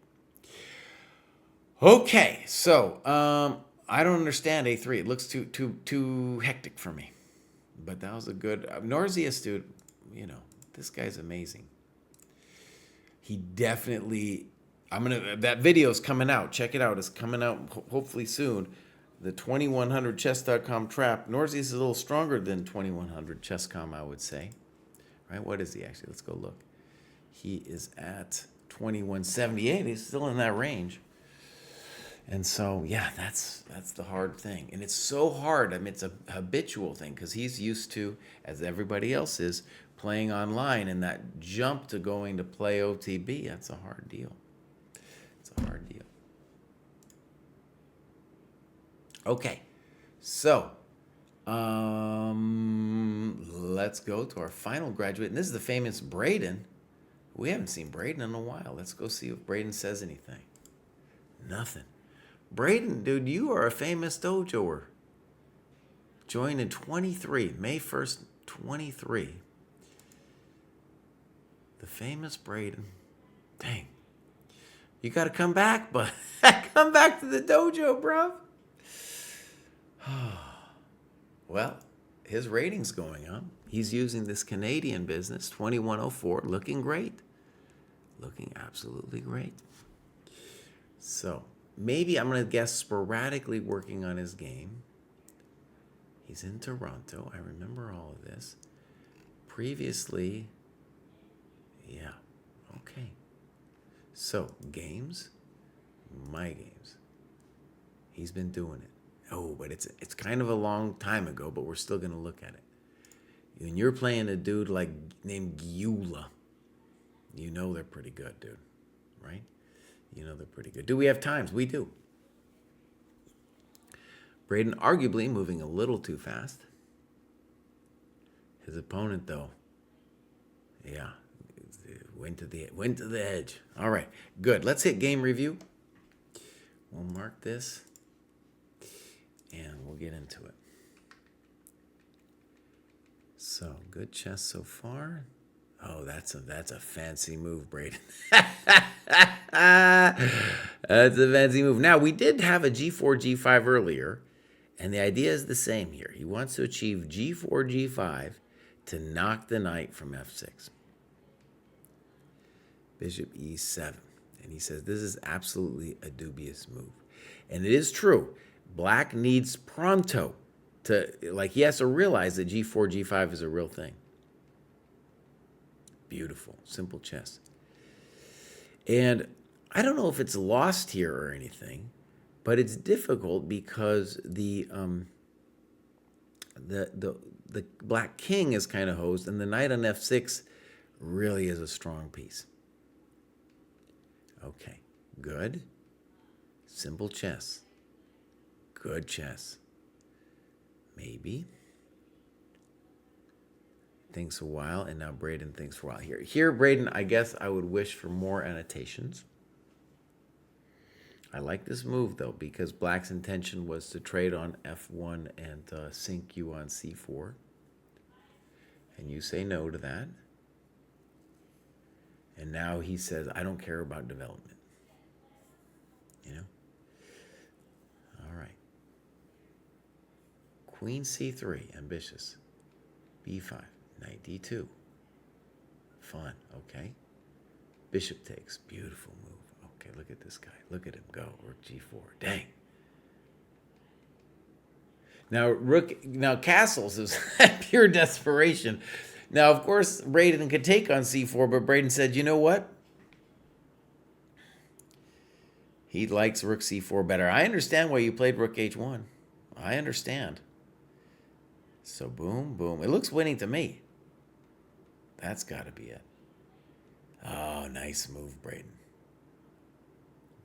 Okay, so I don't understand A3. It looks too hectic for me. But that was a good Norzius, dude. You know, this guy's amazing. He definitely. That video's coming out. Check it out. It's coming out hopefully soon. The 2100chess.com trap. Norzius is a little stronger than 2100 chess.com, I would say. Right? What is he actually? Let's go look. He is at 2178. He's still in that range. And so, yeah, that's the hard thing. And it's so hard. I mean, it's a habitual thing because he's used to, as everybody else is, playing online. And that jump to going to play OTB, that's a hard deal. It's a hard deal. Okay, so let's go to our final graduate. And this is the famous Braden. We haven't seen Braden in a while. Let's go see if Braden says anything. Nothing. Braden, dude, you are a famous dojoer. Joined in 23, May 1st, 23. The famous Braden. Dang. You got to come back, but come back to the dojo, bro. Well, his rating's going up. He's using this Canadian business, 2104, looking great. Looking absolutely great. So, maybe I'm going to guess sporadically working on his game. He's in Toronto. I remember all of this. Previously, yeah, okay. So, games, my games. He's been doing it. Oh, but it's kind of a long time ago, but we're still going to look at it. And you're playing a dude like named Gyula. You know they're pretty good, dude, right? You know they're pretty good. Do we have times? We do. Braden arguably moving a little too fast. His opponent, though, yeah, went to the edge. All right, good. Let's hit game review. We'll mark this, and we'll get into it. So, good chess so far. Oh, that's a fancy move, Braden. That's a fancy move. Now, we did have a G4, G5 earlier, and the idea is the same here. He wants to achieve G4, G5 to knock the knight from F6. Bishop E7. And he says this is absolutely a dubious move. And it is true. Black needs pronto to, like, he has to realize that G4, G5 is a real thing. Beautiful, simple chess. And I don't know if it's lost here or anything, but it's difficult because the black king is kind of hosed, and the knight on f6 really is a strong piece. Okay, good. Simple chess. Good chess. Maybe. Thinks a while, and now Braden thinks for a while. Here, Braden, I guess I would wish for more annotations. I like this move, though, because black's intention was to trade on f1 and sink you on c4. And you say no to that. And now he says, I don't care about development. You know? All right. Queen c3, ambitious. b5, knight d2. Fun, okay. Bishop takes, beautiful move. Okay, look at this guy. Look at him go. Rook g4. Dang. Now castles is pure desperation. Now, of course, Braden could take on c4, but Braden said, you know what? He likes rook c4 better. I understand why you played rook h1. I understand. So boom, boom. It looks winning to me. That's got to be it. Oh, nice move, Braden.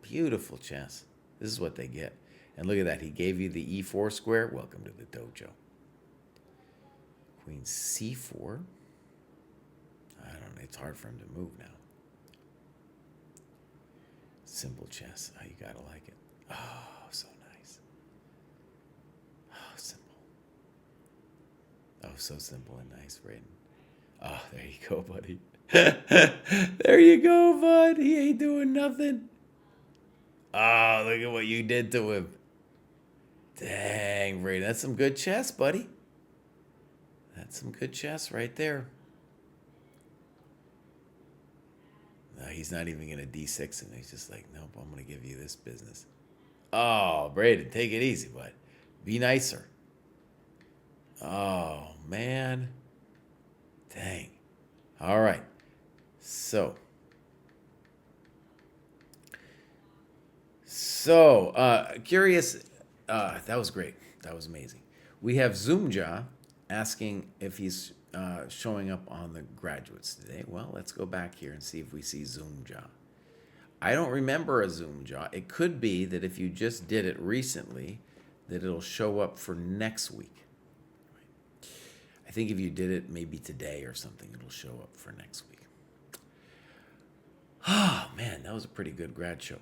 Beautiful chess. This is what they get. And look at that. He gave you the e4 square. Welcome to the dojo. Queen c4. I don't know. It's hard for him to move now. Simple chess. Oh, you got to like it. Oh, so nice. Oh, simple. Oh, so simple and nice, Braden. Oh, there you go, buddy. There you go, bud. He ain't doing nothing. Oh, look at what you did to him. Dang, Braden. That's some good chess, buddy. That's some good chess right there. No, he's not even going to d6 him. He's just like, nope, I'm going to give you this business. Oh, Braden, take it easy, bud. Be nicer. Oh, man. Dang. All right. So, curious. That was great. That was amazing. We have Zoomja asking if he's showing up on the graduates today. Well, let's go back here and see if we see Zoomja. I don't remember a Zoomja. It could be that if you just did it recently, that it'll show up for next week. I think if you did it maybe today or something, it'll show up for next week. Oh, man, that was a pretty good grad show.